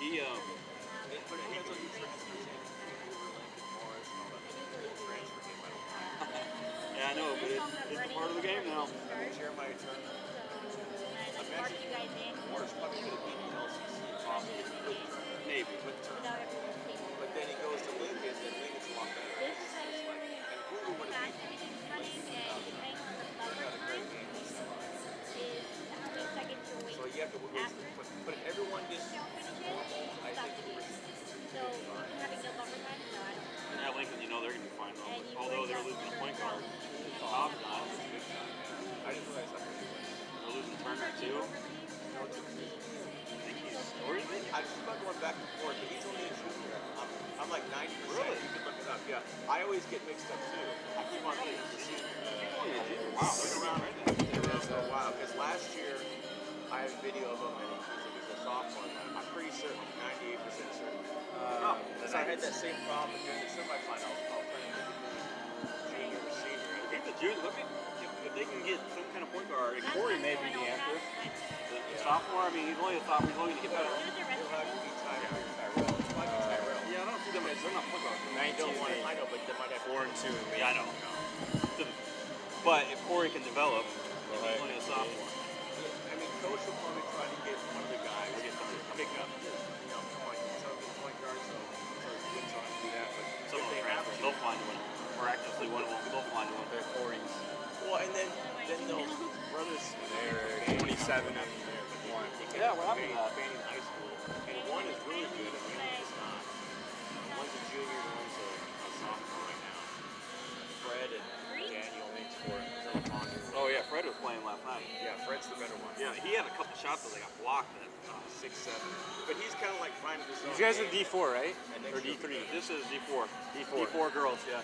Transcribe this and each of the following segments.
he But he has all these transfers in for Lincoln Morris and all that. The transfer game, I don't mind. yeah, I know, but it's a part of the game now. Jeremiah Turner. Imagine Morris probably could have beaten the LCC possibly with Turner. Maybe. With Turner. But then he goes to Lincoln, and Lincoln's a lot better. And who would have beaten Turner had a great game. So you have to but if everyone did normal, I think we're Yeah, Lincoln, you know they're going to be fine though. Although they're losing a point guard. Big time, yeah. I didn't realize that was they're losing Turner too. no to I think he's, or is he? I just about going back and forth, but he's only a junior. I'm like 90%. Really? You can look it up. Yeah. I always get mixed up too. I keep on thinking he's a senior. Wow, they're around right now. Been around for a while. Because last year I have a video of him and he's a sophomore. I'm pretty certain, 98% certain. Because I had that same problem during the semifinals. I was trying to think if he was junior or senior. He's a junior. Look at if they can get some kind of point guard. Corey may be the answer. The sophomore, I mean, he's only a sophomore. He's only going to get better. He'll have to be Tyrell. Yeah, I don't see them as they're not point guards. I know, but they might have 4 and 2. Yeah, I know. But if Corey can develop, he's only a sophomore. I mean, coach will probably try to get one of the guys to pick up. You know, come on, some of the point guards, so good time to do that. But Some of them transfer, they'll find one. Miraculously, one of them, they'll find one. They're 40s. well, and then those brothers, They're 27 and 1. Yeah, what happened to that? Banning high school, and one is really good, and the other is not. One's a junior, and one's a sophomore right now. Fred and Daniel makes for it. Oh yeah, Fred was playing last night. Yeah, Fred's the better one. Yeah, he had a couple shots that they got blocked. 6'7", but he's kind of like finding his own. You guys are game. D4, right? Or D3? This is D4. D4. D4 girls, yeah.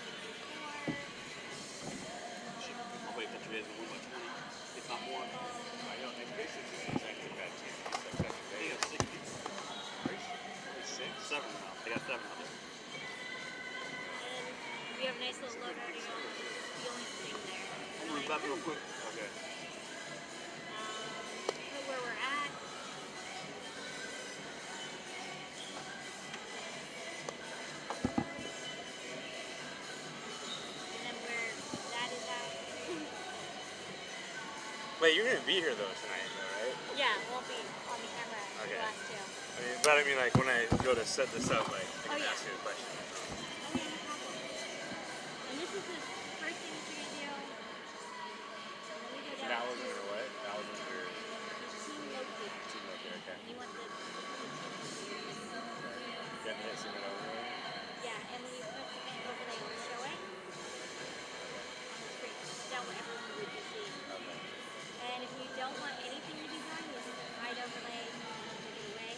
I'll wait that you guys will win by 20, if not more. I know, and basically it's actually a bad team. It's like They got 6 people. 6? 7 now. They got 7 now. We have a nice little loadout area. The only thing there. I'm going to back real quick. Okay. Put where we're at. And then where that is at. Wait, you're going to be here though tonight, though, right? Yeah, it won't be on the camera for Okay. the last two. I mean, like when I go to set this up, like I can yeah. ask you a question. Oh yeah, no problem. And this is the first thing that you're gonna do. And then we go down That was to under what? That was under team locator. team locator, okay. And you want the team locator. Then hit some overlay. Yeah, and when you put the main overlay, it will show it on the screen. Down what everyone would be seeing. Okay. And if you don't want anything to be done, you just hide overlay, take it away.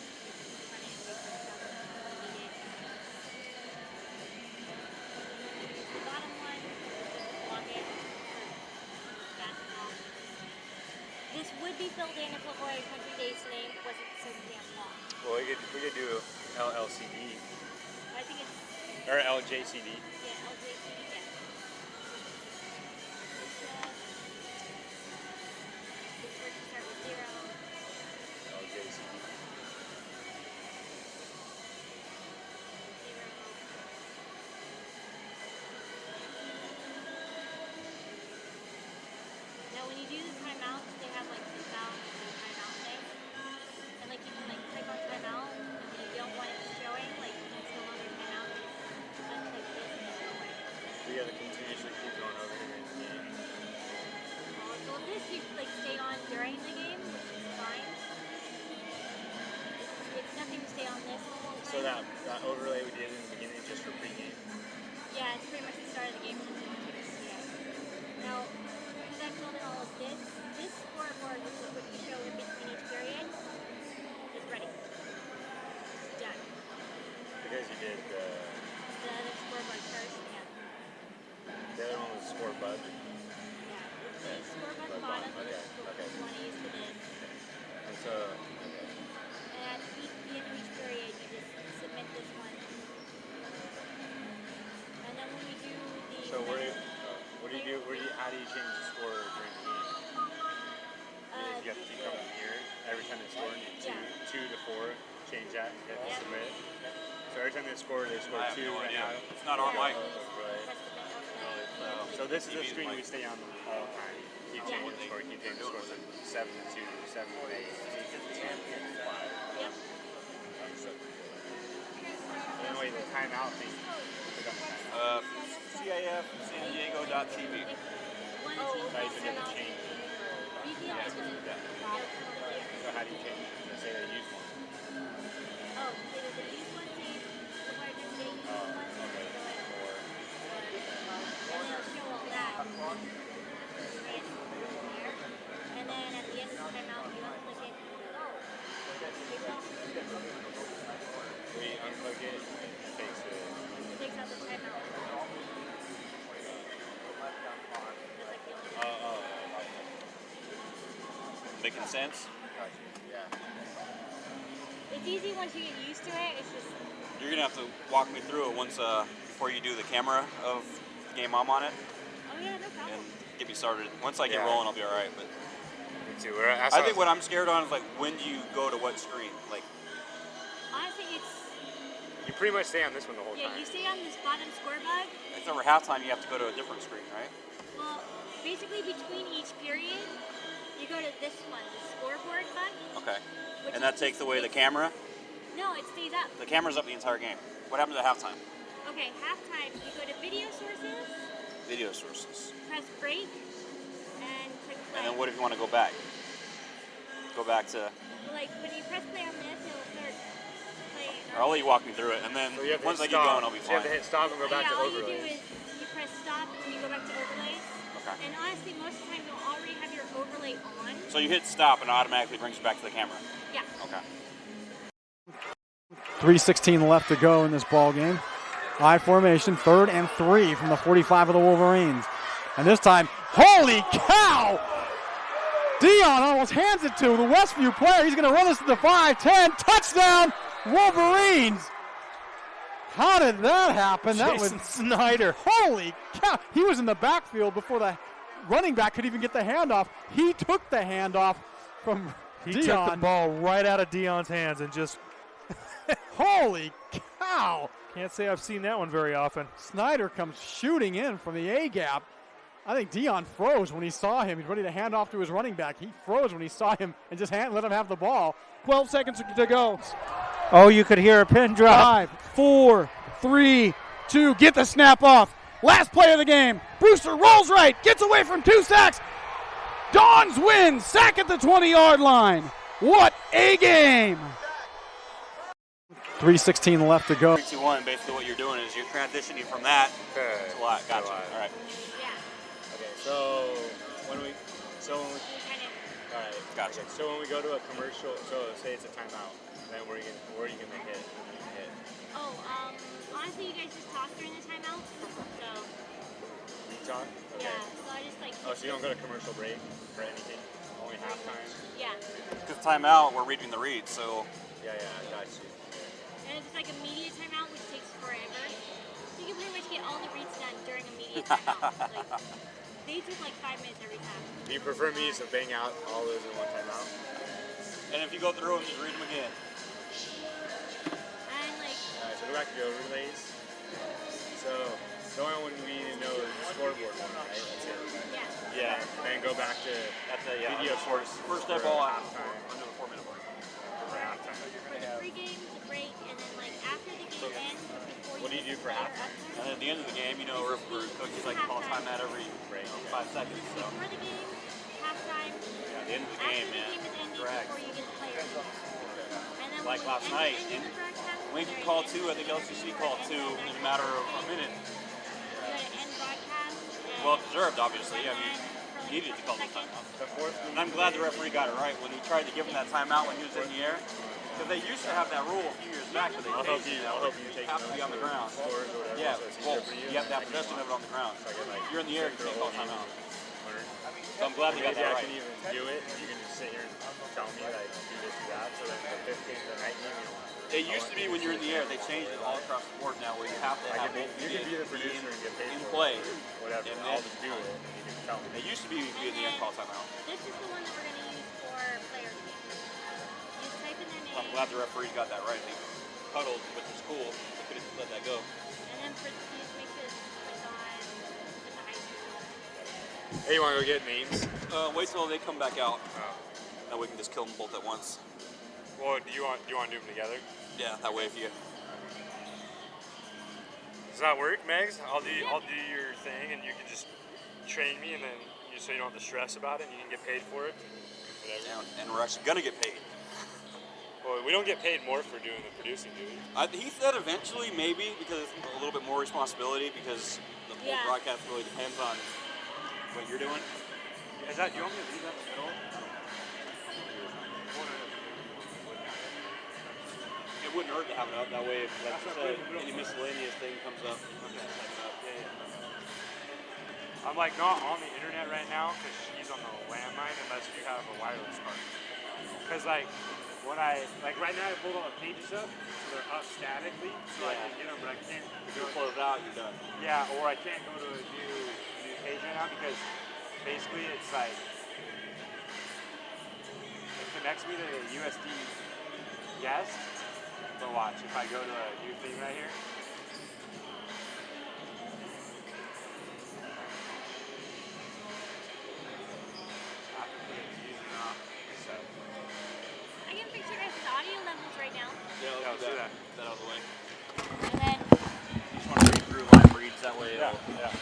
Run it away from yourself if you need it. The bottom one, just block it for basketball. This would be filled in if LaVoy Country Days name wasn't so damn long. Well, we could do LLCD I think it's, or LJCD. yeah, LJCD, yeah. This first you start with 0. LJCD. 0. Now when you do the timeouts, they have like the sound and the timeout thing. And like you can like click on timeout, and when you don't want it showing, like it's no longer timeout, you just unclick this and it'll go away. We gotta continuously keep going over here in the game. So with this you like stay on during the game, which is fine. It's nothing to stay on this the whole time. So that overlay we did in the beginning just for pregame. Yeah, it's pretty much the start of the game. Yeah. Now, because I filled in all of this, this scoreboard, which is what you show in between each period, is ready. It's done. Because you did The other scoreboard first, yeah. the other one was score bug. Yeah. The scoreboard bottom is what Okay. you want to use for this. And so, okay. And at the end of each period, you just submit this one. And then when we do the... So what do you do? How do you change the score during the game? You have to keep coming here every time they score. You do 2 to 4. change that and hit submit. So every time they score I 2 have no right idea. now. It's not on mic. So this is the screen we stay on all the time. Keep changing the score, keep changing the score. 7-2, 7-8, 10, 5. Yep. And then wait, the timeout thing. Click on the timeout. CIF San Diego.tv. One So team you has forget to timeout. change. Yeah. So how do you change it? Let's say they use one. Oh, so there's a use one team, the partner they use one, Okay. and then it'll show all that. Right there. And then at the end of the timeout, you unclick it and go. We unplug it and it takes it. It takes out the timeout. That's like the only Making sense? Yeah. It's easy once you get used to it. It's just You're gonna have to walk me through it once before you do the camera of the game I'm on it, oh yeah, no problem. and get me started. Once I get Yeah. rolling, I'll be all right. But Me too. I think what I'm scared on is like when do you go to what screen? Like Honestly, it's you pretty much stay on this one the whole yeah. time. You stay on this bottom score bug. it's over halftime, you have to go to a different screen, right? Well, basically between each period, you go to this one, the scoreboard bug. Okay. which And is that takes just- away the camera. No, it stays up. The camera's up the entire game. What happens at halftime? Okay, halftime. You go to video sources, Video sources. press break, and click play. And then what if you want to go back? Go back to. Like when you press play on this, it'll start playing. Or I'll let you walk me through it, and then So you have to once I hit get stop. going, I'll be You fine. have to hit stop and go back yeah, to all you do overlays. is you press stop and then you go back to overlays. Okay. And honestly, most of the time you'll already have your overlay on. So you hit stop and it automatically brings you back to the camera. Yeah. Okay. 3:16 left to go in this ball game. I formation, 3rd and 3 from the 45 of the Wolverines. And this time, holy cow! Dion almost hands it to the Westview player. He's going to run this to the 5-10. Touchdown, Wolverines! How did that happen? That was Snyder. holy cow! He was in the backfield before the running back could even get the handoff. He took the handoff from He Dion. took the ball right out of Dion's hands and just Holy cow! can't say I've seen that one very often. Snyder comes shooting in from the A-gap. I think Dion froze when he saw him. He's ready to hand off to his running back. He froze when he saw him and just let him have the ball. 12 seconds to go. Oh, you could hear a pin drop. 5, 4, 3, 2. Get the snap off. Last play of the game. Brewster rolls right. Gets away from 2 sacks. Dons win. Sack at the 20-yard line. What a game. 3:16 left to go. 3, 2, 1. Basically, what you're doing is you're transitioning from that Okay. to live. Gotcha. All right. Yeah. Okay. So when we You kind of. all right. Gotcha. So when we go to a commercial, so say it's a timeout, then where are you gonna hit? Oh, honestly, you guys just talk during the timeout. So, You talk. Okay. yeah. So I just like. Oh, so you don't go to commercial break for anything? Only halftime? Yeah. Because timeout, we're reading the read, so Yeah, I got you. And it's just like a media timeout, which takes forever. So you can pretty much get all the reads done during a media timeout. Like, they took like 5 minutes every time. Do you prefer me to bang out all those in one timeout? and if you go through them, you read them again. And like, Alright, so go back to the overlays. So the only one we need to know is the scoreboard one, right? That's it. yeah. Yeah. Then go back to That's a video source. First for step ball halftime. under the 4-minute mark. For halftime. For the pregame, the break, and then like after the game ends, before What do you do for halftime? And at the end of the game, coaches like to call time at every 5 seconds. So Before the game, halftime. at the end of the After game, the man, game is ending, correct. before you get the players. And then Like when last you night, end the broadcast, we there called it 2. I think LCC called 2 in a matter of a minute. You gotta end broadcast. And Well deserved, obviously. I and mean, then for, he needed to call the seconds. timeout. The fourth And I'm glad the referee got it right when he tried to give him that timeout when he was in the air. Because they used to have that rule a few years back, but they I'll help changed you. it. I'll help you take have to be on the ground. scores or whatever. Yeah, So it's well, easier for you. you have to have possession of it on the ground. So I get like If you're in the air, you can't call timeout. Learn. So I'm glad they got Maybe that I right. can even do it. You can just sit here and tell me like do this, do that. So then the 5th game, the night game, you don't. It used to be when you're in the air, they changed it all across the board now where you have to have both You can be the producer and get paid in for play. it. Whatever. And I'll then- just do it. And you can tell me. It used to be you could be in the air and call timeout. This is the one that we're gonna use for players game. You just type in their name. I'm glad the referees got that right. They huddled, which was cool. They could have let that go. And then for these mixes, it's on with the high school. Hey, you want to go get names? Wait till they come back out. Oh. That way we can just kill them both at once. Well, do you want to do them together? Yeah, that way if you. Does that work, Megs? I'll do your thing, and you can just train me, and then so you don't have to stress about it, and you can get paid for it. Whatever. And we're actually gonna get paid. Well, we don't get paid more for doing the producing, do we? He said eventually, maybe, because it's a little bit more responsibility, because the whole broadcast really depends on what you're doing. Is that? Do you want me to leave that in the middle? It wouldn't hurt to have it up. That way, if any miscellaneous thing comes up, you can just type it up. Yeah. I'm like not on the internet right now because she's on the landline unless you have a wireless card. Because like when right now I pulled all the pages up, so they're up statically, so I can get them, but I can't. If you close out, you're done. Yeah, or I can't go to a new page right now because basically it's like it connects me to a USD guest. So watch if I go to a new thing right here. I can fix your guys' audio levels right now. Yeah, let's do that. Get that out of the way. And then You just want to read through live reads, that way it'll. Yeah.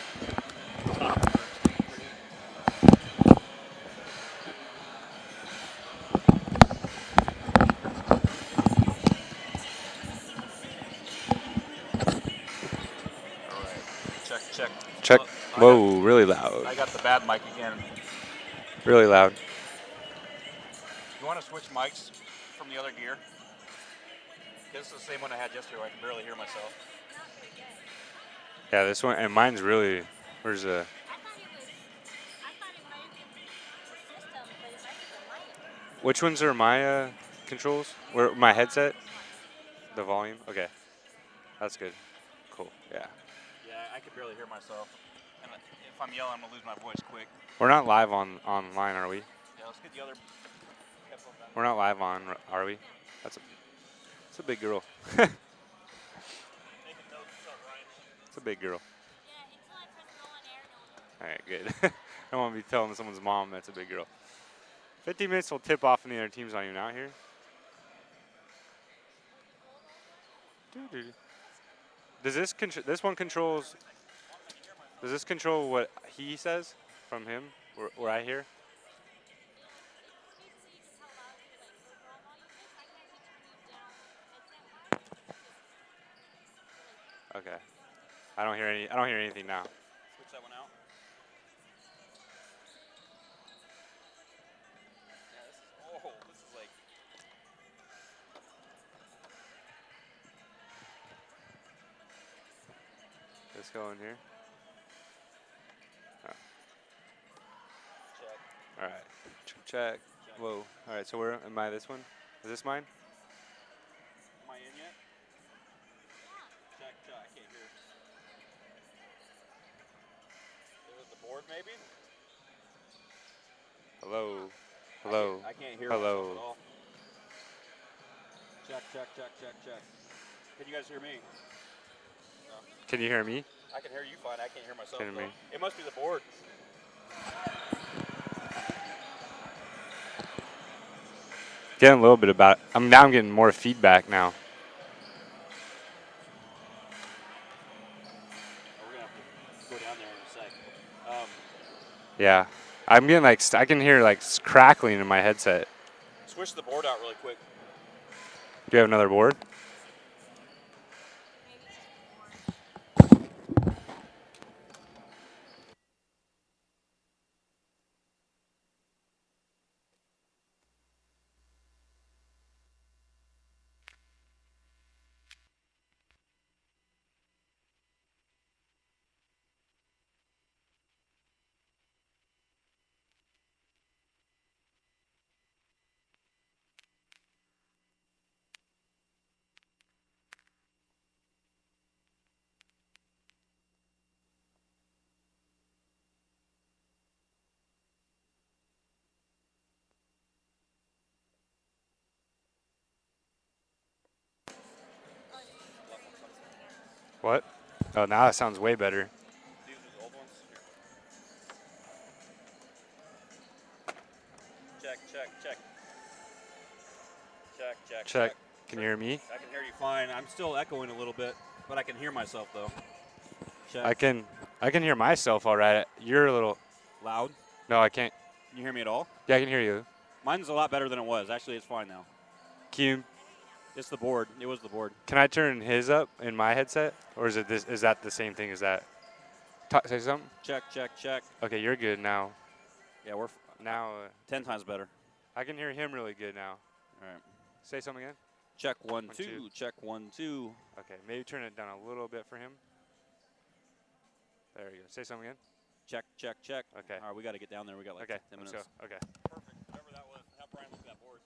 Check. Whoa, really loud. I got the bad mic again. Really loud. You want to switch mics from the other gear? This is the same one I had yesterday where I can barely hear myself. Yeah, this one, and mine's really, where's the... I thought it might have been the system, but it might be the mic. Which ones are my controls? Where my headset? The volume? Okay. That's good. Cool, yeah. Yeah, I could barely hear myself. And if I'm yelling, I'm going to lose my voice quick. We're not live online, are we? Yeah, let's get the other headphone back. We're not live are we? That's a big girl. Taking notes. What's up, Ryan? It's a big girl. Yeah, until I press go on air, no one knows. All right, good. I don't want to be telling someone's mom that's a big girl. 15 minutes will tip off and the other team's on you now here. Does this one controls? Does this control what he says from him, where I hear? Okay. I don't hear anything now. Switch that one out. Yeah, this is like. Let's go in here. Oh. Check. All right. Check. Whoa. All right. So am I this one? Is this mine? Am I in yet? Check. I can't hear. Is it the board maybe? Hello. Hello. I can't hear Hello. myself at all. Check. Can you guys hear me? No. Can you hear me? I can hear you fine. I can't hear myself. Can you hear me? It must be the board. Getting a little bit about it. Now I'm getting more feedback now. We're gonna have to go down there in a sec. Yeah. I'm getting I can hear crackling in my headset. Switch the board out really quick. Do you have another board? What? Oh, now that sounds way better. These are the old ones. Here. Check, check, check. Check, check, Check. check. Can you hear me? I can hear you fine. I'm still echoing a little bit, but I can hear myself though. Check. I can hear myself all right. You're a little Loud. No, I can't. Can you hear me at all? Yeah, I can hear you. Mine's a lot better than it was. Actually, it's fine now. It's the board. It was the board. Can I turn his up in my headset, or is it this? Is that the same thing as that? Say something. Check, check, check. Okay, you're good now. Yeah, we're Now 10 times better. I can hear him really good now. All right. Say something again. Check one, 1, two. 2. Check 1, 2. Okay, maybe turn it down a little bit for him. There you go. Say something again. Check, check, check. Okay. All right, we got to get down there. We got like Okay, 10 let's minutes. go. Okay. Perfect. Whatever that was. Have Brian look at that board.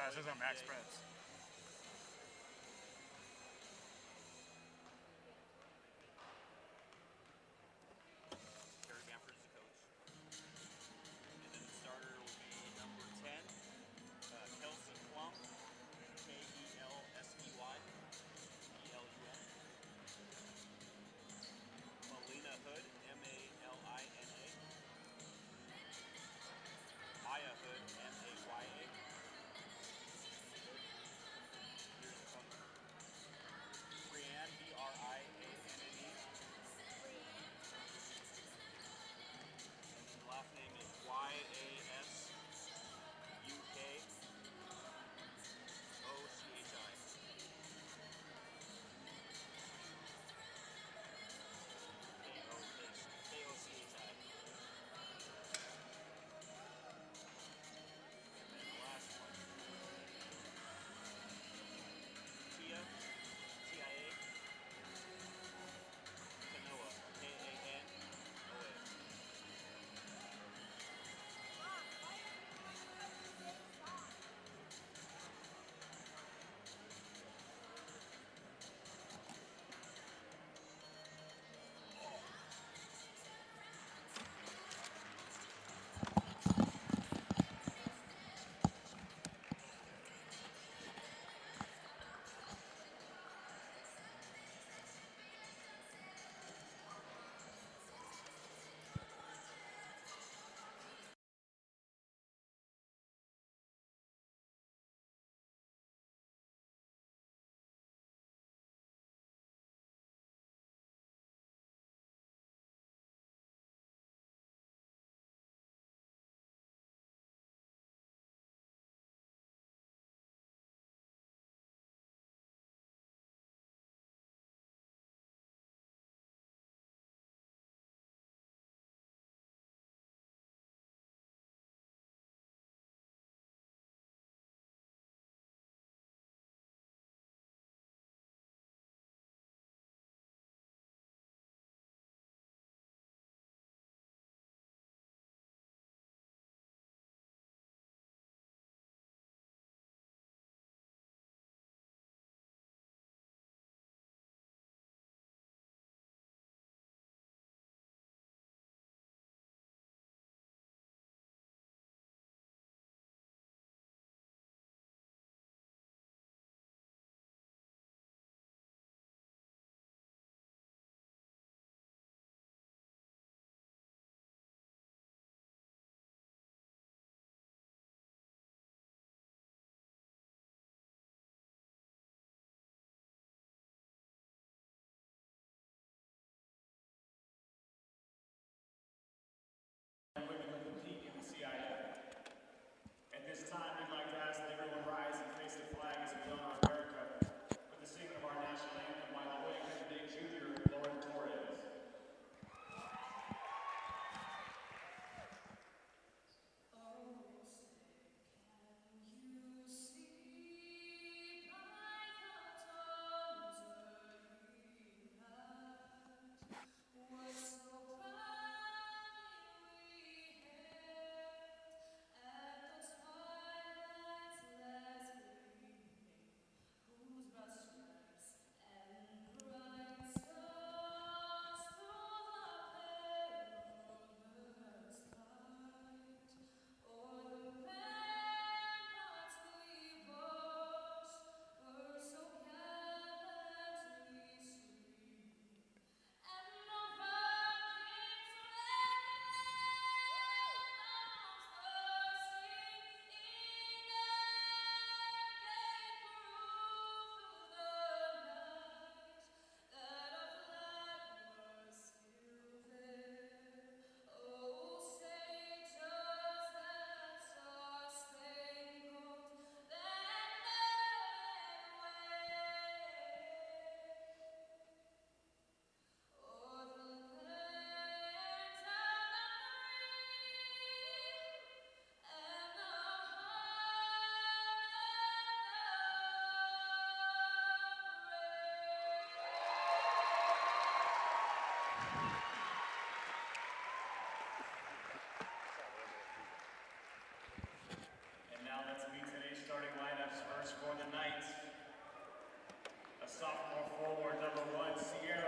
it says on Max Preps. Terry Bamford's the coach. And then the starter will be number 10, Kelsey Plum, Kelsey, Elun. Melina Hood, Malina. Maya Hood, Maya.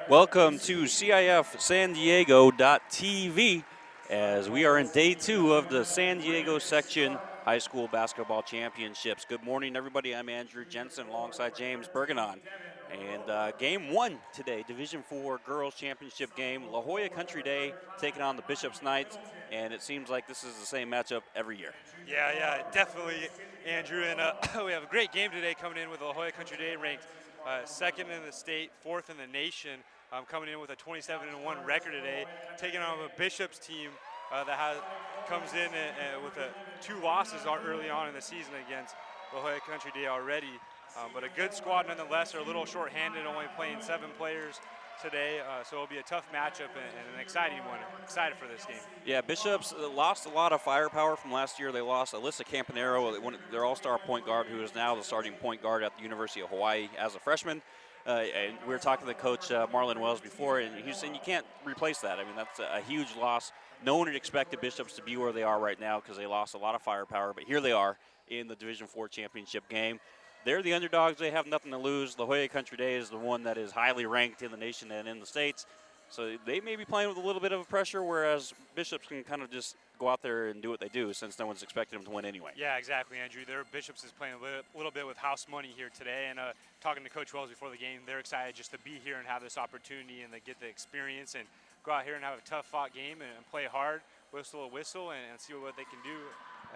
Welcome to CIF San Diego.tv as we are in day 2 of the San Diego Section High School Basketball Championships. Good morning, everybody. I'm Andrew Jensen alongside James Bergenon. And game 1 today, Division IV Girls Championship game, La Jolla Country Day taking on the Bishops Knights, and it seems like this is the same matchup every year. Yeah, definitely, Andrew. And we have a great game today coming in with La Jolla Country Day ranked second in the state, 4th in the nation, coming in with a 27-1 record today, taking on a Bishops team that comes in with 2 losses early on in the season against La Jolla Country Day already. But a good squad nonetheless. They're a little short-handed, only playing 7 players today, so it'll be a tough matchup and an exciting one. Excited for this game. Yeah, Bishops lost a lot of firepower from last year. They lost Alyssa Campanero, their all-star point guard, who is now the starting point guard at the University of Hawaii as a freshman. And we were talking to Coach Marlon Wells before, and he was saying you can't replace that. I mean, that's a huge loss. No one had expected Bishops to be where they are right now because they lost a lot of firepower, but here they are in the Division IV championship game. They're the underdogs. They have nothing to lose. La Jolla Country Day is the one that is highly ranked in the nation and in the states. So they may be playing with a little bit of pressure, whereas Bishops can kind of just go out there and do what they do since no one's expecting them to win anyway. Yeah, exactly, Andrew. Their Bishops is playing a little bit with house money here today. And talking to Coach Wells before the game, they're excited just to be here and have this opportunity and to get the experience and go out here and have a tough-fought game and play hard, whistle a whistle, and see what they can do.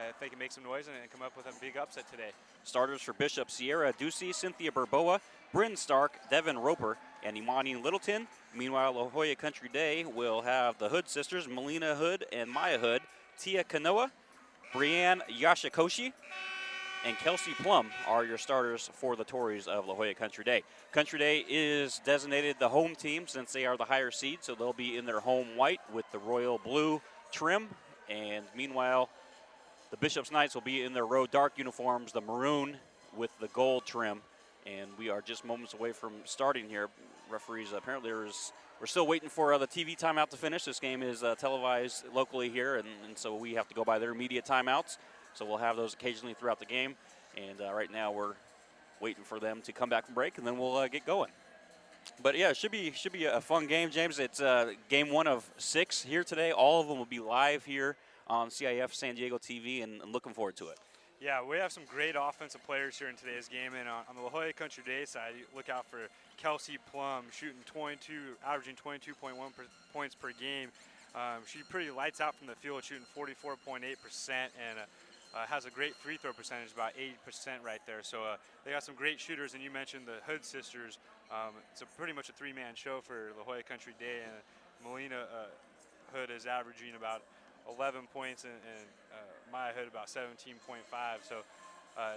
If they can make some noise and come up with a big upset today. Starters for Bishop: Sierra Ducey, Cynthia Burboa, Bryn Stark, Devin Roper, and Imani Littleton. Meanwhile, La Jolla Country Day will have the Hood sisters, Melina Hood and Maya Hood, Tia Kanoa, Brianne Yashikoshi, and Kelsey Plum are your starters for the Tories of La Jolla Country Day. Country Day is designated the home team since they are the higher seed, so they'll be in their home white with the royal blue trim. And meanwhile, the Bishops Knights will be in their road dark uniforms, the maroon with the gold trim. And we are just moments away from starting here. Referees, apparently we're still waiting for the TV timeout to finish. This game is televised locally here, and so we have to go by their media timeouts. So we'll have those occasionally throughout the game. And right now we're waiting for them to come back from break, and then we'll get going. But yeah, it should be a fun game, James. It's game 1 of 6 here today. All of them will be live here on CIF San Diego TV, and looking forward to it. Yeah, we have some great offensive players here in today's game, and on the La Jolla Country Day side, you look out for Kelsey Plum, averaging 22.1 points per game. She pretty lights out from the field, shooting 44.8%, and has a great free throw percentage, about 80% right there. So they got some great shooters, and you mentioned the Hood sisters. It's pretty much a 3-man show for La Jolla Country Day, and Melina Hood is averaging about 11 points and Maya Hood about 17.5. So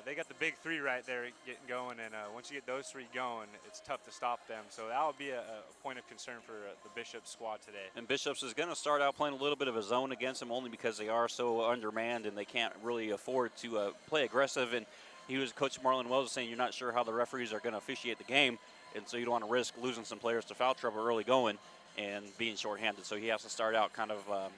they got the big 3 right there getting going, and once you get those 3 going, it's tough to stop them. So that will be a point of concern for the Bishops squad today. And Bishops is going to start out playing a little bit of a zone against them only because they are so undermanned and they can't really afford to play aggressive. And Coach Marlon Wells saying you're not sure how the referees are going to officiate the game, and so you don't want to risk losing some players to foul trouble early going and being shorthanded. So he has to start out kind of a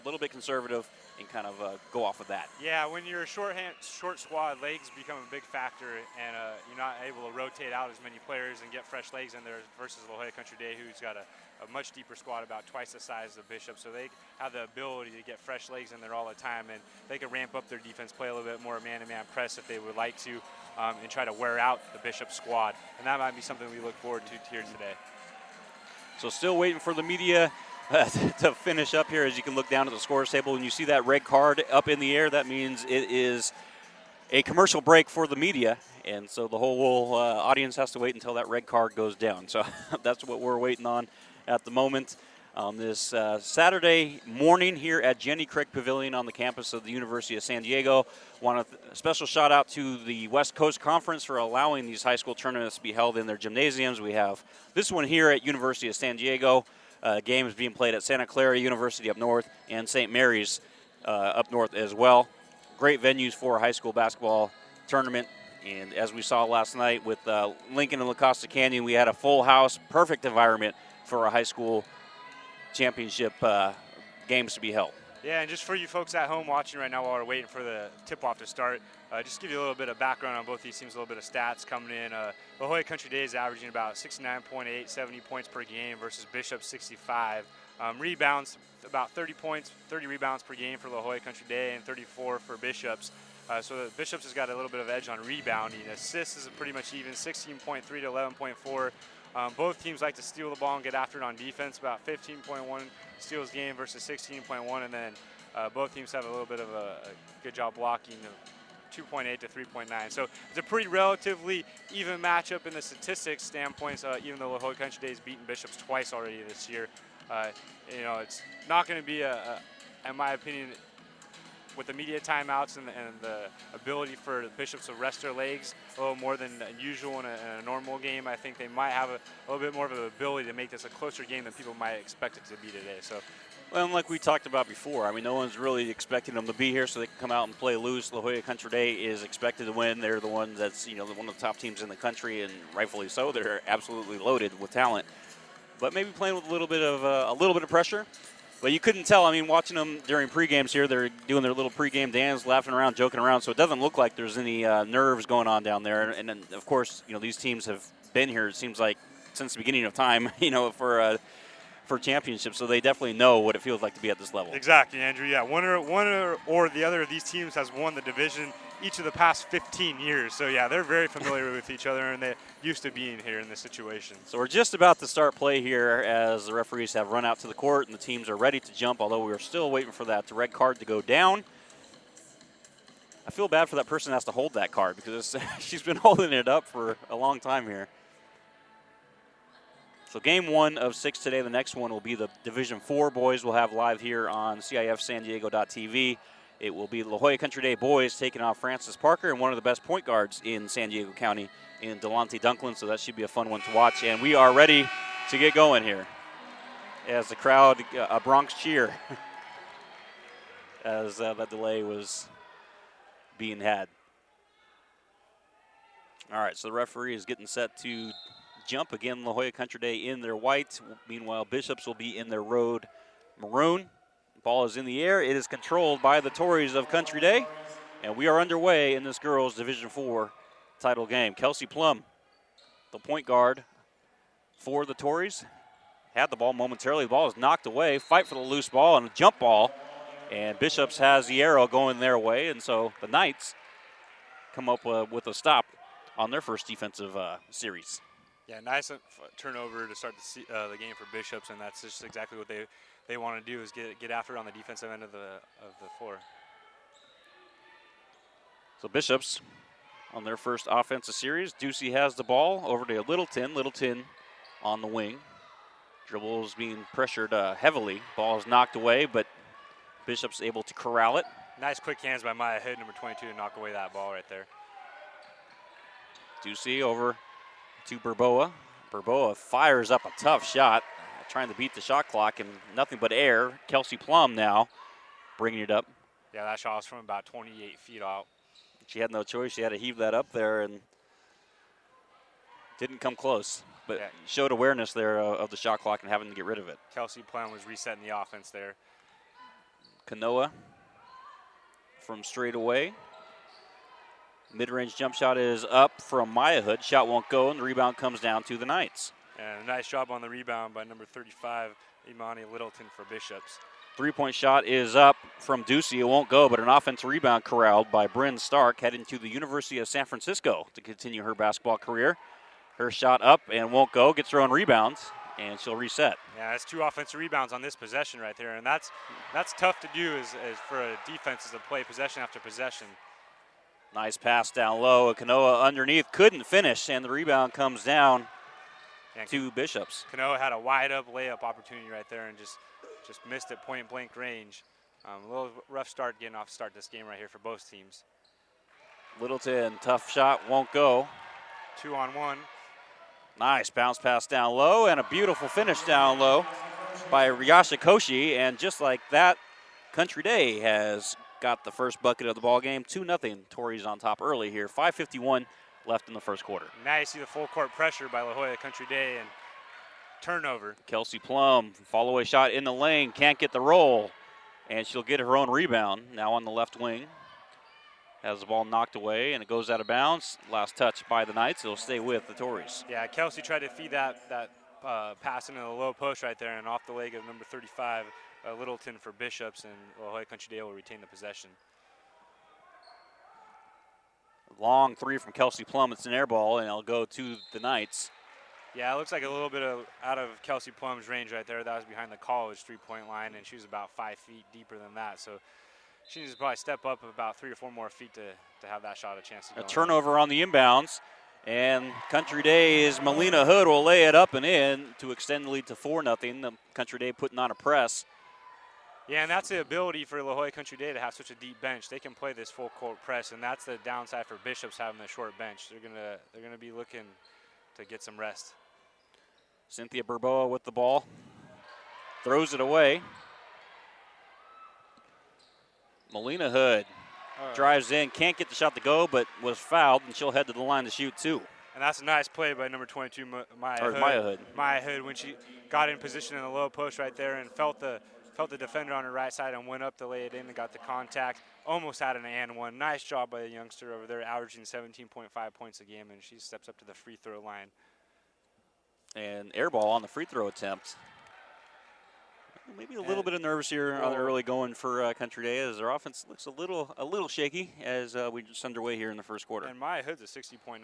little bit conservative and kind of go off of that. Yeah, when you're a short squad, legs become a big factor, and you're not able to rotate out as many players and get fresh legs in there versus La Jolla Country Day, who's got a much deeper squad, about twice the size of Bishop. So they have the ability to get fresh legs in there all the time, and they can ramp up their defense, play a little bit more man-to-man press if they would like to, and try to wear out the Bishop squad. And that might be something we look forward to here today. So still waiting for the media to finish up here. As you can look down at the scores table and you see that red card up in the air, that means it is a commercial break for the media, and so the whole audience has to wait until that red card goes down. So that's what we're waiting on at the moment. This Saturday morning here at Jenny Craig Pavilion on the campus of the University of San Diego. Want a special shout out to the West Coast Conference for allowing these high school tournaments to be held in their gymnasiums. We have this one here at University of San Diego. Games being played at Santa Clara University up north and St. Mary's up north as well. Great venues for a high school basketball tournament. And as we saw last night with Lincoln and La Costa Canyon, we had a full house, perfect environment for a high school championship games to be held. Yeah, and just for you folks at home watching right now while we're waiting for the tip-off to start, just give you a little bit of background on both these teams, a little bit of stats coming in. La Jolla Country Day is averaging about 69.8, 70 points per game versus Bishop's 65. Rebounds, about 30 points, 30 rebounds per game for La Jolla Country Day and 34 for Bishop's. So the Bishop's has got a little bit of edge on rebounding. Assists is pretty much even, 16.3 to 11.4. Both teams like to steal the ball and get after it on defense, about 15.1 steals game versus 16.1, and then both teams have a little bit of a good job blocking, 2.8 to 3.9. So it's a pretty relatively even matchup in the statistics standpoint, even though La Jolla Country Day has beaten Bishop's twice already this year. It's not going to be, in my opinion, with the media timeouts and the ability for the Bishops to rest their legs a little more than usual in a normal game, I think they might have a little bit more of an ability to make this a closer game than people might expect it to be today. So, well, and like we talked about before, I mean, no one's really expecting them to be here so they can come out and play loose. La Jolla Country Day is expected to win. They're the one that's, one of the top teams in the country, and rightfully so. They're absolutely loaded with talent, but maybe playing with a little bit of pressure. But you couldn't tell. I mean, watching them during pre-games here, they're doing their little pre-game dance, laughing around, joking around. So it doesn't look like there's any nerves going on down there. And then, of course, these teams have been here, it seems like, since the beginning of time, for championships. So they definitely know what it feels like to be at this level. Exactly, Andrew. Yeah, one or the other of these teams has won the division each of the past 15 years. So, yeah, they're very familiar with each other, and they're used to being here in this situation. So we're just about to start play here as the referees have run out to the court and the teams are ready to jump, although we're still waiting for that red card to go down. I feel bad for that person that has to hold that card because she's been holding it up for a long time here. So game 1 of 6 today. The next one will be the Division 4 boys we'll have live here on CIF San Diego.tv. It will be La Jolla Country Day boys taking on Francis Parker and one of the best point guards in San Diego County in Delonte Dunklin, so that should be a fun one to watch. And we are ready to get going here as the crowd, a Bronx cheer as that delay was being had. All right, so the referee is getting set to jump. Again, La Jolla Country Day in their white. Meanwhile, Bishops will be in their road maroon. Ball is in the air. It is controlled by the Tories of Country Day. And we are underway in this girls' Division 4 title game. Kelsey Plum, the point guard for the Tories, had the ball momentarily. The ball is knocked away. Fight for the loose ball and a jump ball. And Bishops has the arrow going their way. And so the Knights come up with a stop on their first defensive series. Yeah, nice turnover to start the game for Bishops, and that's just exactly what they want to do is get after it on the defensive end of the floor. So Bishops on their first offensive series. Ducey has the ball over to Littleton. Littleton on the wing. Dribbles being pressured heavily. Ball is knocked away, but Bishops able to corral it. Nice quick hands by Maya Hood, number 22, to knock away that ball right there. Ducey over to Burboa. Burboa fires up a tough shot, trying to beat the shot clock, and nothing but air. Kelsey Plum now bringing it up. Yeah, that shot was from about 28 feet out. She had no choice. She had to heave that up there and didn't come close. But showed awareness there of the shot clock and having to get rid of it. Kelsey Plum was resetting the offense there. Kanoa from straight away. Mid-range jump shot is up from Maya Hood. Shot won't go, and the rebound comes down to the Knights. And a nice job on the rebound by number 35, Imani Littleton for Bishops. Three-point shot is up from Ducey. It won't go, but an offensive rebound corralled by Bryn Stark, heading to the University of San Francisco to continue her basketball career. Her shot up and won't go, gets her own rebounds, and she'll reset. Yeah, that's 2 offensive rebounds on this possession right there, and that's tough to do as for a defense is to play possession after possession. Nice pass down low. Kanoa underneath, couldn't finish, and the rebound comes down to Bishops. Kanoa had a wide-up layup opportunity right there and just missed it point-blank range. A little rough start getting off start this game right here for both teams. Littleton, tough shot, won't go. 2-on-1. Nice bounce pass down low and a beautiful finish down low by Ryasha Koshi. And just like that, Country Day has got the first bucket of the ball game. 2-0. Tories on top early here. 5:51 left in the first quarter. Now you see the full court pressure by La Jolla Country Day and turnover. Kelsey Plum, follow away shot in the lane, can't get the roll. And she'll get her own rebound now on the left wing. Has the ball knocked away, and it goes out of bounds. Last touch by the Knights. It'll stay with the Tories. Yeah, Kelsey tried to feed that pass into the low post right there, and off the leg of number 35, Littleton for Bishops, and La Jolla Country Day will retain the possession. Long three from Kelsey Plum. It's an air ball, and it'll go to the Knights. Yeah, it looks like a little bit out of Kelsey Plum's range right there. That was behind the college three-point line, and she was about 5 feet deeper than that. So she needs to probably step up about 3 or 4 more feet to have that shot a chance to go. A turnover on the inbounds, and Country Day's Melina Hood will lay it up and in to extend the lead to 4-0. The Country Day putting on a press. Yeah, and that's the ability for La Jolla Country Day to have such a deep bench. They can play this full court press, and that's the downside for Bishops having the short bench. They're gonna be looking to get some rest. Cynthia Burboa with the ball, throws it away. Melina Hood drives in, can't get the shot to go, but was fouled, and she'll head to the line to shoot 2. And that's a nice play by number 22, Maya Hood. Maya Hood, when she got in position in the low post right there and felt the defender on her right side and went up to lay it in and got the contact. Almost had an and one. Nice job by the youngster over there, averaging 17.5 points a game, and she steps up to the free throw line. And air ball on the free throw attempt. Maybe a little bit of nerves here on the early going for Country Day, as their offense looks a little shaky as we just underway here in the first quarter. And Maya Hood's a 60.9%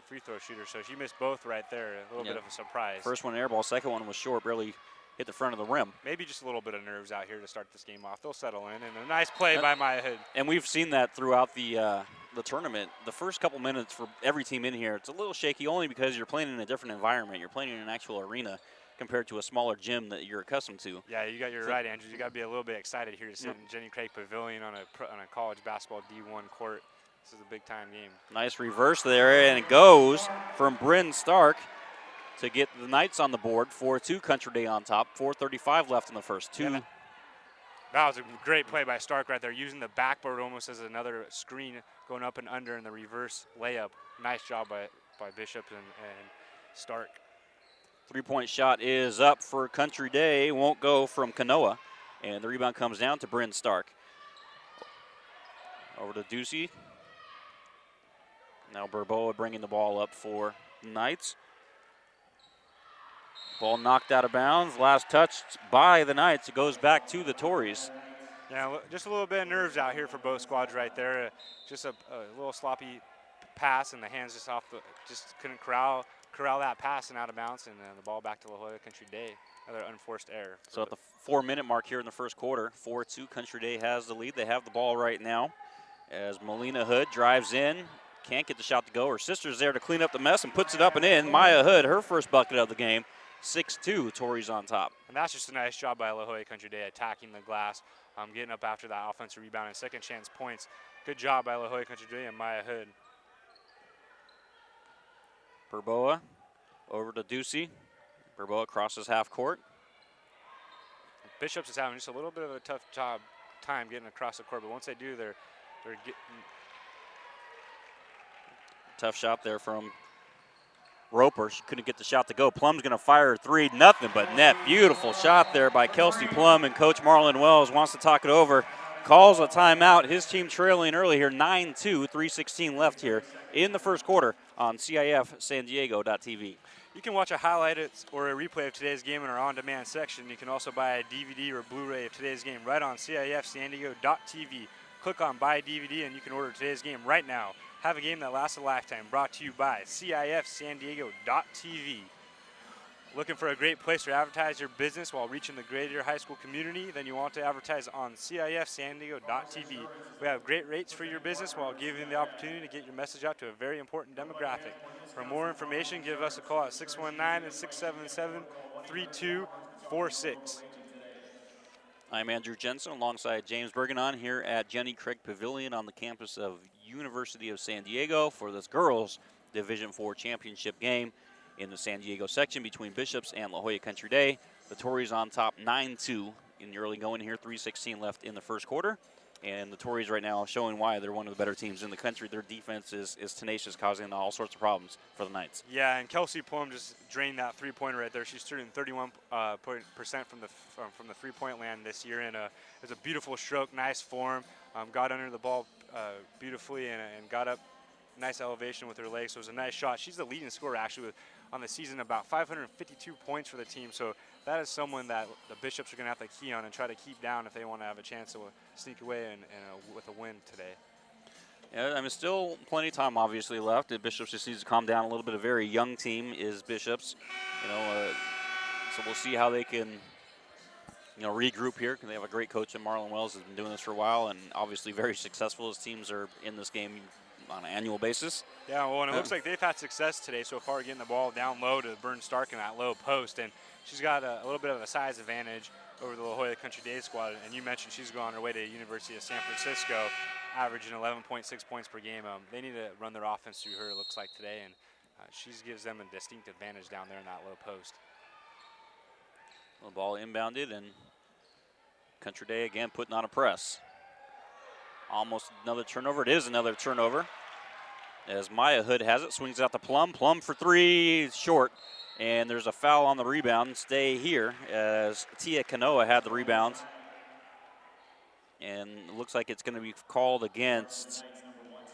free throw shooter, so she missed both right there. A little bit of a surprise. First one air ball, second one was short, barely hit the front of the rim. Maybe just a little bit of nerves out here to start this game off. They'll settle in, and a nice play by Maya Hood. And we've seen that throughout the tournament. The first couple minutes for every team in here, it's a little shaky only because you're playing in a different environment. You're playing in an actual arena compared to a smaller gym that you're accustomed to. Yeah, you got your right, Andrew. You got to be a little bit excited here to sit in Jenny Craig Pavilion on a college basketball D1 court. This is a big-time game. Nice reverse there, and it goes from Bryn Stark to get the Knights on the board. 4-2, Country Day on top. 4:35 left in the first. Yeah, that was a great play by Stark right there, using the backboard almost as another screen, going up and under in the reverse layup. Nice job by Bishop and Stark. Three-point shot is up for Country Day. Won't go from Kanoa. And the rebound comes down to Bryn Stark. Over to Ducey. Now Burboa bringing the ball up for Knights. Ball knocked out of bounds. Last touch by the Knights. It goes back to the Tories. Yeah, just a little bit of nerves out here for both squads right there. Just a little sloppy pass, and the hands just couldn't corral that pass and out of bounds, and then the ball back to La Jolla Country Day. Another unforced error. So at the 4-minute mark here in the first quarter, 4-2, Country Day has the lead. They have the ball right now as Melina Hood drives in. Can't get the shot to go. Her sister's there to clean up the mess and puts it up and in. Maya Hood, her first bucket of the game. 6-2, Tories on top. And that's just a nice job by La Jolla Country Day, attacking the glass, getting up after that offensive rebound and second chance points. Good job by La Jolla Country Day and Maya Hood. Burboa over to Ducey. Burboa crosses half court. Bishops is having just a little bit of a tough time getting across the court, but once they do, they're getting. Tough shot there from Roper. She couldn't get the shot to go. Plum's going to fire a three. Nothing but net. Beautiful shot there by Kelsey Plum, and Coach Marlon Wells wants to talk it over. Calls a timeout. His team trailing early here, 9-2, 3:16 left here in the first quarter on CIF San Diego.tv. You can watch a highlight or a replay of today's game in our on-demand section. You can also buy a DVD or Blu-ray of today's game right on CIF San Diego.tv. Click on Buy DVD and you can order today's game right now. Have a game that lasts a lifetime. Brought to you by CIF San Diego.tv. Looking for a great place to advertise your business while reaching the greater high school community? Then you want to advertise on CIF San Diego.tv. We have great rates for your business while giving you the opportunity to get your message out to a very important demographic. For more information, give us a call at 619-677-3246. I'm Andrew Jensen alongside James Bergenon here at Jenny Craig Pavilion on the campus of University of San Diego for this girls Division IV championship game in the San Diego section between Bishops and La Jolla Country Day. The Tories on top 9-2 in the early going here, 3:16 left in the first quarter. And the Tories right now showing why they're one of the better teams in the country. Their defense is tenacious, causing all sorts of problems for the Knights. Yeah, and Kelsey Plum just drained that three-pointer right there. She's shooting 31% from the three-point land this year, and it was a beautiful stroke, nice form. Got under the ball beautifully and got up nice elevation with her legs. So it was a nice shot. She's the leading scorer actually on the season, about 552 points for the team. So that is someone that the Bishops are going to have to key on and try to keep down if they want to have a chance to sneak away with a win today. Yeah, I mean, still plenty of time obviously left. The Bishops just needs to calm down a little bit. A very young team is Bishops, so we'll see how they can, regroup here. Because they have a great coach in Marlon Wells, has been doing this for a while, and obviously very successful. His teams are in this game on an annual basis. Yeah, well, and it looks like they've had success today so far getting the ball down low to Byrne Stark in that low post, and she's got a little bit of a size advantage over the La Jolla Country Day squad. And you mentioned she's going on her way to University of San Francisco, averaging 11.6 points per game. They need to run their offense through her, it looks like, today, and she gives them a distinct advantage down there in that low post. The ball inbounded, and Country Day again putting on a press. Almost another turnover. It is another turnover. As Maya Hood has it, swings out to Plum. Plum for three, short. And there's a foul on the rebound. Stay here as Tia Kanoa had the rebound. And it looks like it's going to be called against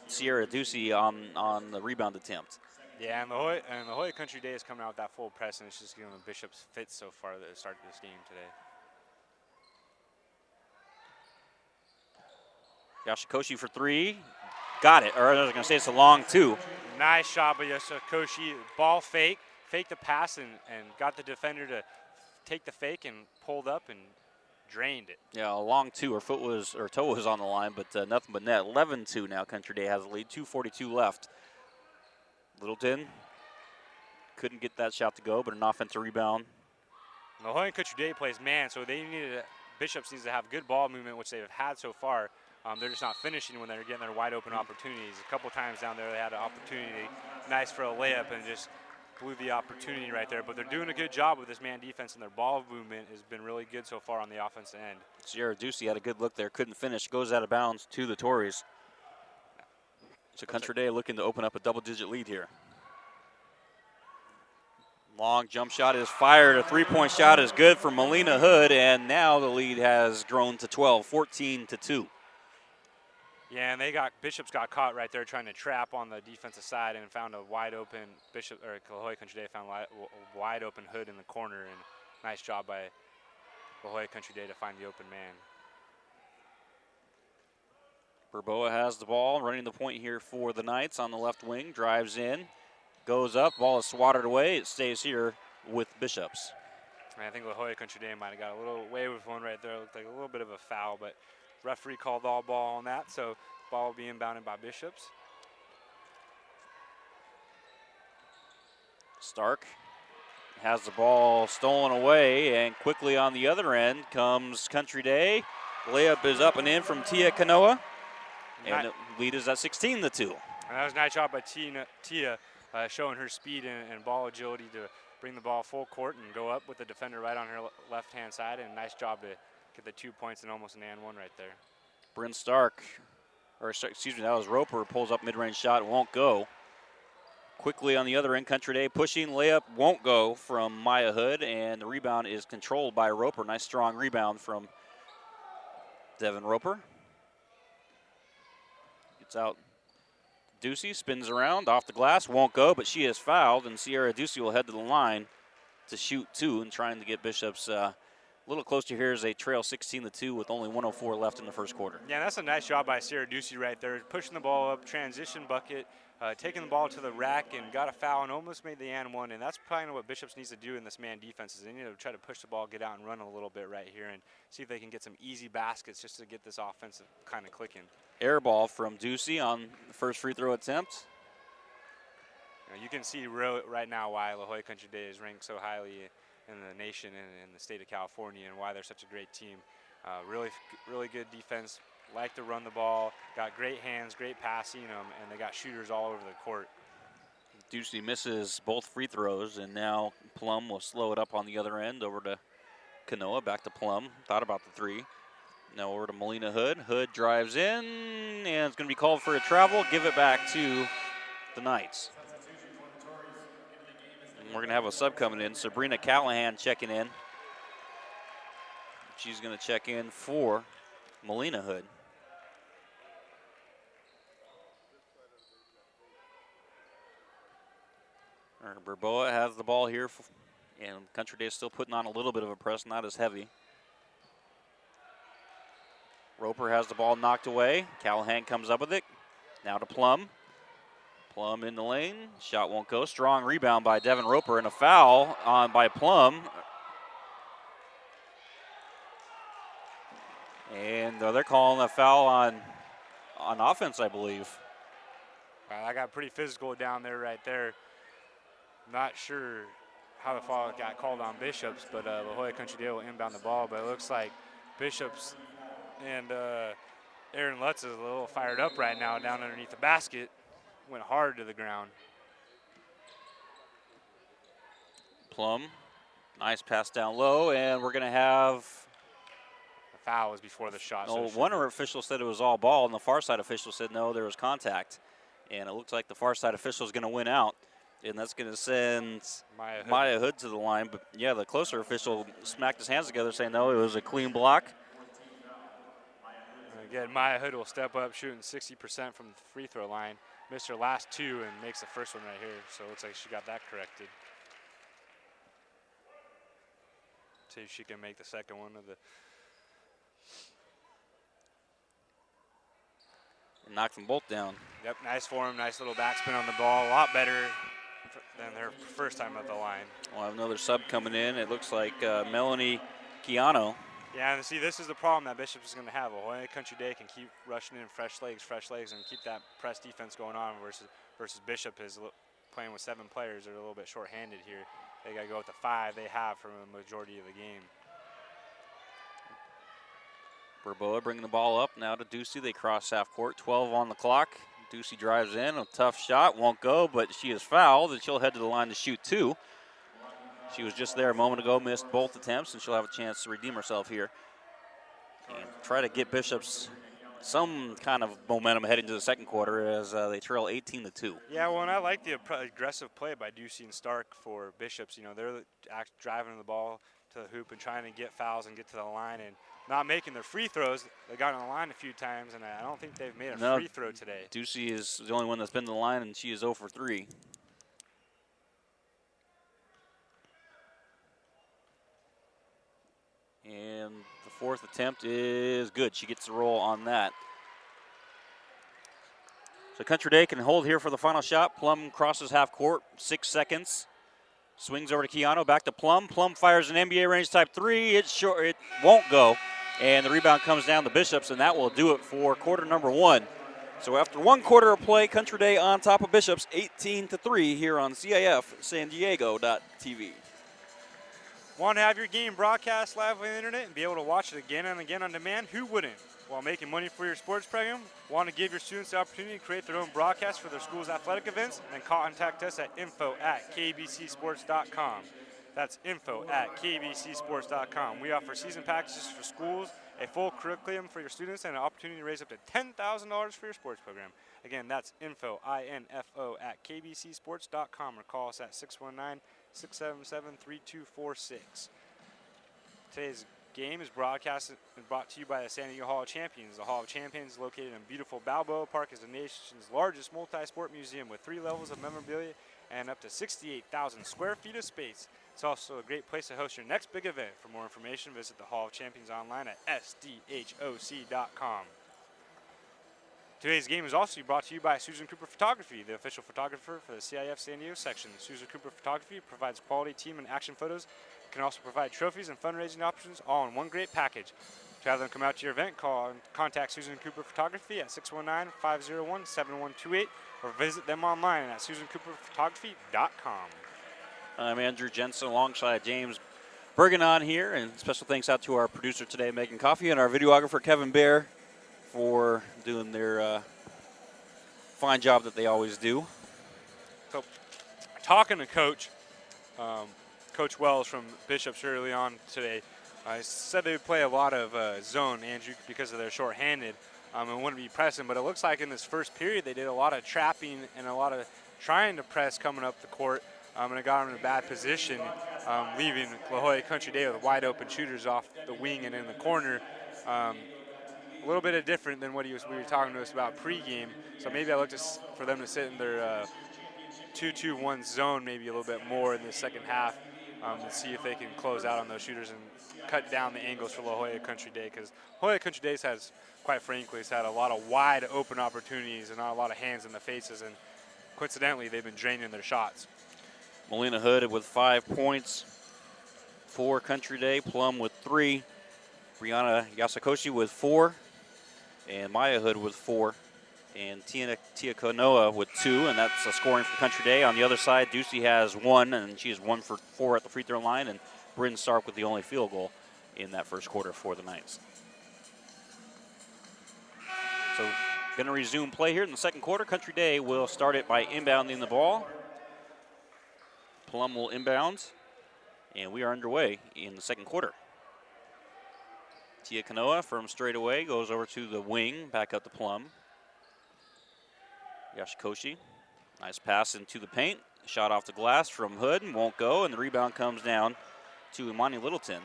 Sierra Ducey on the rebound attempt. Yeah, and the La Jolla Country Day is coming out with that full press, and it's just giving the Bishops fits so far at the start of this game today. Yashikoshi for three. Got it. Or I was going to say it's a long two. Nice shot by Yashikoshi. Ball fake the pass, and got the defender to take the fake and pulled up and drained it. Yeah, a long two. Her toe was on the line, but nothing but net. 11-2 now. Country Day has the lead. 2:42 left. Littleton couldn't get that shot to go, but an offensive rebound. La Jolla Country Day plays man, so Bishops needs to have good ball movement, which they've had so far. They're just not finishing when they're getting their wide open opportunities. A couple times down there they had an opportunity, nice for a layup, and just blew the opportunity right there. But they're doing a good job with this man defense, and their ball movement has been really good so far on the offensive end. Sierra Ducey had a good look there, couldn't finish, goes out of bounds to the Tories. So Country Day looking to open up a double-digit lead here. Long jump shot is fired. A three-point shot is good for Melina Hood, and now the lead has grown to 12, 14-2. Yeah, and Bishops got caught right there trying to trap on the defensive side and found a wide open La Jolla Country Day found a wide open Hood in the corner, and nice job by La Jolla Country Day to find the open man. Berboa has the ball, running the point here for the Knights on the left wing, drives in, goes up, ball is swatted away. It stays here with Bishops. I think La Jolla Country Day might have got a little away with one right there. It looked like a little bit of a foul, but referee called all ball on that, so ball will be inbounded by Bishops. Stark has the ball stolen away, and quickly on the other end comes Country Day. Layup is up and in from Tia Kanoa, and the lead is at 16-2. And that was a nice job by Tia showing her speed and ball agility to bring the ball full court and go up with the defender right on her left-hand side, and nice job to get the 2 points and almost an and one right there. Bryn Stark, that was Roper, pulls up mid-range shot, won't go. Quickly on the other end, Country Day pushing, layup won't go from Maya Hood, and the rebound is controlled by Roper. Nice strong rebound from Devin Roper. Gets out. Ducey spins around, off the glass, won't go, but she is fouled, and Sierra Ducey will head to the line to shoot two and trying to get Bishops a little closer here as they trail 16-2 with only 1:04 left in the first quarter. Yeah, that's a nice job by Sierra Ducey right there, pushing the ball up, transition bucket, taking the ball to the rack and got a foul and almost made the and one, and that's probably what Bishops needs to do in this man defense is they need to try to push the ball, get out and run a little bit right here and see if they can get some easy baskets just to get this offense kind of clicking. Air ball from Ducey on the first free throw attempt. You can see right now why La Jolla Country Day is ranked so highly in the nation and in the state of California and why they're such a great team. Really good defense, like to run the ball, got great hands, great passing, and they got shooters all over the court. Ducey misses both free throws, and now Plum will slow it up on the other end over to Kanoa, back to Plum, thought about the three. Now over to Melina Hood. Hood drives in, and it's going to be called for a travel. Give it back to the Knights. And we're going to have a sub coming in. Sabrina Callahan checking in. She's going to check in for Melina Hood. Berboa has the ball here, and Country Day is still putting on a little bit of a press, not as heavy. Roper has the ball knocked away. Callahan comes up with it. Now to Plum. Plum in the lane. Shot won't go. Strong rebound by Devin Roper, and a foul on by Plum. And they're calling a foul on offense, I believe. I got pretty physical down there right there. Not sure how the foul got called on Bishops, but La Jolla Country Day will inbound the ball. But it looks like Bishops and Aaron Lutz is a little fired up right now down underneath the basket. Went hard to the ground. Plum, nice pass down low, and we're going to have... The foul was before the shot. No, one official said it was all ball, and the far side official said no, there was contact. And it looks like the far side official is going to win out. And that's going to send Maya Hood to the line. But, yeah, the closer official smacked his hands together saying, no, it was a clean block. Again, Maya Hood will step up, shooting 60% from the free throw line. Missed her last two and makes the first one right here. So it looks like she got that corrected. See if she can make the second one of the... And knock them both down. Yep, nice form, nice little backspin on the ball. A lot better than her first time at the line. We'll have another sub coming in. It looks like Melanie Chiano. Yeah, and see, this is the problem that Bishops is going to have. La Jolla Country Day can keep rushing in fresh legs, and keep that press defense going on versus Bishop is playing with 7 players. They're a little bit short-handed here. They got to go with the 5 they have for the majority of the game. Berboa bringing the ball up now to Ducey. They cross half court, 12 on the clock. Ducey drives in, a tough shot, won't go, but she is fouled, and she'll head to the line to shoot 2. She was just there a moment ago, missed both attempts, and she'll have a chance to redeem herself here and try to get Bishops some kind of momentum heading to the second quarter as they trail 18-2. Yeah, well, and I like the aggressive play by Ducey and Stark for Bishops. You know, they're driving the ball to the hoop and trying to get fouls and get to the line and not making their free throws. They got on the line a few times, and I don't think they've made a free throw today. Ducey is the only one that's been to the line, and she is 0 for 3. And the fourth attempt is good. She gets the roll on that. So Country Day can hold here for the final shot. Plum crosses half court, 6 seconds. Swings over to Chiano, back to Plum. Plum fires an NBA range type 3. It's short, it won't go. And the rebound comes down to Bishops, and that will do it for quarter number 1. So after 1 quarter of play, Country Day on top of Bishops, 18-3 here on CIF San Diego.tv. Want to have your game broadcast live on the internet and be able to watch it again and again on demand? Who wouldn't? While making money for your sports program, want to give your students the opportunity to create their own broadcast for their school's athletic events? Then contact us at info@kbcsports.com. That's info@kbcsports.com. We offer season packages for schools, a full curriculum for your students, and an opportunity to raise up to $10,000 for your sports program. Again, that's info@kbcsports.com, or call us at 619-677-3246. Today's game is broadcast and brought to you by the San Diego Hall of Champions. The Hall of Champions is located in beautiful Balboa Park, is the nation's largest multi-sport museum with 3 levels of memorabilia and up to 68,000 square feet of space. It's also a great place to host your next big event. For more information, visit the Hall of Champions online at sdhoc.com. Today's game is also brought to you by Susan Cooper Photography, the official photographer for the CIF San Diego section. Susan Cooper Photography provides quality team and action photos. Can also provide trophies and fundraising options all in one great package. To have them come out to your event, contact Susan Cooper Photography at 619-501-7128 or visit them online at susancooperphotography.com. I'm Andrew Jensen alongside James Bergenon here, and special thanks out to our producer today, Megan Coffey, and our videographer, Kevin Bear, for doing their fine job that they always do. So, talking to Coach Wells from Bishops early on today, I said they would play a lot of zone, Andrew, because of their short-handed and wouldn't be pressing. But it looks like in this first period they did a lot of trapping and a lot of trying to press coming up the court, and it got them in a bad position, leaving La Jolla Country Day with wide open shooters off the wing and in the corner. A little bit of different than what we were talking to us about pregame. So maybe I look for them to sit in their 2-2-1 zone maybe a little bit more in the second half and see if they can close out on those shooters and cut down the angles for La Jolla Country Day, because La Jolla Country Days has, quite frankly, has had a lot of wide open opportunities and not a lot of hands in the faces, and coincidentally they've been draining their shots. Melina Hood with 5 points for Country Day. Plum with 3. Brianna Yasakoshi with 4. And Maya Hood with 4. And Tia Kanoa with 2. And that's a scoring for Country Day. On the other side, Ducey has 1. And she is 1 for 4 at the free throw line. And Bryn Stark with the only field goal in that first quarter for the Knights. So going to resume play here in the second quarter. Country Day will start it by inbounding the ball. Plum will inbound. And we are underway in the second quarter. Tia Kanoa from straight away goes over to the wing, back up to Plum. Yashikoshi, nice pass into the paint. Shot off the glass from Hood and won't go, and the rebound comes down to Imani Littleton.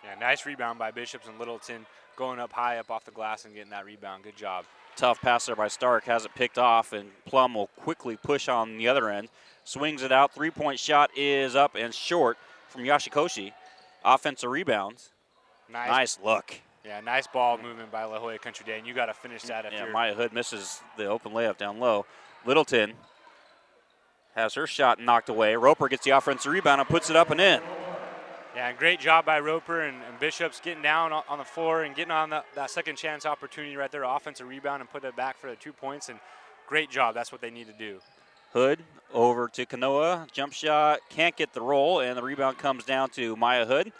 Yeah, nice rebound by Bishops and Littleton, going up high up off the glass and getting that rebound. Good job. Tough pass there by Stark, has it picked off, and Plum will quickly push on the other end. Swings it out, three-point shot is up and short from Yashikoshi. Offensive rebound. Nice look. Yeah, nice ball movement by La Jolla Country Day, and you got to finish that. Yeah, Maya Hood misses the open layup down low. Littleton has her shot knocked away. Roper gets the offensive rebound and puts it up and in. Yeah, great job by Roper and Bishops getting down on the floor and getting on that second chance opportunity right there, offensive rebound, and put it back for the 2 points, and great job. That's what they need to do. Hood over to Kanoa. Jump shot, can't get the roll, and the rebound comes down to Maya Hood.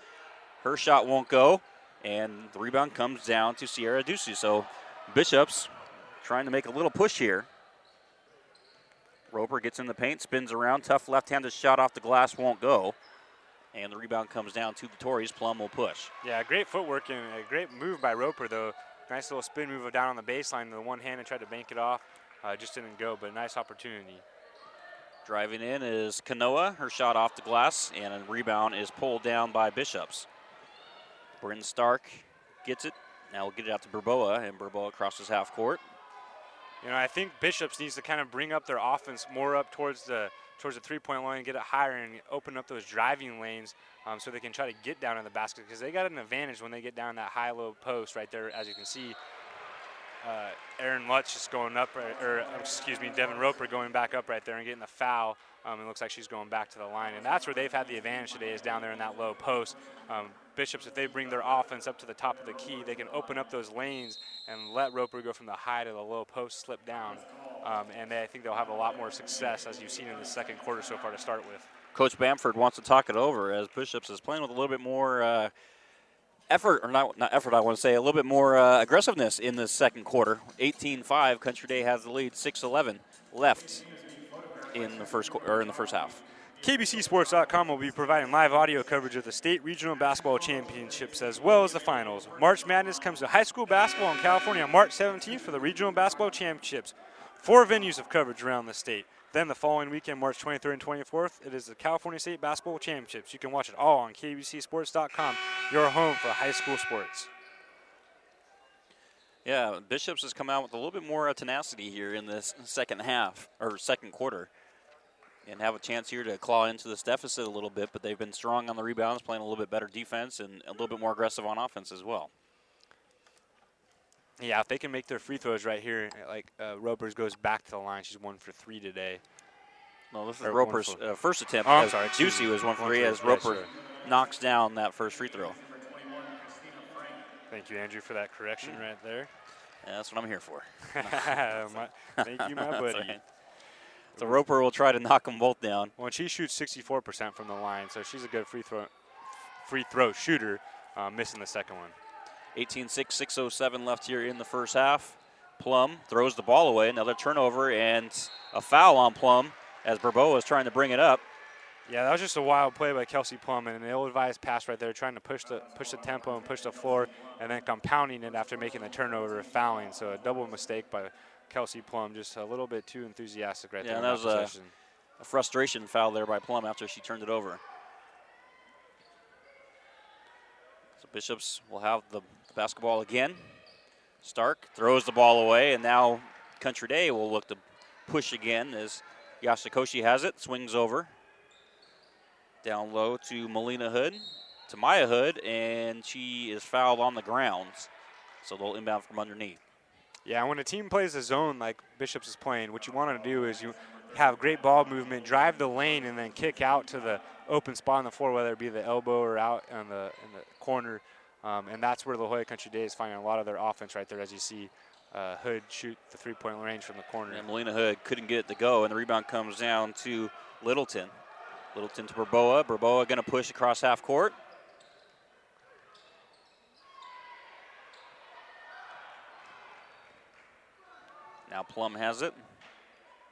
Her shot won't go, and the rebound comes down to Sierra Ducey. So Bishops trying to make a little push here. Roper gets in the paint, spins around. Tough left-handed shot off the glass won't go. And the rebound comes down to the Tories. Plum will push. Yeah, great footwork and a great move by Roper, though. Nice little spin move down on the baseline. The one hand and tried to bank it off. Just didn't go, but nice opportunity. Driving in is Kanoa. Her shot off the glass, and a rebound is pulled down by Bishops. Bryn Stark gets it. Now we'll get it out to Burboa, and Burboa crosses half court. You know, I think Bishops needs to kind of bring up their offense more up towards the three-point line, get it higher, and open up those driving lanes so they can try to get down in the basket, because they got an advantage when they get down that high-low post right there. As you can see, Aaron Lutz just going up, Devin Roper going back up right there and getting the foul. It looks like she's going back to the line, and that's where they've had the advantage today, is down there in that low post. Bishops, if they bring their offense up to the top of the key, they can open up those lanes and let Roper go from the high to the low post, slip down. And I think they'll have a lot more success, as you've seen in the second quarter so far to start with. Coach Bamford wants to talk it over, as Bishops is playing with a little bit more effort, or not effort, I want to say, a little bit more aggressiveness in the second quarter. 18-5, Country Day has the lead, 6:11 left in the first half. KBCSports.com will be providing live audio coverage of the state regional basketball championships as well as the finals. March Madness comes to high school basketball in California on March 17th for the regional basketball championships. 4 venues of coverage around the state. Then the following weekend, March 23rd and 24th, it is the California State Basketball Championships. You can watch it all on KBCSports.com, your home for high school sports. Yeah, Bishops has come out with a little bit more tenacity here in this second quarter, and have a chance here to claw into this deficit a little bit, but they've been strong on the rebounds, playing a little bit better defense, and a little bit more aggressive on offense as well. Yeah, if they can make their free throws right here, like Roper's goes back to the line. She's 1 for 3 today. No, this is Roper's first attempt. I'm sorry. Ducey was 1 for 3 as Roper knocks down that first free throw. Thank you, Andrew, for that correction right there. Yeah, that's what I'm here for. Thank you, my buddy. Right. So Roper will try to knock them both down. Well, she shoots 64% from the line, so she's a good free throw shooter, missing the second one. 18-6, 6:07 left here in the first half. Plum throws the ball away. Another turnover and a foul on Plum as Burboa is trying to bring it up. Yeah, that was just a wild play by Kelsey Plum, and an ill-advised pass right there, trying to push the tempo and push the floor, and then compounding it after making the turnover, fouling. So a double mistake by Kelsey Plum, just a little bit too enthusiastic right there. Yeah, in that was possession. a frustration foul there by Plum after she turned it over. So Bishops will have the basketball again. Stark throws the ball away, and now Country Day will look to push again as Yasikoshi has it, swings over. Down low to Melina Hood, to Maya Hood, and she is fouled on the grounds. So they'll inbound from underneath. Yeah, when a team plays a zone like Bishops is playing, what you want to do is you have great ball movement, drive the lane, and then kick out to the open spot on the floor, whether it be the elbow or out in the corner. And that's where La Jolla Country Day is finding a lot of their offense right there, as you see Hood shoot the three-point range from the corner. And Melina Hood couldn't get it to go, and the rebound comes down to Littleton. Littleton to Burboa. Burboa going to push across half court. Now Plum has it.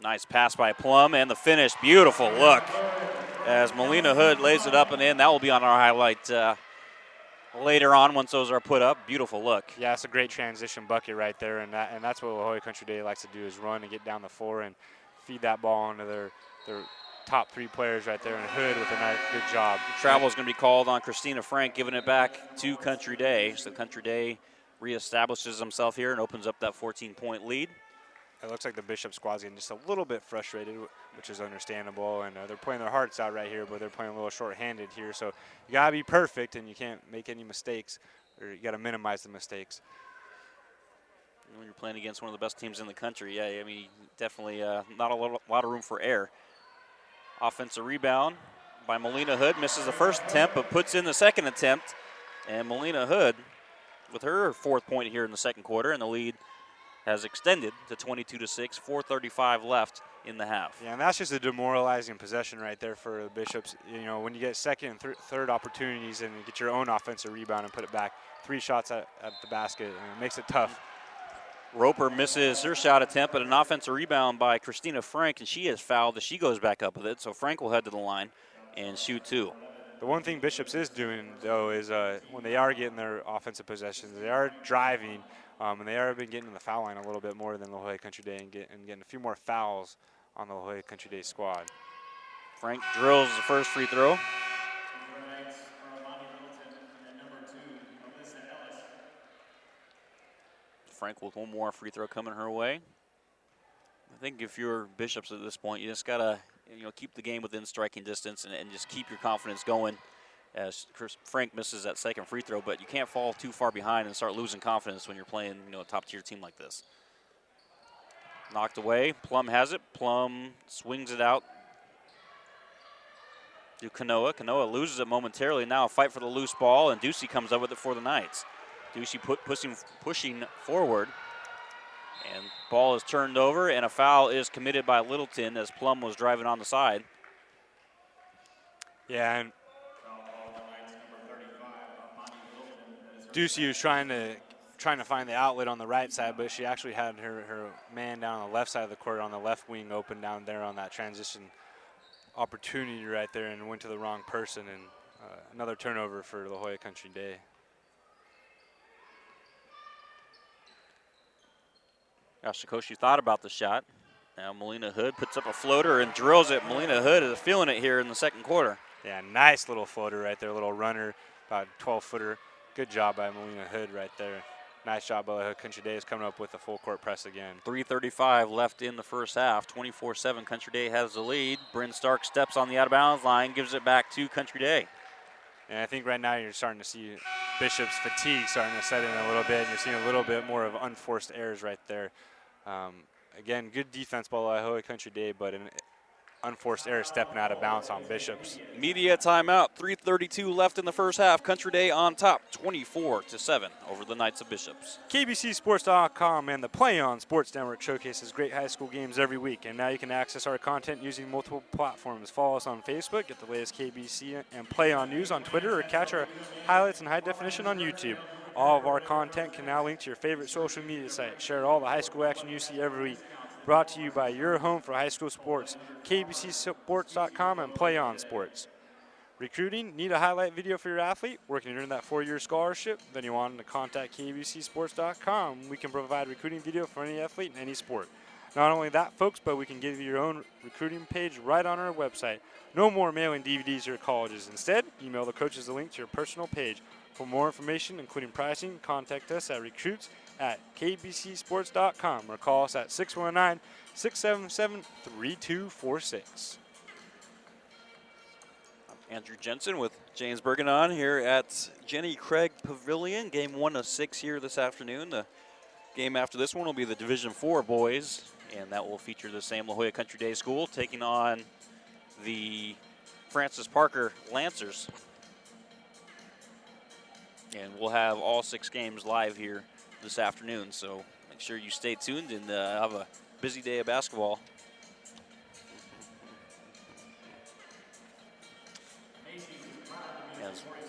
Nice pass by Plum, and the finish. Beautiful look as Melina Hood lays it up and in. That will be on our highlight later on once those are put up. Beautiful look. Yeah, it's a great transition bucket right there, and that's what La Jolla Country Day likes to do, is run and get down the floor and feed that ball onto their top three players right there, and Hood with a nice, good job. Travel is going to be called on Christina Frank, giving it back to Country Day. So Country Day reestablishes himself here and opens up that 14-point lead. It looks like the Bishop squad's getting just a little bit frustrated, which is understandable, and they're playing their hearts out right here, but they're playing a little short-handed here. So you got to be perfect, and you can't make any mistakes, or you got to minimize the mistakes. When you're playing against one of the best teams in the country, yeah, I mean, definitely not a lot of room for error. Offensive rebound by Melina Hood. Misses the first attempt, but puts in the second attempt. And Melina Hood, with her fourth point here in the second quarter, and the lead has extended to 22-6, 4:35 left in the half. Yeah, and that's just a demoralizing possession right there for the Bishops. You know, when you get second and third opportunities and you get your own offensive rebound and put it back, 3 shots at the basket, and it makes it tough. Roper misses her shot attempt, but an offensive rebound by Christina Frank, and she is fouled as she goes back up with it. So Frank will head to the line and shoot 2. The one thing Bishops is doing, though, is when they are getting their offensive possessions, they are driving, and they are been getting in the foul line a little bit more than La Jolla Country Day and getting a few more fouls on the La Jolla Country Day squad. Frank drills the first free throw. Frank with one more free throw coming her way. I think if you're Bishops at this point, you just gotta keep the game within striking distance and just keep your confidence going. As Frank misses that second free throw, but you can't fall too far behind and start losing confidence when you're playing a top-tier team like this. Knocked away. Plum has it. Plum swings it out to Kanoa. Kanoa loses it momentarily. Now a fight for the loose ball, and Ducey comes up with it for the Knights. Ducey pushing forward, and ball is turned over, and a foul is committed by Littleton as Plum was driving on the side. Yeah, and Ducey was trying to find the outlet on the right side, but she actually had her man down on the left side of the court on the left wing open down there on that transition opportunity right there, and went to the wrong person, and another turnover for La Jolla Country Day. Yasikoshi thought about the shot. Now Melina Hood puts up a floater and drills it. Melina Hood is feeling it here in the second quarter. Yeah, nice little floater right there, little runner, about a 12-footer. Good job by Melina Hood right there. Nice job by La Jolla Country Day is coming up with a full court press again. 3:35 left in the first half. 24-7, Country Day has the lead. Bryn Stark steps on the out-of-bounds line, gives it back to Country Day. And I think right now you're starting to see Bishop's fatigue starting to set in a little bit, and you're seeing a little bit more of unforced errors right there. Again, good defense by La Jolla Country Day, but an unforced error stepping out of bounds on Bishops. Media timeout. 3:32 left in the first half. Country Day on top, 24-7 over the Knights of Bishops. KBCSports.com and the Play On Sports Network showcases great high school games every week, and now you can access our content using multiple platforms. Follow us on Facebook, get the latest KBC and Play On news on Twitter, or catch our highlights in high definition on YouTube. All of our content can now link to your favorite social media site. Share all the high school action you see every week Brought to you by your home for high school sports, kbcsports.com and Play On Sports. Recruiting, need a highlight video for your athlete? Working to earn that 4-year scholarship? Then you want to contact kbcsports.com. We can provide recruiting video for any athlete in any sport. Not only that, folks, but we can give you your own recruiting page right on our website. No more mailing DVDs to your colleges. Instead, email the coaches the link to your personal page. For more information, including pricing, contact us at recruits@kbcsports.com or call us at 619-677-3246. Andrew Jensen with James Bergen on here at Jenny Craig Pavilion. Game 1 of 6 here this afternoon. The game after this one will be the Division IV boys, and that will feature the same La Jolla Country Day School taking on the Francis Parker Lancers. And we'll have all 6 games live here this afternoon, so make sure you stay tuned and have a busy day of basketball.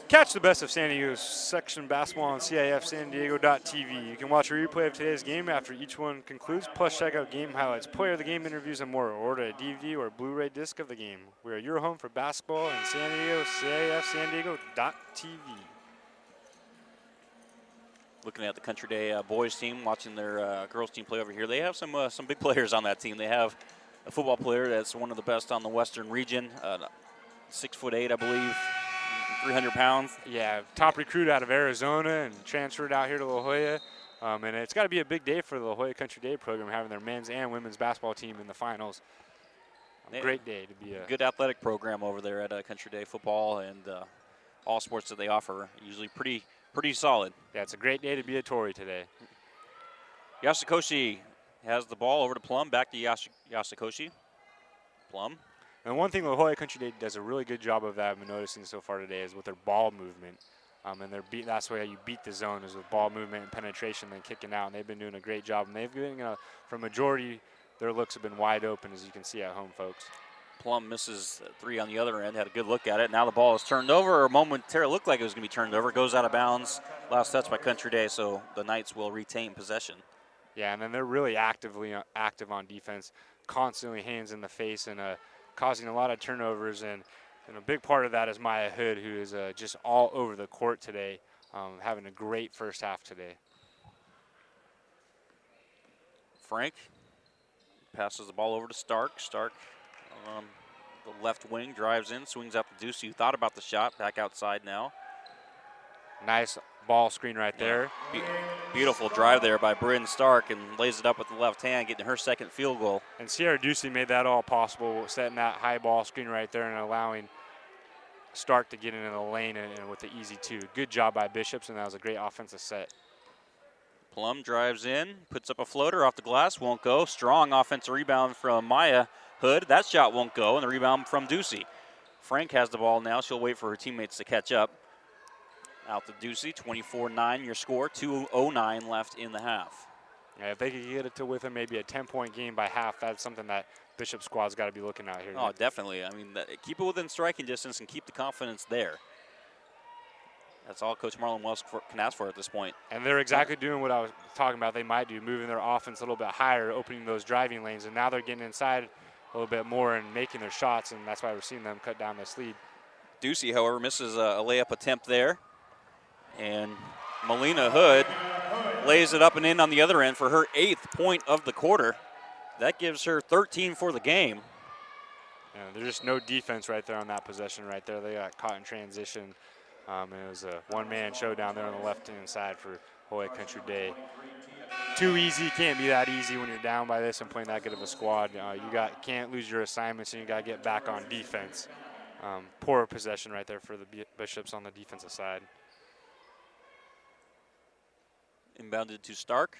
Catch the best of San Diego's section basketball on CIF San Diego.tv. You can watch a replay of today's game after each one concludes, plus check out game highlights, player of the game interviews, and more. Order a DVD or Blu-ray disc of the game. We are your home for basketball in San Diego, CIF San Diego.tv. Looking at the Country Day boys team, watching their girls team play over here. They have some big players on that team. They have a football player that's one of the best on the Western region, 6'8", I believe. 300 pounds. Yeah, top recruit out of Arizona and transferred out here to La Jolla. And it's got to be a big day for the La Jolla Country Day program, having their men's and women's basketball team in the finals. Great day to be a good athletic program over there at Country Day football, and all sports that they offer usually pretty solid. Yeah, it's a great day to be a Tory today. Yasikoshi has the ball over to Plum, back to Yasikoshi. Plum. And one thing La Jolla Country Day does a really good job of that I've been noticing so far today is with their ball movement. And that's why you beat the zone is with ball movement and penetration, then kicking out. And they've been doing a great job. And they've been, for a majority, their looks have been wide open, as you can see at home, folks. Plum misses 3 on the other end, had a good look at it. Now the ball is turned over, or momentarily looked like it was going to be turned over. Goes out of bounds. Last touch by Country Day, so the Knights will retain possession. Yeah, and then they're really active on defense, constantly hands in the face and causing a lot of turnovers. And a big part of that is Maya Hood, who is just all over the court today, having a great first half today. Frank passes the ball over to Stark. Stark, the left wing, drives in, swings out the deuce. You thought about the shot, back outside now. Nice ball screen right there. Beautiful drive there by Bryn Stark, and lays it up with the left hand, getting her second field goal. And Sierra Ducey made that all possible, setting that high ball screen right there and allowing Stark to get into the lane and with the easy 2. Good job by Bishops, and that was a great offensive set. Plum drives in, puts up a floater off the glass, won't go. Strong offensive rebound from Maya Hood. That shot won't go, and the rebound from Ducey. Frank has the ball now. She'll wait for her teammates to catch up. Out to Ducey, 24-9 your score, 2:09 left in the half. Yeah, if they could get it to within maybe a 10-point game by half, that's something that Bishop squad's got to be looking at here. Oh, definitely. I mean, keep it within striking distance and keep the confidence there. That's all Coach Marlon Wells can ask for at this point. And they're exactly doing what I was talking about they might do, moving their offense a little bit higher, opening those driving lanes, and now they're getting inside a little bit more and making their shots, and that's why we're seeing them cut down this lead. Ducey, however, misses a layup attempt there. And Melina Hood lays it up and in on the other end for her 8th point of the quarter. That gives her 13 for the game. Yeah, there's just no defense right there on that possession right there. They got caught in transition. And it was a one-man show down there on the left-hand side for Hawaii Country Day. Too easy. Can't be that easy when you're down by this and playing that good of a squad. Can't lose your assignments, and you got to get back on defense. Poor possession right there for the Bishops on the defensive side. Inbounded to Stark.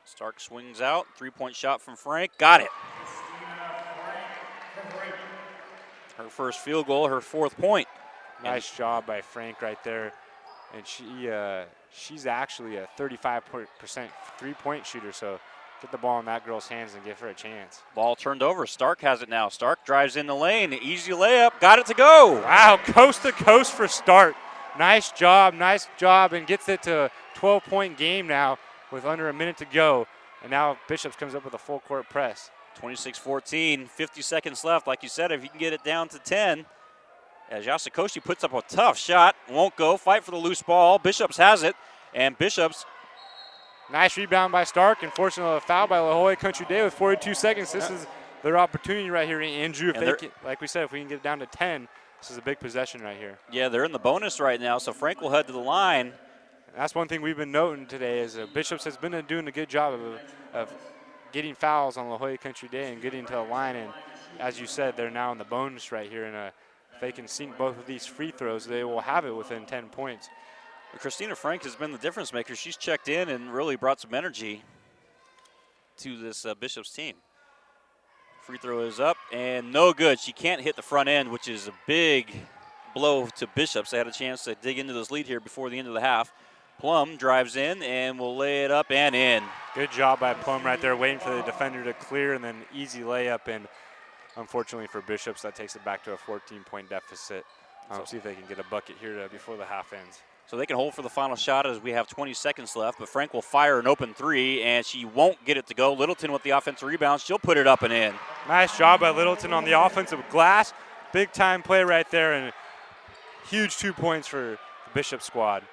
Stark swings out. 3-point shot from Frank. Got it. Her first field goal, her 4th point. Nice job by Frank right there. And she's actually a 35% three-point shooter, so get the ball in that girl's hands and give her a chance. Ball turned over. Stark has it now. Stark drives in the lane. Easy layup. Got it to go. Wow, coast to coast for Stark. Nice job, and gets it to a 12-point game now with under a minute to go. And now Bishops comes up with a full court press. 26-14, 50 seconds left. Like you said, if you can get it down to 10, as Yasakoshi puts up a tough shot, won't go, fight for the loose ball. Bishops has it, and Bishops. Nice rebound by Stark, and fortunately a foul by La Jolla Country Day with 42 seconds. This is their opportunity right here, Andrew. If they can, like we said, if we can get it down to 10, this is a big possession right here. Yeah, they're in the bonus right now, so Frank will head to the line. And that's one thing we've been noting today is Bishops has been doing a good job of getting fouls on La Jolla Country Day and getting to the line. And as you said, they're now in the bonus right here. And if they can sink both of these free throws, they will have it within 10 points. Christina Frank has been the difference maker. She's checked in and really brought some energy to this Bishops team. Free throw is up and no good. She can't hit the front end, which is a big blow to Bishops. They had a chance to dig into this lead here before the end of the half. Plum drives in and will lay it up and in. Good job by Plum right there, waiting for the defender to clear and then easy layup. And unfortunately for Bishops, that takes it back to a 14-point deficit. See if they can get a bucket here before the half ends. So they can hold for the final shot as we have 20 seconds left, but Frank will fire an open three, and she won't get it to go. Littleton with the offensive rebound. She'll put it up and in. Nice job by Littleton on the offensive glass. Big-time play right there, and huge 2 points for the Bishop squad.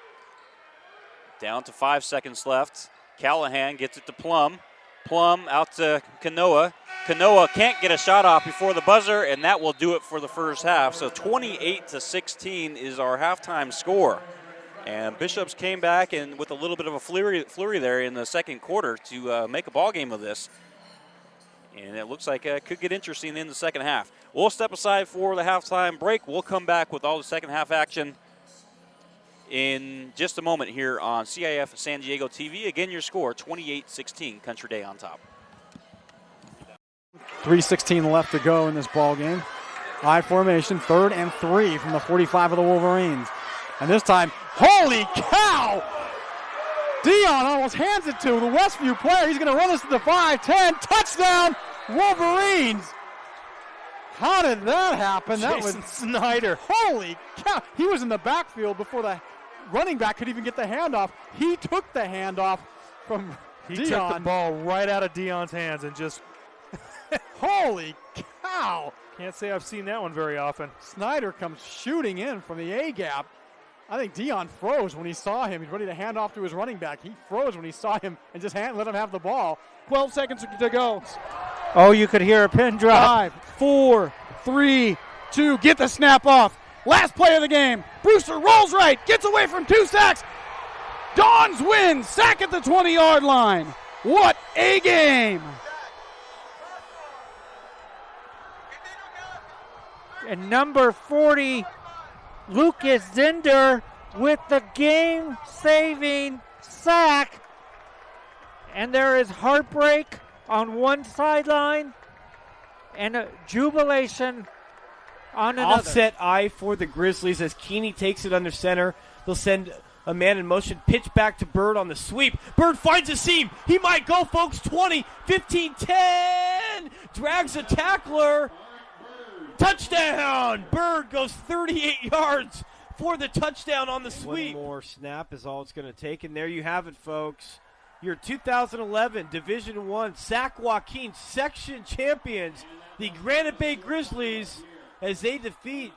Down to 5 seconds left. Callahan gets it to Plum. Plum out to Kanoa. Kanoa can't get a shot off before the buzzer, and that will do it for the first half. So 28-16 is our halftime score. And Bishops came back and with a little bit of a flurry there in the second quarter to make a ball game of this. And it looks like it could get interesting in the second half. We'll step aside for the halftime break. We'll come back with all the second half action in just a moment here on CIF San Diego TV. Again, your score, 28-16, Country Day on top. 3:16 left to go in this ball game. I formation, 3rd and 3 from the 45 of the Wolverines. And this time, holy cow! Dion almost hands it to the Westview player. He's going to run us to the 5-10. Touchdown, Wolverines! How did that happen? That was Snyder. Holy cow! He was in the backfield before the running back could even get the handoff. He took the handoff from Dion. He took the ball right out of Dion's hands and just holy cow! Can't say I've seen that one very often. Snyder comes shooting in from the A-gap. I think Dion froze when he saw him. He's ready to hand off to his running back. He froze when he saw him and just let him have the ball. 12 seconds to go. Oh, you could hear a pin drop. 5, 4, 3, 2. Get the snap off. Last play of the game. Brewster rolls right. Gets away from 2 sacks. Dons win. Sack at the 20-yard line. What a game. And number 40, Lucas Zinder with the game-saving sack. And there is heartbreak on one sideline and a jubilation on another. Offset eye for the Grizzlies as Keeney takes it under center. They'll send a man in motion, pitch back to Bird on the sweep. Bird finds a seam. He might go, folks. 20, 15, 10. Drags a tackler. Touchdown! Bird goes 38 yards for the touchdown on the sweep. One more snap is all it's going to take. And there you have it, folks. Your 2011 Division I Sac Joaquin section champions, the Granite Bay Grizzlies, as they defeat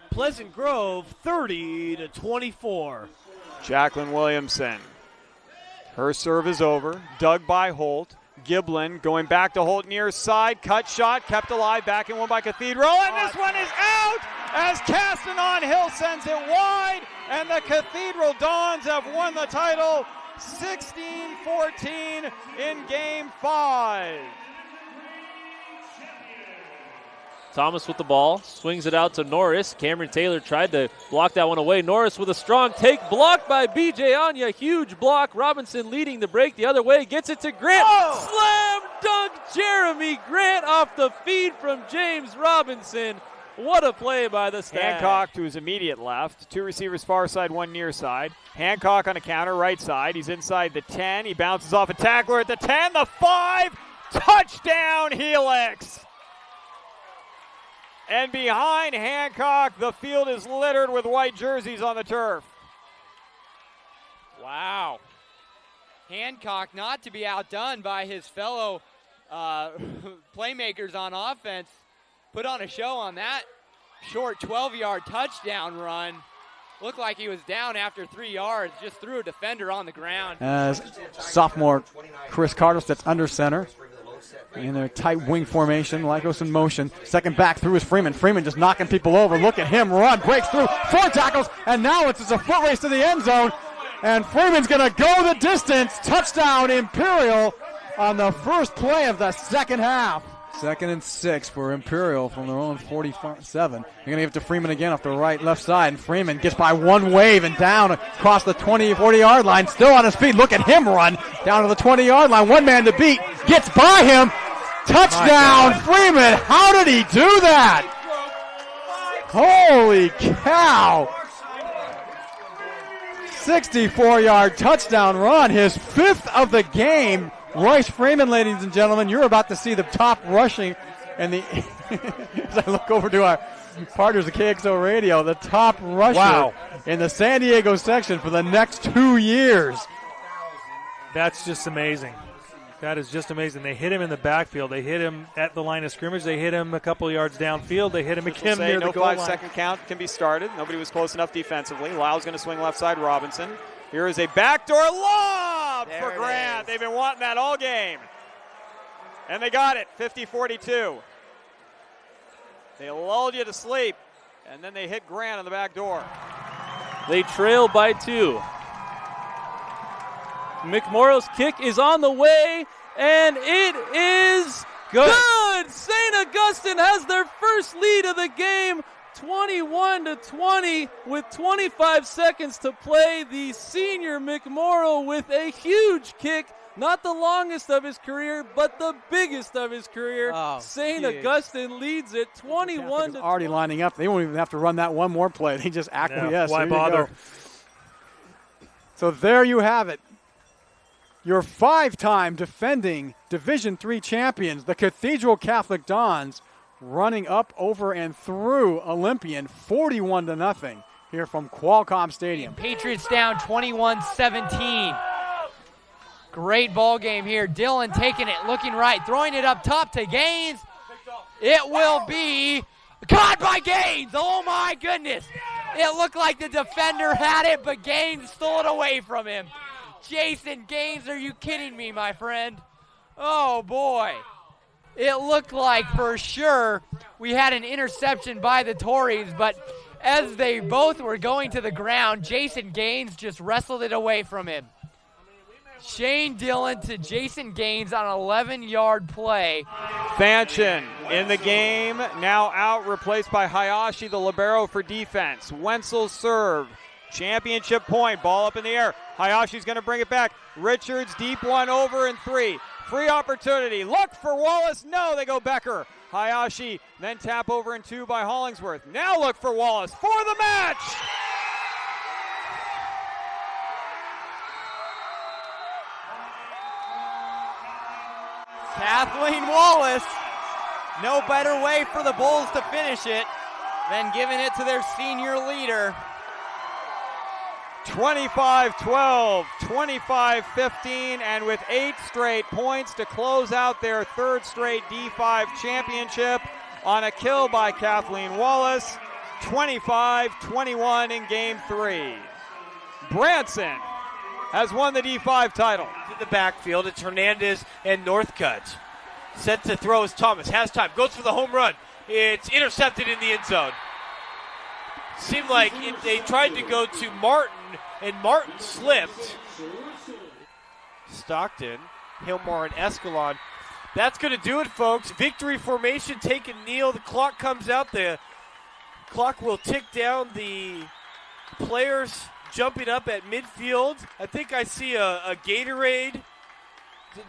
Pleasant Grove 30-24. Jacqueline Williamson. Her serve is over. Dug by Holt. Giblin going back to Holt near side. Cut shot. Kept alive. Back and one by Cathedral. And this one is out as Castanon Hill sends it wide. And the Cathedral Dons have won the title 16-14 in Game 5. Thomas with the ball, swings it out to Norris. Cameron Taylor tried to block that one away. Norris with a strong take, blocked by B.J. Anya. Huge block. Robinson leading the break the other way, gets it to Grant. Slam dunk Jeremy Grant off the feed from James Robinson. What a play by the Stag. Hancock to his immediate left. 2 receivers far side, 1 near side. Hancock on a counter right side. He's inside the 10. He bounces off a tackler at the 10. The 5. Touchdown Helix. And behind Hancock, the field is littered with white jerseys on the turf. Wow. Hancock not to be outdone by his fellow playmakers on offense. Put on a show on that short 12-yard touchdown run. Looked like he was down after 3 yards, just threw a defender on the ground. As sophomore Chris Carter sits under center in their tight wing formation. Lycos in motion. Second back through is Freeman. Freeman just knocking people over. Look at him run. Breaks through. 4 tackles. And now it's just a foot race to the end zone. And Freeman's going to go the distance. Touchdown Imperial on the first play of the second half. 2nd and 6 for Imperial from their own 47. They're going to give it to Freeman again off the left side. And Freeman gets by one wave and down across the 40-yard line. Still on his feet. Look at him run down to the 20-yard line. One man to beat. Gets by him. Touchdown Freeman. How did he do that? Holy cow. 64-yard touchdown run. His 5th of the game. Royce Freeman, ladies and gentlemen, you're about to see the top rushing and the as I look over to our partners at KXO Radio, the top rusher in the San Diego section for the next 2 years. That's just amazing. That is just amazing. They hit him in the backfield. They hit him at the line of scrimmage. They hit him a couple yards downfield. They hit him again near the goal line. No 5-second count can be started. Nobody was close enough defensively. Lyle's going to swing left side. Robinson. Here is a backdoor lob for Grant. They've been wanting that all game. And they got it, 50-42. They lulled you to sleep, and then they hit Grant on the back door. They trail by 2. McMorrow's kick is on the way, and it is good. St. Augustine has their first lead of the game, 21-20 with 25 seconds to play. The senior McMorrow with a huge kick, not the longest of his career, but the biggest of his career. St. Augustine leads it 21-20. Already lining up. They won't even have to run that one more play. They just acquiesce. Why bother? So there you have it. Your 5-time defending Division III champions, the Cathedral Catholic Dons, running up, over, and through Olympian 41-0 here from Qualcomm Stadium. Patriots down 21-17. Great ball game here. Dillon taking it, looking right, throwing it up top to Gaines. It will be caught by Gaines. Oh my goodness. It looked like the defender had it, but Gaines stole it away from him. Jason Gaines, are you kidding me, my friend? Oh boy. It looked like for sure we had an interception by the Tories, but as they both were going to the ground, Jason Gaines just wrestled it away from him. Shane Dillon to Jason Gaines on an 11-yard play. Fanchen in the game, now out, replaced by Hayashi, the libero for defense. Wenzel serve. Championship point, ball up in the air. Hayashi's going to bring it back. Richards, deep one, over and 3. Free opportunity. Look for Wallace. No, they go Becker. Hayashi, then tap over and 2 by Hollingsworth. Now look for Wallace for the match. Kathleen Wallace. No better way for the Bulls to finish it than giving it to their senior leader. 25-12, 25-15, and with 8 straight points to close out their 3rd straight D5 championship on a kill by Kathleen Wallace, 25-21 in Game 3. Branson has won the D5 title. To the backfield, it's Hernandez and Northcutt. Set to throw is Thomas, has time, goes for the home run. It's intercepted in the end zone. Seemed like they tried to go to Martin, and Martin slipped. Stockton, Hillmore, and Escalon. That's going to do it, folks. Victory formation, take a kneel. The clock comes out. The clock will tick down. The players jumping up at midfield. I think I see a Gatorade.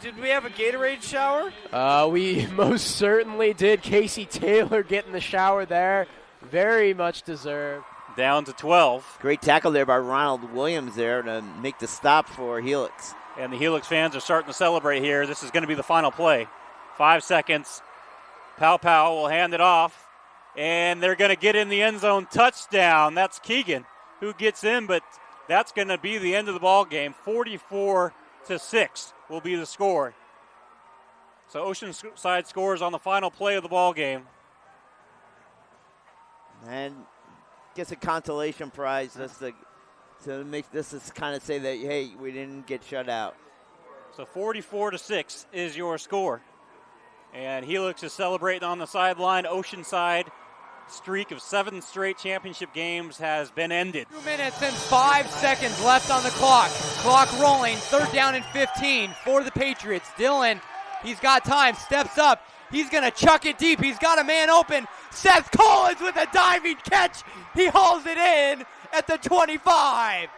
Did we have a Gatorade shower? We most certainly did. Casey Taylor getting the shower there. Very much deserved. Down to 12. Great tackle there by Ronald Williams there to make the stop for Helix. And the Helix fans are starting to celebrate here. This is going to be the final play. 5 seconds. Pow will hand it off. And they're going to get in the end zone. Touchdown. That's Keegan who gets in, but that's going to be the end of the ball game. 44-6 will be the score. So Oceanside scores on the final play of the ball game. And gets a consolation prize just to make this is kind of say that, hey, we didn't get shut out. So 44-6 is your score. And Helix is celebrating on the sideline. Oceanside streak of 7 straight championship games has been ended. 2 minutes and 5 seconds left on the clock. Clock rolling, 3rd down and 15 for the Patriots. Dylan, he's got time, steps up. He's going to chuck it deep. He's got a man open. Seth Collins with a diving catch. He hauls it in at the 25.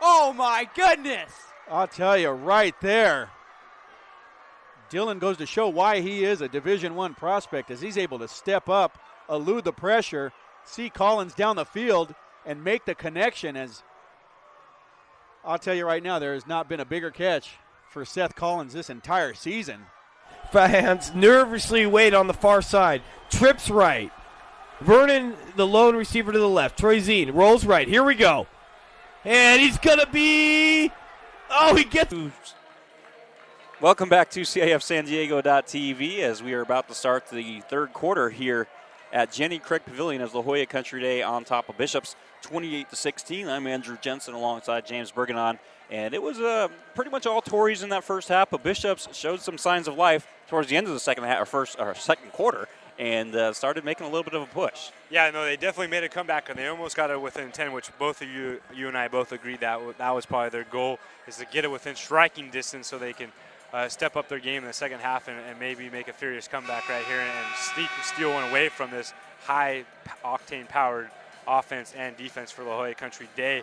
Oh, my goodness. I'll tell you right there. Dylan goes to show why he is a Division I prospect as he's able to step up, elude the pressure, see Collins down the field, and make the connection. As I'll tell you right now, there has not been a bigger catch for Seth Collins this entire season. Fans nervously wait on the far side. Trips right. Vernon, the lone receiver to the left. Troy Zine rolls right. Here we go. And he's going to be... Oh, he gets... Welcome back to CIF San Diego.tv as we are about to start the 3rd quarter here at Jenny Craig Pavilion as La Jolla Country Day on top of Bishops, 28-16. I'm Andrew Jensen alongside James Bergenon. And it was pretty much all Tories in that first half, but Bishops showed some signs of life towards the end of the second quarter and started making a little bit of a push. Yeah, no, they definitely made a comeback, and they almost got it within 10, which both of you and I both agreed that was probably their goal, is to get it within striking distance so they can step up their game in the second half and maybe make a furious comeback right here and steal one away from this high-octane-powered offense and defense for La Jolla Country Day.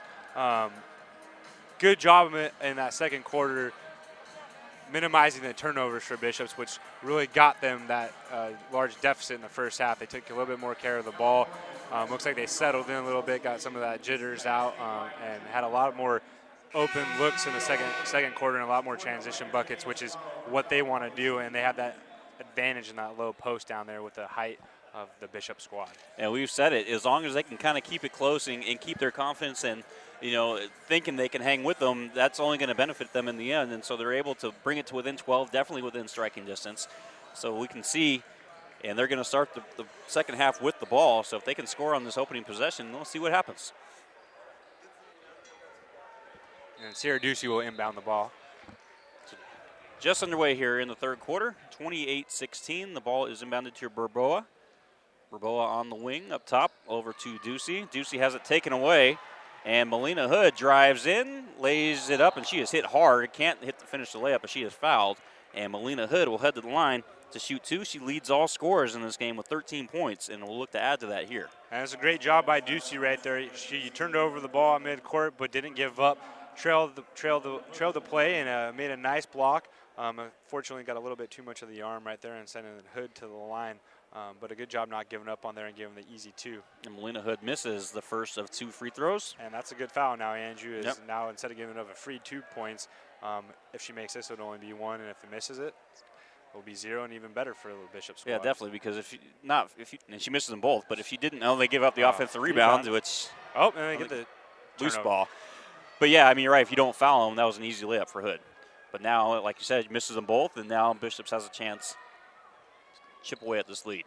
Good job in that second quarter minimizing the turnovers for Bishops, which really got them that large deficit in the first half. They took a little bit more care of the ball. Looks like they settled in a little bit, got some of that jitters out, and had a lot more open looks in the second quarter and a lot more transition buckets, which is what they want to do, and they have that advantage in that low post down there with the height of the Bishop squad. And we've said it, as long as they can kind of keep it close and keep their confidence and, thinking they can hang with them, that's only going to benefit them in the end. And so they're able to bring it to within 12, definitely within striking distance. So we can see, and they're going to start the second half with the ball. So if they can score on this opening possession, we'll see what happens. And Sierra Ducey will inbound the ball. So just underway here in the 3rd quarter, 28-16. The ball is inbounded to Burboa. Burboa on the wing up top over to Ducey. Ducey has it taken away. And Melina Hood drives in, lays it up, and she is hit hard. Can't finish the layup, but she is fouled. And Melina Hood will head to the line to shoot 2. She leads all scorers in this game with 13 points, and we'll look to add to that here. And it's a great job by Ducey right there. She turned over the ball at midcourt, but didn't give up. Trailed the play and made a nice block. Unfortunately, got a little bit too much of the arm right there and sending Hood to the line. But a good job not giving up on there and giving the easy 2. And Melina Hood misses the first of 2 free throws. And that's a good foul now. Andrew is now, instead of giving up a free 2 points, if she makes this, it'll only be 1. And if it misses it, it'll be 0 and even better for the Bishop squad. Yeah, definitely, because and she misses them both, but if she didn't, they give up the offensive rebound, which. Oh, and they get the loose turnover. ball. But yeah, I mean, you're right. If you don't foul them, that was an easy layup for Hood. But now, like you said, misses them both, and now Bishops has a chance to chip away at this lead.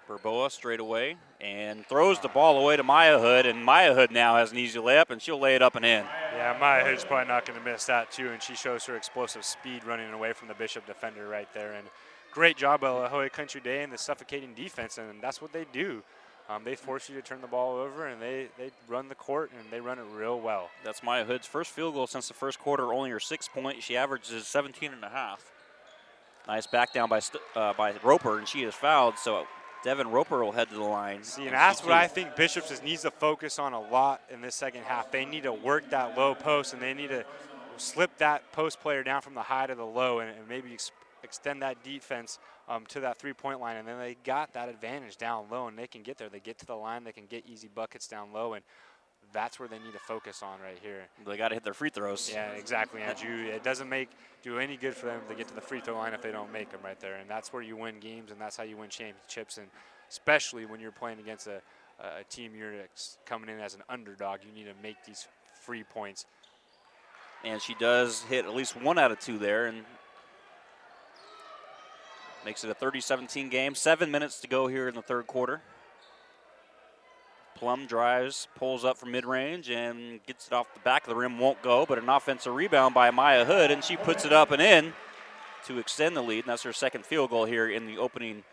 Burboa straight away and throws the ball away to Maya Hood, and Maya Hood now has an easy layup, and she'll lay it up and in. Yeah, Maya Hood's probably not going to miss that, too, and she shows her explosive speed running away from the Bishop defender right there. And great job by La Jolla Country Day and the suffocating defense, and that's what they do. They force you to turn the ball over, and they run the court, and they run it real well. That's Maya Hood's first field goal since the first quarter, only her 6 points. She averages 17.5. Nice back down by Roper, and she is fouled, so Devin Roper will head to the line. See, and that's what I think Bishops needs to focus on a lot in this second half. They need to work that low post, and they need to slip that post player down from the high to the low and maybe extend that defense to that three-point line. And then they got that advantage down low, and they can get there. They get to the line. They can get easy buckets down low, and that's where they need to focus on right here. They got to hit their free throws. Yeah, exactly, Andrew. It doesn't do any good for them to get to the free throw line if they don't make them right there. And that's where you win games, and that's how you win championships, and especially when you're playing against a a team you're coming in as an underdog, you need to make these free points. And she does hit at least 1 out of 2 there, and makes it a 30-17 game. 7 minutes to go here in the third quarter. Plum drives, pulls up from mid-range, and gets it off the back of the rim. Won't go, but an offensive rebound by Maya Hood, and she puts it up and in to extend the lead. And that's her second field goal here in the opening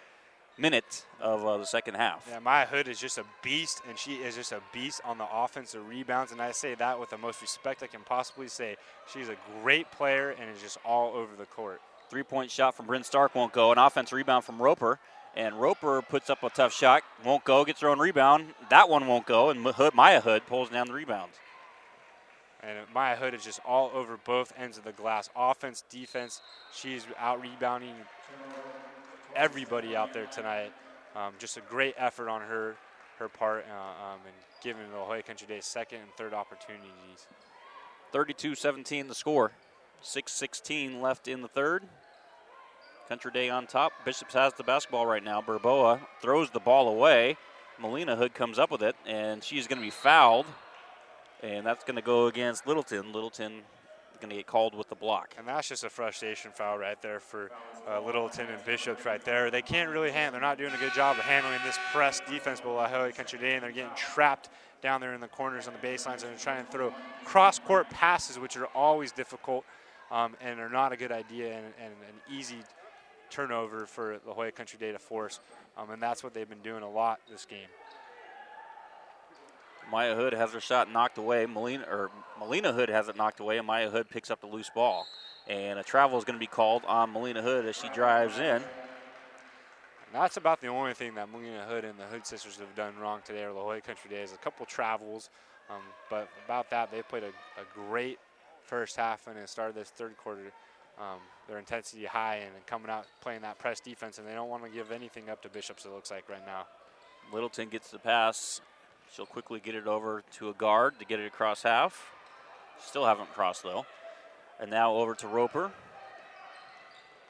minute of the second half. Yeah, Maya Hood is just a beast, and she is just a beast on the offensive rebounds. And I say that with the most respect I can possibly say. She's a great player and is just all over the court. 3-point shot from Bryn Stark won't go. An offensive rebound from Roper. And Roper puts up a tough shot. Won't go. Gets her own rebound. That one won't go. And Maya Hood pulls down the rebound. And Maya Hood is just all over both ends of the glass. Offense, defense. She's out-rebounding everybody out there tonight. Just a great effort on her part and giving the La Jolla Country Day second and third opportunities. 32-17 the score. 6:16 left in the third. Country Day on top. Bishops has the basketball right now. Berboa throws the ball away. Melina Hood comes up with it, and she's going to be fouled. And that's going to go against Littleton. Littleton is going to get called with the block. And that's just a frustration foul right there for Littleton and Bishops right there. They can't really handle. They're not doing a good job of handling this press defense by La Jolla Country Day, and they're getting trapped down there in the corners on the baselines, and they're trying to throw cross-court passes, which are always difficult and are not a good idea and an easy turnover for La Jolla Country Day to force, and that's what they've been doing a lot this game. Maya Hood has her shot knocked away. Melina Hood has it knocked away, and Maya Hood picks up the loose ball. And a travel is going to be called on Melina Hood as she drives in. And that's about the only thing that Melina Hood and the Hood sisters have done wrong today, or La Jolla Country Day, is a couple travels. But about that, they played a great first half and it started this third quarter. Their intensity high and coming out playing that press defense, and they don't want to give anything up to Bishops, it looks like right now. Littleton gets the pass. She'll quickly get it over to a guard to get it across half. Still haven't crossed, though. And now over to Roper.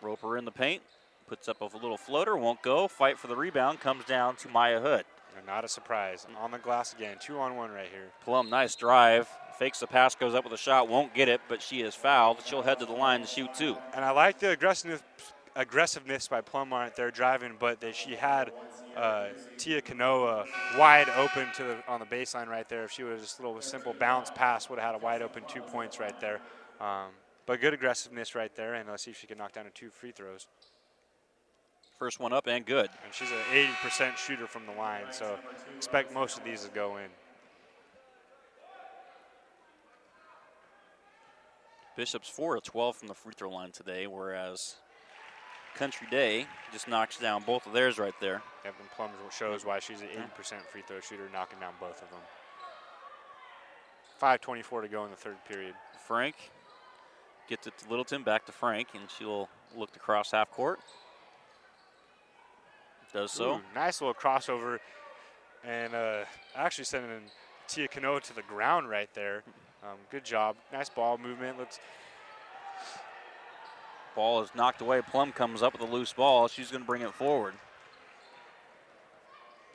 Roper in the paint. Puts up a little floater, won't go. Fight for the rebound, comes down to Maya Hood. And not a surprise. On the glass again, 2-on-1 right here. Plum, nice drive. Fakes the pass, goes up with a shot, won't get it, but she is fouled. She'll head to the line to shoot 2. And I like the aggressiveness by Plum right there driving, but she had Tia Kanoa wide open on the baseline right there. If she would have just a little simple bounce pass, would have had a wide open 2 points right there. But good aggressiveness right there, and let's see if she can knock down 2 free throws. First one up and good. And she's an 80% shooter from the line, so expect most of these to go in. Bishops 4 of 12 from the free throw line today, whereas Country Day just knocks down both of theirs right there. Evan Plum shows why she's an 80% free throw shooter, knocking down both of them. 5:24 to go in the third period. Frank gets it to Littleton, back to Frank, and she'll look to cross half court. Does so. Ooh, nice little crossover, and actually sending Tia Kanoa to the ground right there. Good job. Nice ball movement. Ball is knocked away. Plum comes up with a loose ball. She's going to bring it forward.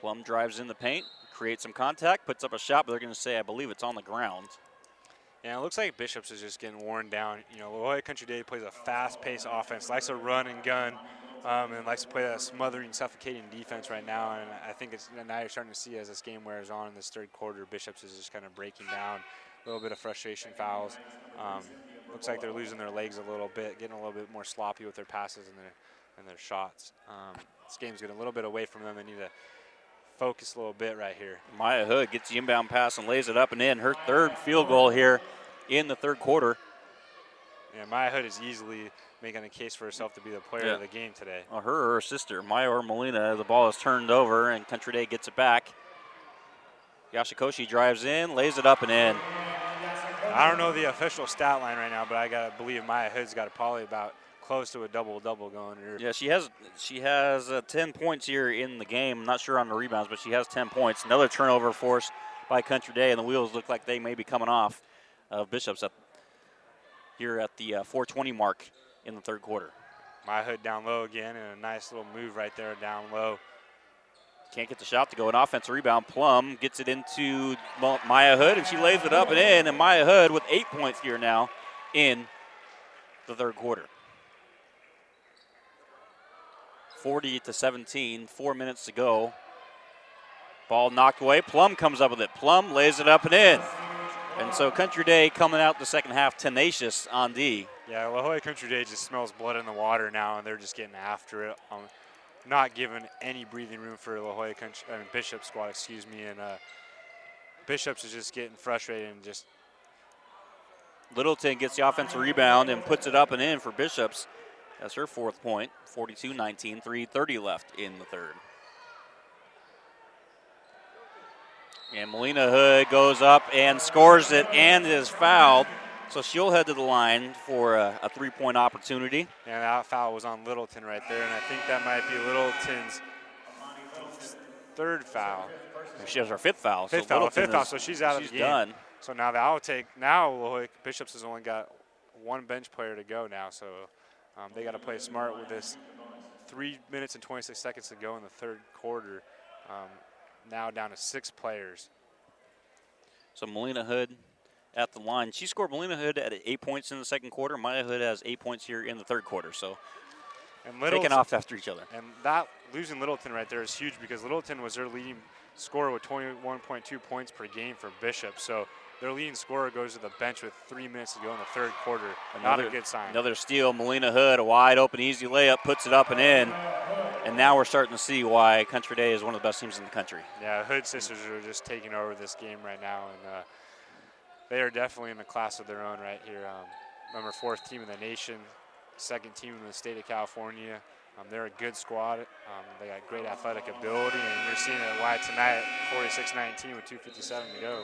Plum drives in the paint, creates some contact, puts up a shot, but they're going to say, I believe it's on the ground. Yeah, it looks like Bishops is just getting worn down. You know, La Jolla Country Day plays a fast-paced offense, likes to run and gun, and likes to play that smothering, suffocating defense right now. And I think now you're starting to see as this game wears on in this third quarter, Bishops is just kind of breaking down. A little bit of frustration fouls. Looks like they're losing their legs a little bit, getting a little bit more sloppy with their passes and their shots. This game's getting a little bit away from them. They need to focus a little bit right here. Maya Hood gets the inbound pass and lays it up and in. Her third field goal here in the third quarter. Yeah, Maya Hood is easily making a case for herself to be the player of the game today. Well, her or her sister, Maya or Melina, the ball is turned over and Country Day gets it back. Yashikoshi drives in, lays it up and in. I don't know the official stat line right now, but I gotta believe Maya Hood's got probably about close to a double-double going here. Yeah, she has 10 points here in the game. I'm not sure on the rebounds, but she has 10 points. Another turnover forced by Country Day, and the wheels look like they may be coming off of Bishops here at the 4:20 mark in the third quarter. Maya Hood down low again, and a nice little move right there down low. Can't get the shot to go. An offensive rebound. Plum gets it into Maya Hood, and she lays it up and in. And Maya Hood with 8 points here now in the third quarter. 40-17, 4 minutes to go. Ball knocked away. Plum comes up with it. Plum lays it up and in. And so Country Day coming out the second half tenacious on D. Yeah, La Jolla Country Day just smells blood in the water now, and they're just getting after it. Not giving any breathing room for La Jolla Bishop squad, and Bishops is just getting frustrated and just. Littleton gets the offensive rebound and puts it up and in for Bishops. That's her 4th point. 42-19, 3:30 left in the third. And Melina Hood goes up and scores it and is fouled. So she'll head to the line for a 3-point opportunity. And that foul was on Littleton right there, and I think that might be Littleton's 3rd foul. She has her 5th foul. Fifth foul, so she's out of the game. Done. So now La Jolla Bishops has only got 1 bench player to go now, so they got to play smart with this. 3 minutes and 26 seconds to go in the third quarter. Now down to 6 players. So Melina Hood at the line. She scored Melina Hood at 8 points in the second quarter. Maya Hood has 8 points here in the third quarter. So taking off after each other. And that losing Littleton right there is huge because Littleton was their leading scorer with 21.2 points per game for Bishop. So their leading scorer goes to the bench with 3 minutes to go in the third quarter. Not a good sign. Another steal. Melina Hood, a wide open, easy layup, puts it up and in. And now we're starting to see why Country Day is one of the best teams in the country. Yeah, Hood sisters are just taking over this game right now, and they are definitely in a class of their own right here. Number 4th team in the nation, 2nd team in the state of California. They're a good squad. They got great athletic ability, and you're seeing it why tonight, 46-19 with 2:57 to go.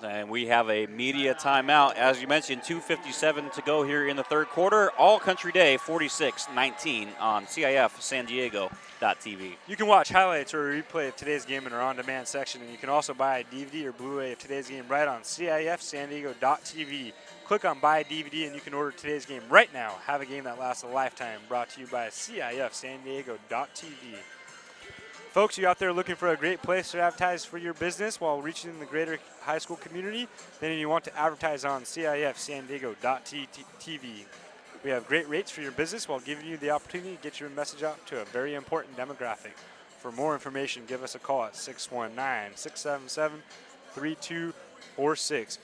And we have a media timeout. As you mentioned, 2:57 to go here in the third quarter. All Country Day, 46-19 on CIF San Diego TV. You can watch highlights or a replay of today's game in our on-demand section, and you can also buy a DVD or Blu-ray of today's game right on CIF San Diego TV. Click on Buy DVD, and you can order today's game right now. Have a game that lasts a lifetime. Brought to you by CIF San Diego TV. Folks, you out there looking for a great place to advertise for your business while reaching the greater high school community? Then you want to advertise on CIF San Diego TV. We have great rates for your business while giving you the opportunity to get your message out to a very important demographic. For more information, give us a call at 619-677-3246.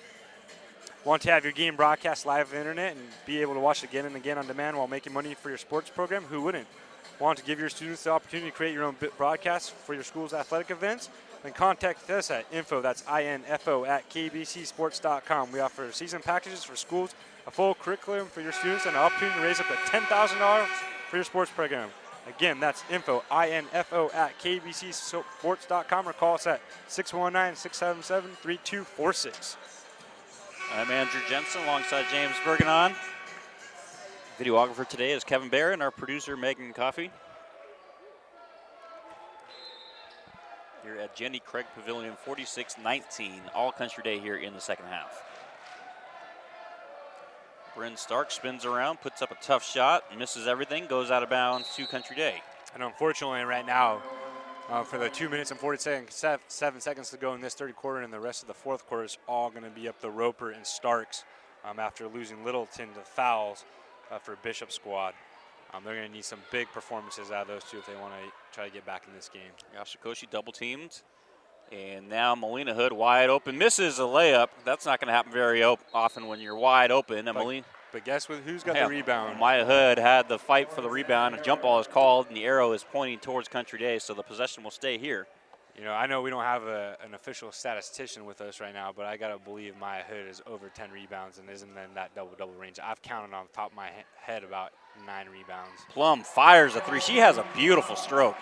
Want to have your game broadcast live on the internet and be able to watch it again and again on demand while making money for your sports program? Who wouldn't? Want to give your students the opportunity to create your own broadcast for your school's athletic events? Then contact us at info, that's INFO, at kbcsports.com. We offer season packages for schools, a full curriculum for your students, and an opportunity to raise up to $10,000 for your sports program. Again, that's info, INFO, at kbcsports.com, or call us at 619-677-3246. I'm Andrew Jensen alongside James Bergenon. Videographer today is Kevin Bear and our producer Megan Coffey. Here at Jenny Craig Pavilion, 46-19, all Country Day here in the second half. Bryn Stark spins around, puts up a tough shot, misses everything, goes out of bounds to Country Day. And unfortunately right now, for the 2 minutes and 7 seconds to go in this third quarter, and the rest of the fourth quarter is all going to be up to Roper and Starks after losing Littleton to fouls for Bishop squad. They're going to need some big performances out of those two if they want to try to get back in this game. Yashikoshi double teamed. And now Melina Hood wide open, misses a layup. That's not going to happen very often when you're wide open. And but guess who's got the rebound? Maya Hood had the fight for the rebound. A jump ball is called, and the arrow is pointing towards Country Day, so the possession will stay here. You know, I know we don't have an official statistician with us right now, but I got to believe Maya Hood is over 10 rebounds and isn't in that double-double range. I've counted on the top of my head about 9 rebounds. Plum fires a three. She has a beautiful stroke.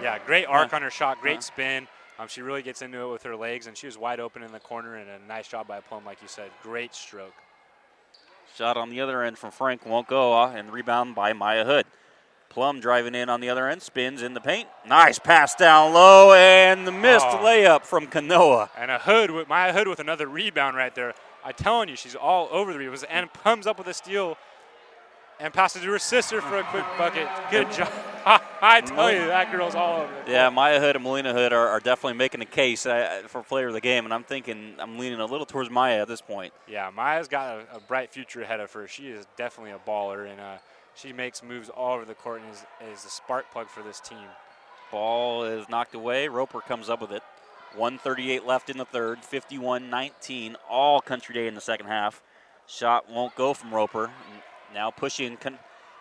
Yeah, great arc on her shot, great spin. She really gets into it with her legs, and she was wide open in the corner, and a nice job by Plum, like you said. Great stroke. Shot on the other end from Frank won't go, and rebound by Maya Hood. Plum driving in on the other end, spins in the paint. Nice pass down low, and the missed layup from Kanoa. And Maya Hood with another rebound right there. I'm telling you, she's all over the rebounds, and comes up with a steal and passed it to her sister for a quick bucket. Good job. I tell you, that girl's all over it. Yeah, Maya Hood and Melina Hood are definitely making a case for player of the game, and I'm leaning a little towards Maya at this point. Yeah, Maya's got a bright future ahead of her. She is definitely a baller, and she makes moves all over the court and is a spark plug for this team. Ball is knocked away. Roper comes up with it. 1:38 left in the third, 51-19, all Country Day in the second half. Shot won't go from Roper. Now pushing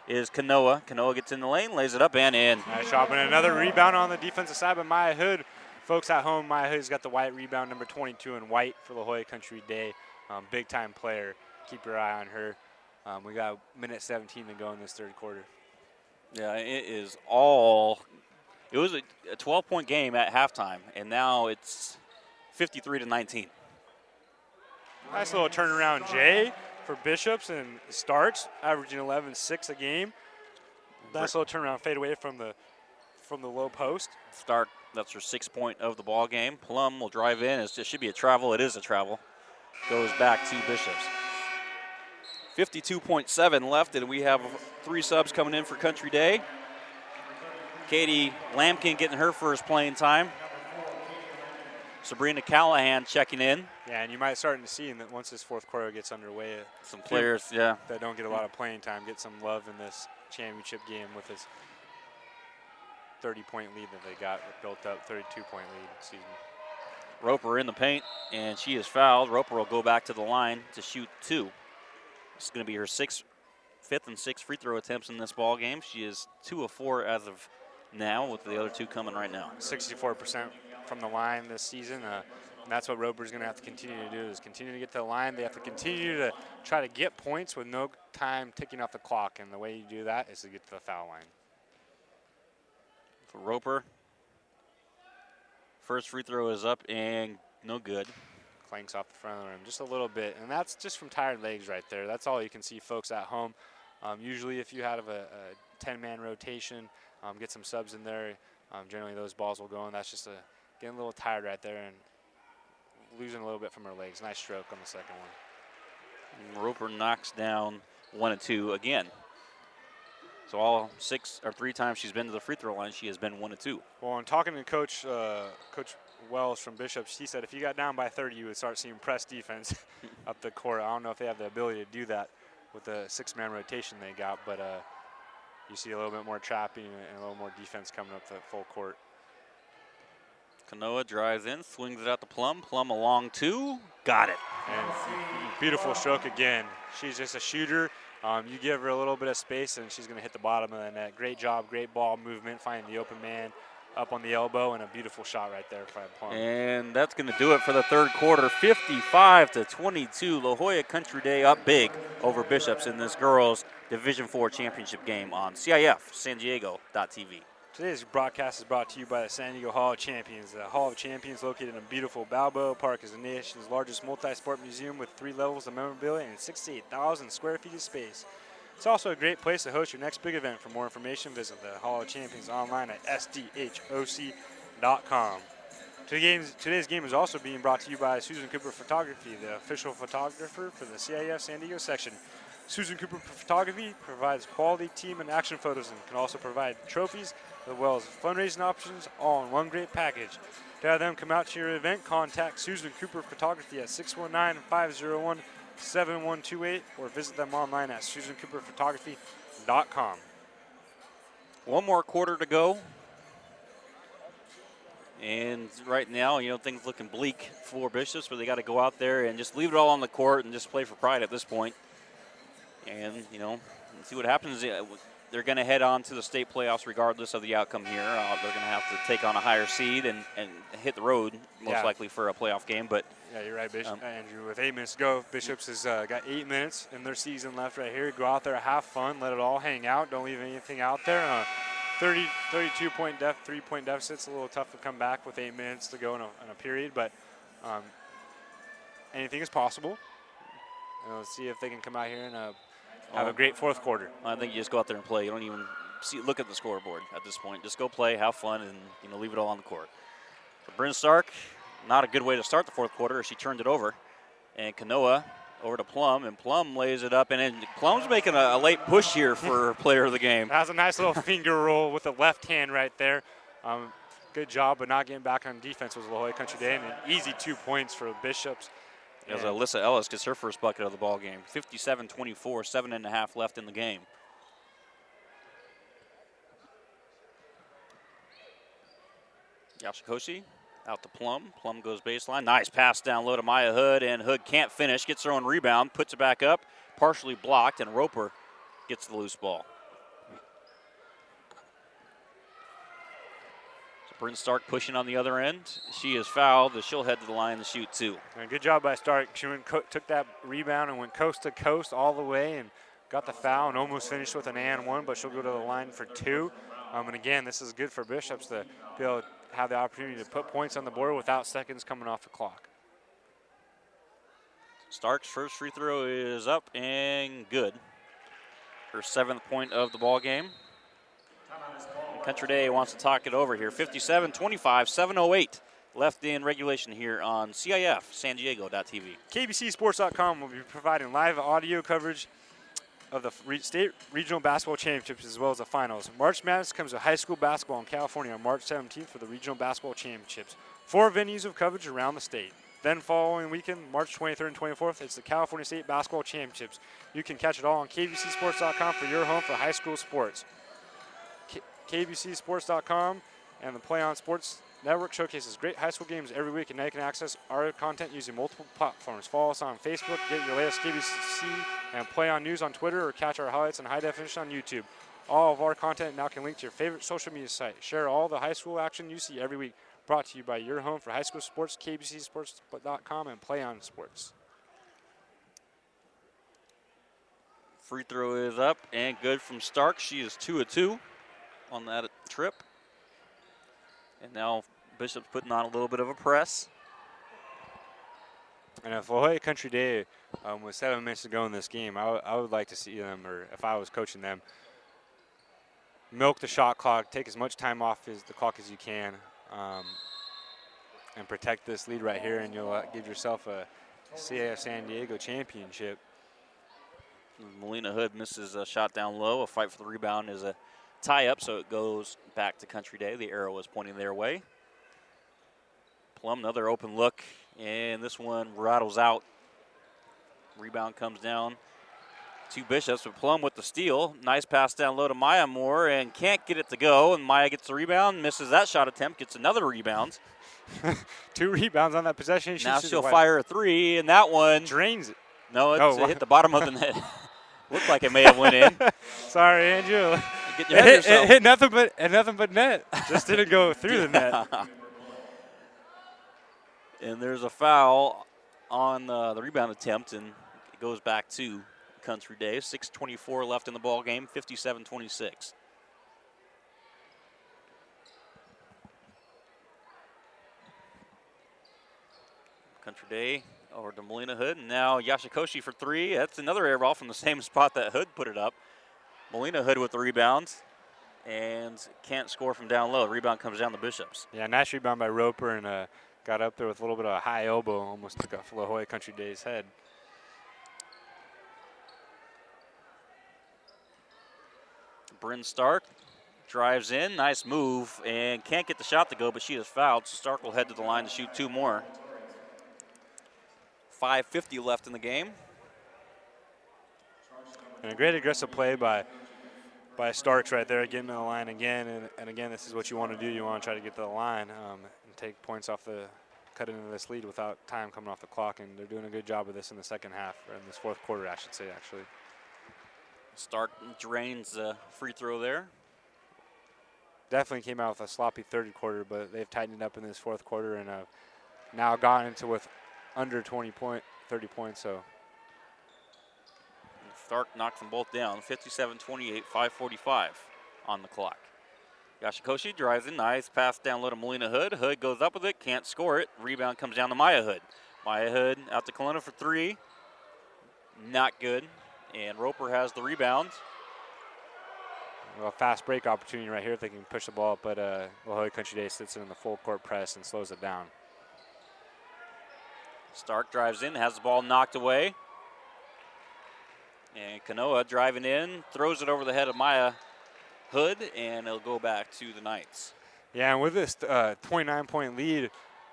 is Kanoa. Kanoa gets in the lane, lays it up and in. Nice shot, and another rebound on the defensive side by Maya Hood. Folks at home, Maya Hood's got the white rebound, number 22 in white for La Jolla Country Day. Big-time player. Keep your eye on her. We got minute 17 to go in this third quarter. Yeah, it was a 12-point game at halftime, and now it's 53-19. Nice little turnaround, Jay, for Bishops, and starts averaging 11-6 a game. Nice little turnaround, fade away from the low post. Stark, that's her 6th point of the ball game. Plum will drive in. It should be a travel. It is a travel. Goes back to Bishops. 52.7 left, and we have 3 subs coming in for Country Day. Katie Lampkin getting her first playing time. Sabrina Callahan checking in. Yeah, and you might start to see that once this fourth quarter gets underway, some players, that don't get a lot of playing time, get some love in this championship game with this 30-point lead that they got built up, 32-point lead, excuse me. Roper in the paint, and she is fouled. Roper will go back to the line to shoot 2. This is going to be her 5th and 6th free throw attempts in this ball game. She is 2 of 4 as of now, with the other 2 coming right now. 64% from the line this season. And that's what Roper's going to have to continue to do, is continue to get to the line. They have to continue to try to get points with no time ticking off the clock. And the way you do that is to get to the foul line. For Roper, first free throw is up and no good. Clanks off the front of the rim just a little bit. And that's just from tired legs right there. That's all you can see, folks at home. Usually if you have a 10-man rotation, get some subs in there, generally those balls will go in. That's just getting a little tired right there and losing a little bit from her legs. Nice stroke on the second one. Roper knocks down 1 and 2 again. So all 3 times she's been to the free throw line, she has been 1 and 2. Well, in talking to Coach Wells from Bishops, he said if you got down by 30, you would start seeing press defense up the court. I don't know if they have the ability to do that with the 6-man rotation they got, but you see a little bit more trapping and a little more defense coming up the full court. Kanoa drives in, swings it out to Plum. Plum along 2, got it. And beautiful stroke again. She's just a shooter. You give her a little bit of space and she's going to hit the bottom of the net. Great job, great ball movement, finding the open man up on the elbow, and a beautiful shot right there for Plum. And that's going to do it for the third quarter. 55-22. La Jolla Country Day up big over Bishops in this girls Division IV championship game on CIF San Diego.tv. Today's broadcast is brought to you by the San Diego Hall of Champions. The Hall of Champions, located in beautiful Balboa Park, is the nation's largest multi-sport museum with 3 levels of memorabilia and 68,000 square feet of space. It's also a great place to host your next big event. For more information, visit the Hall of Champions online at sdhoc.com. Today's game is also being brought to you by Susan Cooper Photography, the official photographer for the CIF San Diego section. Susan Cooper Photography provides quality team and action photos and can also provide trophies as well as fundraising options, all in one great package. To have them come out to your event, contact Susan Cooper Photography at 619-501-7128 or visit them online at susancooperphotography.com. 1 more quarter to go. And right now, things looking bleak for Bishops, but they got to go out there and just leave it all on the court and just play for pride at this point. And, see what happens. They're going to head on to the state playoffs regardless of the outcome here. They're going to have to take on a higher seed and hit the road, most likely, for a playoff game. But yeah, you're right, Andrew. With 8 minutes to go, Bishops has got 8 minutes in their season left right here. Go out there, have fun, let it all hang out. Don't leave anything out there. 32-point 3-point deficit's a little tough to come back with 8 minutes to go in a period, but anything is possible. And let's see if they can come out here and have a great fourth quarter. I think you just go out there and play. You don't even look at the scoreboard at this point. Just go play, have fun, and leave it all on the court. For Bryn Stark, not a good way to start the fourth quarter. She turned it over, and Kanoa Over to Plum, and Plum lays it up, and then Plum's making a late push here for player of the game. That was a nice little finger roll with the left hand right there. Good job, but not getting back on defense was La Jolla Country Day, and an easy 2 points for Bishops. As Alyssa Ellis gets her first bucket of the ball game. 57-24, 7.5 left in the game. Yashikoshi out to Plum. Plum goes baseline. Nice pass down low to Maya Hood, and Hood can't finish. Gets her own rebound, puts it back up, partially blocked, and Roper gets the loose ball. So Bryn Stark pushing on the other end. She is fouled, but she'll head to the line to shoot two. And good job by Stark. She took that rebound and went coast to coast all the way and got the foul and almost finished with an and one, but she'll go to the line for two. And again, this is good for Bishops to be able to have the opportunity to put points on the board without seconds coming off the clock. Stark's first free throw is up and good. Her 7th point of the ball game. Country Day wants to talk it over here. 57-25, 7:08 left in regulation here on CIF San Diego.tv. KBCSports.com will be providing live audio coverage of the state regional basketball championships as well as the finals. March Madness comes to high school basketball in California on March 17th for the regional basketball championships. 4 venues of coverage around the state. Then following weekend, March 23rd and 24th, it's the California State Basketball Championships. You can catch it all on KBCSports.com for your home for high school sports. KBCSports.com and the Play On Sports Network showcases great high school games every week, and now you can access our content using multiple platforms. Follow us on Facebook, get your latest KBC and Play On news on Twitter, or catch our highlights in high definition on YouTube. All of our content now can link to your favorite social media site. Share all the high school action you see every week. Brought to you by your home for high school sports, KBCSports.com and Play On Sports. Free throw is up and good from Stark. She is 2 of 2 on that trip. And now Bishop's putting on a little bit of a press. And if La Jolla Country Day with 7 minutes to go in this game, I would like to see them, or if I was coaching them, milk the shot clock, take as much time off the clock as you can, and protect this lead right here, and you'll give yourself a CIF San Diego championship. Melina Hood misses a shot down low. A fight for the rebound is a tie-up, so it goes back to Country Day. The arrow is pointing their way. Plum, another open look, and this one rattles out. Rebound comes down to Bishops, but Plum with the steal. Nice pass down low to Maya Moore, and can't get it to go, and Maya gets the rebound, misses that shot attempt, gets another rebound. 2 rebounds on that possession. Now she'll fire a 3, and that one drains it. No, it hit the bottom of the net. Looked like it may have went in. Sorry, Andrew. It hit nothing but net. Just didn't go through the net. And there's a foul on the rebound attempt, and it goes back to Country Day. 6:24 left in the ball game. 57-26. Country Day over to Melina Hood, and now Yashikoshi for 3. That's another air ball from the same spot that Hood put it up. Melina Hood with the rebound, and can't score from down low. Rebound comes down to Bishops. Yeah, nice rebound by Roper, and got up there with a little bit of a high elbow, almost took off La Jolla Country Day's head. Bryn Stark drives in, nice move, and can't get the shot to go, but she is fouled, so Stark will head to the line to shoot 2 more. 5:50 left in the game. And a great aggressive play by Starks right there, getting to the line again. And again, this is what you want to do. You want to try to get to the line and take points off cut into this lead without time coming off the clock. And they're doing a good job of this in the second half, or in this fourth quarter, I should say, actually. Stark drains the free throw there. Definitely came out with a sloppy third quarter, but they've tightened it up in this fourth quarter and now gotten into with under 30 points. So Stark knocks them both down. 57-28, 5:45 on the clock. Yashikoshi drives in, nice pass down low to Melina Hood. Hood goes up with it, can't score it. Rebound comes down to Maya Hood. Maya Hood out to Kalina for 3. Not good. And Roper has the rebound. A fast break opportunity right here if they can push the ball up, but La Jolla Country Day sits in the full court press and slows it down. Stark drives in, has the ball knocked away. And Kanoa driving in, throws it over the head of Maya Hood, and it'll go back to the Knights. Yeah, and with this 29-point lead,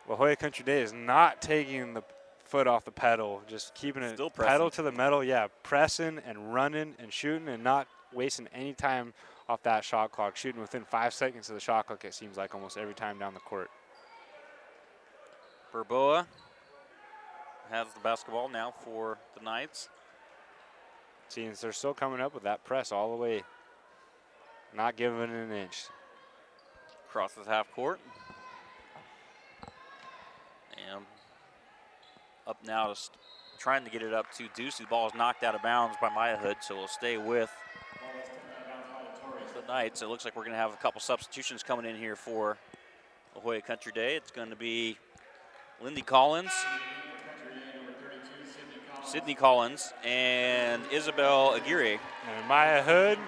La Jolla Country Day is not taking the foot off the pedal, just keeping it pedal to the metal. Yeah, pressing and running and shooting and not wasting any time off that shot clock, shooting within 5 seconds of the shot clock, it seems like almost every time down the court. Burboa has the basketball now for the Knights. Seeing they're still coming up with that press all the way, not giving it an inch. Crosses half court. And up now, just trying to get it up to Deuce. The ball is knocked out of bounds by Maya Hood, so we'll stay with the Knights. It looks like we're going to have a couple substitutions coming in here for La Jolla Country Day. It's going to be Lindy Collins, Sydney Collins, and Isabel Aguirre. And Maya Hood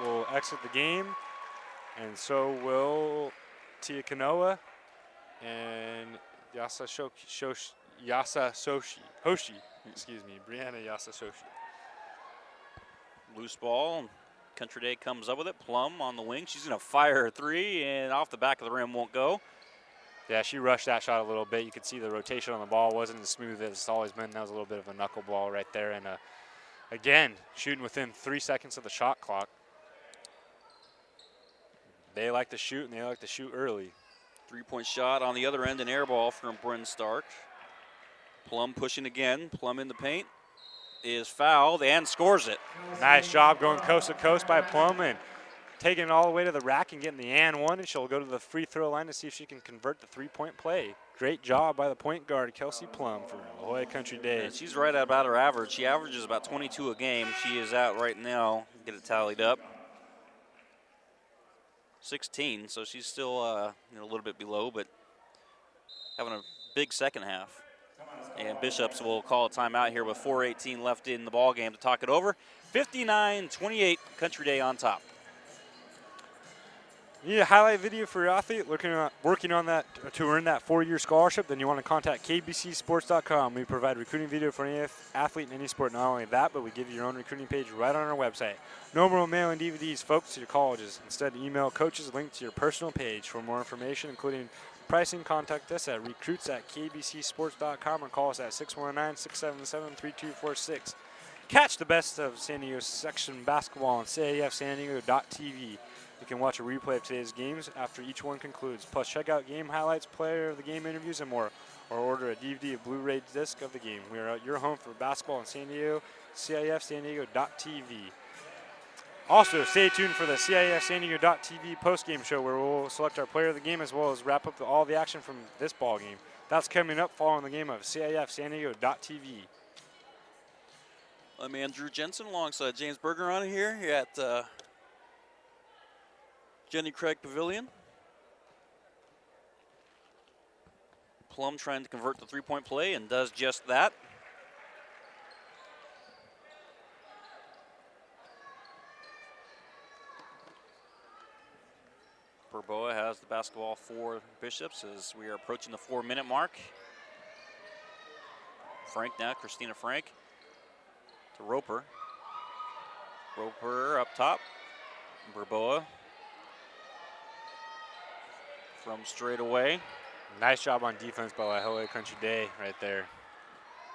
will exit the game, and so will Tia Kanoa and Hoshi, Brianna Yasasoshi. Loose ball. Country Day comes up with it. Plum on the wing. She's going to fire a three, and off the back of the rim won't go. Yeah, she rushed that shot a little bit. You could see the rotation on the ball wasn't as smooth as it's always been. That was a little bit of a knuckleball right there. And again, shooting within 3 seconds of the shot clock. They like to shoot, and they like to shoot early. 3-point shot on the other end, an air ball from Bryn Stark. Plum pushing again. Plum in the paint. Is fouled and scores it. Nice job going coast to coast by Plum and taking it all the way to the rack and getting the and one, and she'll go to the free throw line to see if she can convert the 3-point play. Great job by the point guard, Kelsey Plum, for La Jolla Country Day. Yeah, she's right at about her average. She averages about 22 a game. She is out right now. Get it tallied up. 16, so she's still a little bit below, but having a big second half. And Bishops will call a timeout here with 4:18 left in the ball game to talk it over. 59-28, Country Day on top. You need a highlight video for your athlete working on that to earn that 4-year scholarship, then you want to contact kbcsports.com. We provide recruiting video for any athlete in any sport. Not only that, but we give you your own recruiting page right on our website. No more mailing DVDs, folks, to your colleges. Instead, email coaches a link to your personal page. For more information, including pricing, contact us at recruits@kbcsports.com or call us at 619-677-3246. Catch the best of San Diego section basketball on CIF San Diego.tv. You can watch a replay of today's games after each one concludes. Plus, check out game highlights, player of the game interviews, and more. Or order a DVD or Blu-ray disc of the game. We are your home for basketball in San Diego, CIF San Diego.tv. Also, stay tuned for the CIF San Diego.tv postgame show where we'll select our player of the game as well as wrap up all the action from this ball game. That's coming up following the game of CIF San Diego.tv. I'm Andrew Jensen alongside James Bergeron here at Jenny Craig Pavilion. Plum trying to convert the 3-point play and does just that. Burboa has the basketball for Bishops as we are approaching the 4-minute mark. Frank now, Christina Frank to Roper. Roper up top. Burboa from straight away. Nice job on defense by La Jolla Country Day right there.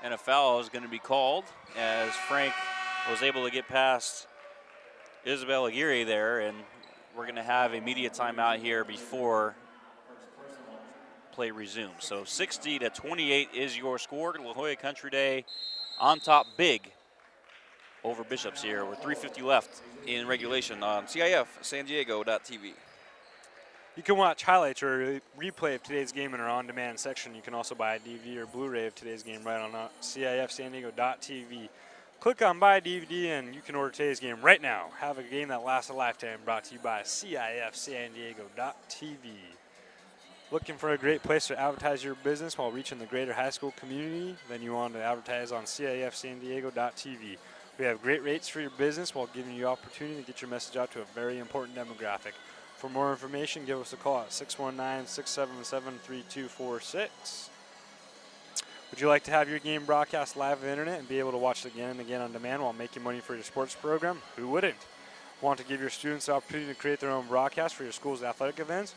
And a foul is going to be called as Frank was able to get past Isabel Aguirre there, and we're going to have a media timeout here before play resumes. So 60-28 is your score. La Jolla Country Day on top big over Bishops here with 3:50 left in regulation on CIF San Diego.tv. You can watch highlights or a replay of today's game in our on-demand section. You can also buy a DVD or Blu-ray of today's game right on CIF San Diego.tv. Click on Buy DVD and you can order today's game right now. Have a game that lasts a lifetime, brought to you by CIF San Diego.tv. Looking for a great place to advertise your business while reaching the greater high school community? Then you want to advertise on CIF San Diego.tv. We have great rates for your business while giving you opportunity to get your message out to a very important demographic. For more information, give us a call at 619-677-3246. Would you like to have your game broadcast live on the internet and be able to watch it again and again on demand while making money for your sports program? Who wouldn't? Want to give your students the opportunity to create their own broadcast for your school's athletic events?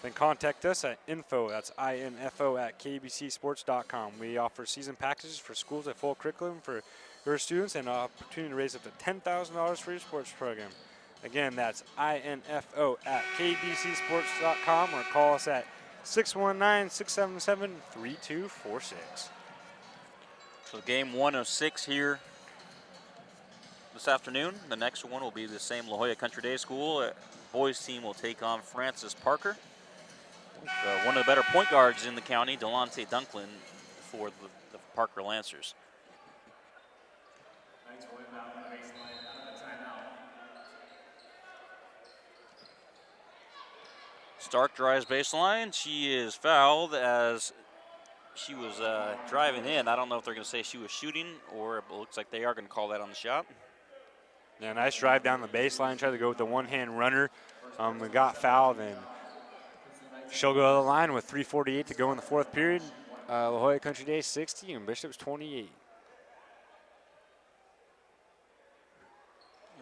Then contact us at info, that's info at kbcsports.com. We offer season packages for schools at full curriculum for your students and an opportunity to raise up to $10,000 for your sports program. Again, that's info at kbcsports.com or call us at 619-677-3246. So game 1 of 6 here this afternoon. The next one will be the same La Jolla Country Day School. Boys team will take on Francis Parker. One of the better point guards in the county, Delonte Dunklin, for the Parker Lancers. Stark drives baseline. She is fouled as she was driving in. I don't know if they're going to say she was shooting, or it looks like they are going to call that on the shot. Yeah, nice drive down the baseline. Tried to go with the one-hand runner. We got fouled, and she'll go to the line with 3:48 to go in the fourth period. La Jolla Country Day 60 and Bishop's 28.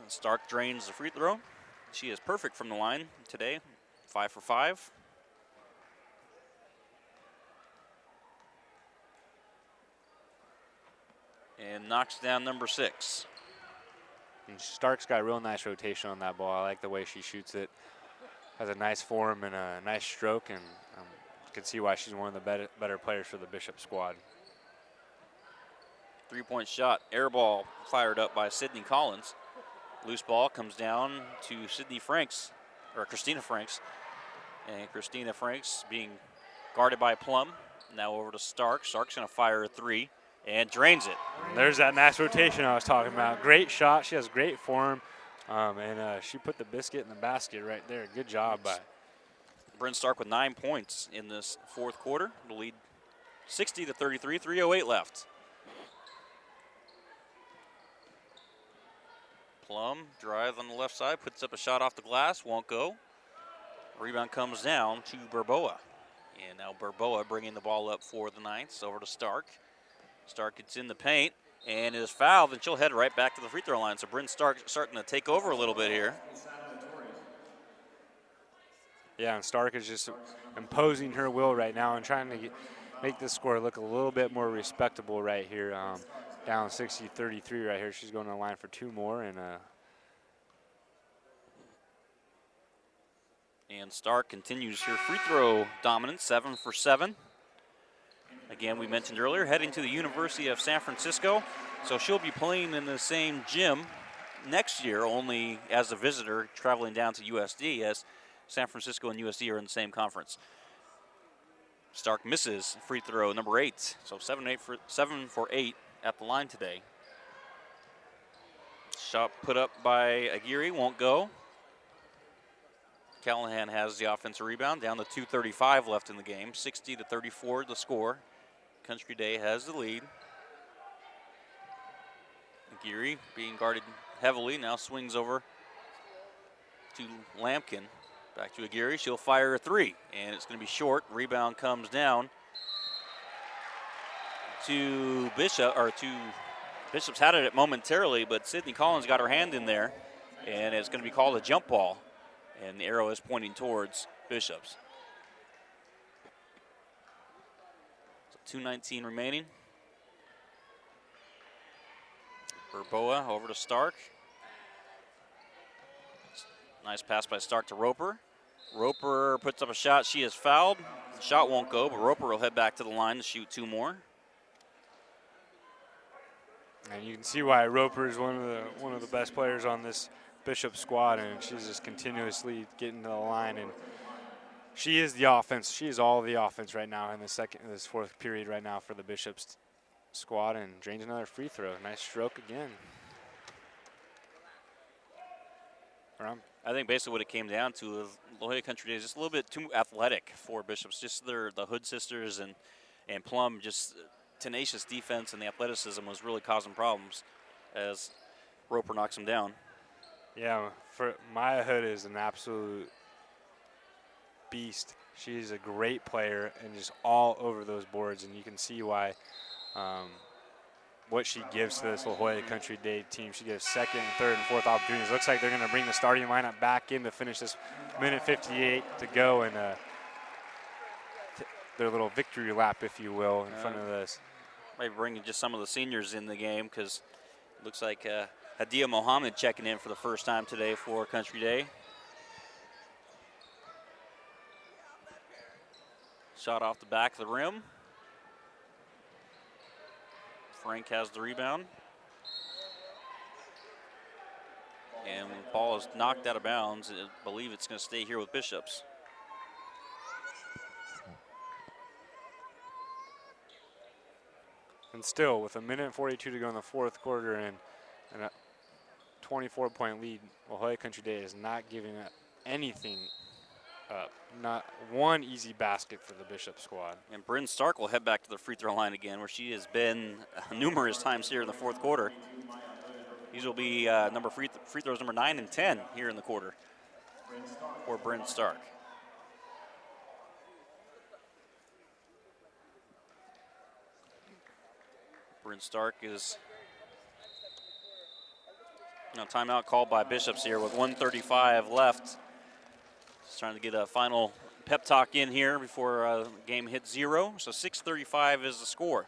And Stark drains the free throw. She is perfect from the line today, 5 for 5. And knocks down number 6. And Stark's got a real nice rotation on that ball. I like the way she shoots it. Has a nice form and a nice stroke, and you can see why she's one of the better players for the Bishop squad. 3-point shot, air ball fired up by Sydney Collins. Loose ball comes down to Christina Franks. And Christina Franks being guarded by Plum. Now over to Stark. Stark's going to fire a 3 and drains it. There's that nice rotation I was talking about. Great shot. She has great form. And she put the biscuit in the basket right there. Good job by Bryn Stark with 9 points in this fourth quarter. The lead 60-33, 3:08 left. Plum drives on the left side, puts up a shot off the glass, won't go. Rebound comes down to Burboa. And now Burboa bringing the ball up for the Knights. Over to Stark. Stark gets in the paint and is fouled, and she'll head right back to the free throw line. So Bryn Stark starting to take over a little bit here. Yeah, and Stark is just imposing her will right now and trying to make this score look a little bit more respectable right here. Down 60-33 right here. She's going to the line for 2 more. And Stark continues her free throw dominance, 7 for 7. Again, we mentioned earlier, heading to the University of San Francisco. So she'll be playing in the same gym next year, only as a visitor traveling down to USD, as San Francisco and USD are in the same conference. Stark misses free throw number 8. So 7 for 8 at the line today. Shot put up by Aguirre, won't go. Callahan has the offensive rebound, down to 2:35 left in the game. 60-34 the score. Country Day has the lead. Aguirre being guarded heavily, now swings over to Lampkin. Back to Aguirre, she'll fire a 3, and it's going to be short. Rebound comes down to Bishop, or to Bishop's had it momentarily, but Sydney Collins got her hand in there, and it's going to be called a jump ball, and the arrow is pointing towards Bishop's. So 2:19 remaining. Burboa over to Stark. Nice pass by Stark to Roper. Roper puts up a shot. She is fouled. The shot won't go, but Roper will head back to the line to shoot 2 more. And you can see why Roper is one of the best players on this Bishop squad, and she's just continuously getting to the line, and she is the offense. She is all the offense right now in this fourth period right now for the Bishop's squad, and drains another free throw. Nice stroke again. I think basically what it came down to is La Jolla Country Day is just a little bit too athletic for Bishop's. Just the Hood sisters and Plum, just tenacious defense, and the athleticism was really causing problems as Roper knocks him down. Yeah, Maya Hood is an absolute beast. She's a great player and just all over those boards, and you can see why what she gives to this La Jolla Country Day team. She gives second, third, and fourth opportunities. Looks like they're going to bring the starting lineup back in to finish this minute 58 to go, and their little victory lap, if you will, in front of this. Maybe bringing just some of the seniors in the game, because it looks like Hadia Mohammed checking in for the first time today for Country Day. Shot off the back of the rim. Frank has the rebound. And the ball is knocked out of bounds. I believe it's going to stay here with Bishops. And still, with a minute and 42 to go in the fourth quarter and a 24-point lead, La Jolla Country Day is not giving up anything up. Not one easy basket for the Bishop squad. And Bryn Stark will head back to the free throw line again, where she has been numerous times here in the fourth quarter. These will be free throws number 9 and 10 here in the quarter for Bryn Stark. Bryn Stark is timeout called by Bishops here with 1:35 left. Just trying to get a final pep talk in here before the game hits 0. So 6:35 is the score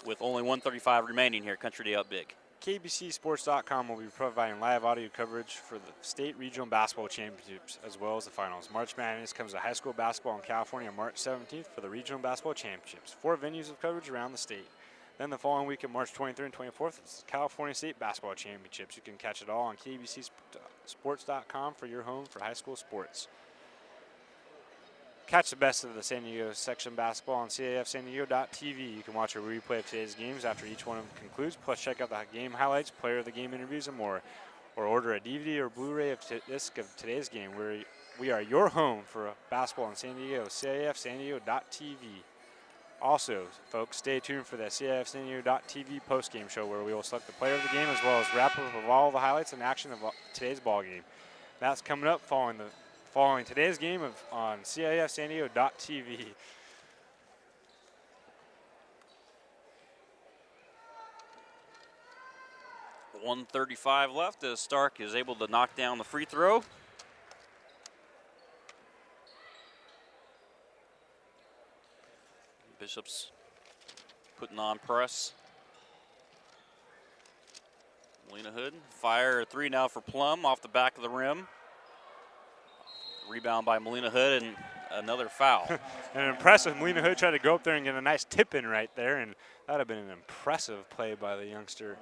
with only 1:35 remaining here. Country Day up big. KBCSports.com will be providing live audio coverage for the state regional basketball championships as well as the finals. March Madness comes to high school basketball in California on March 17th for the regional basketball championships. 4 venues of coverage around the state. Then the following week, March 23rd and 24th, it's California State Basketball Championships. You can catch it all on KBCSports.com for your home for high school sports. Catch the best of the San Diego section basketball on CIF San Diego.tv. You can watch a replay of today's games after each one of them concludes, plus check out the game highlights, player of the game interviews, and more. Or order a DVD or Blu-ray of disc of today's game. We are your home for basketball in San Diego, CIF San Diego.tv. Also, folks, stay tuned for the CIF San Diego.tv post-game show where we will select the player of the game as well as wrap up of all the highlights and action of today's ball game. That's coming up following today's game on CIF San Diego.tv. .135 left as Stark is able to knock down the free throw. Bishops putting on press. Melina Hood, fire 3 now for Plum off the back of the rim. Rebound by Melina Hood and another foul. An impressive Melina Hood tried to go up there and get a nice tip in right there, and that would have been an impressive play by the youngster,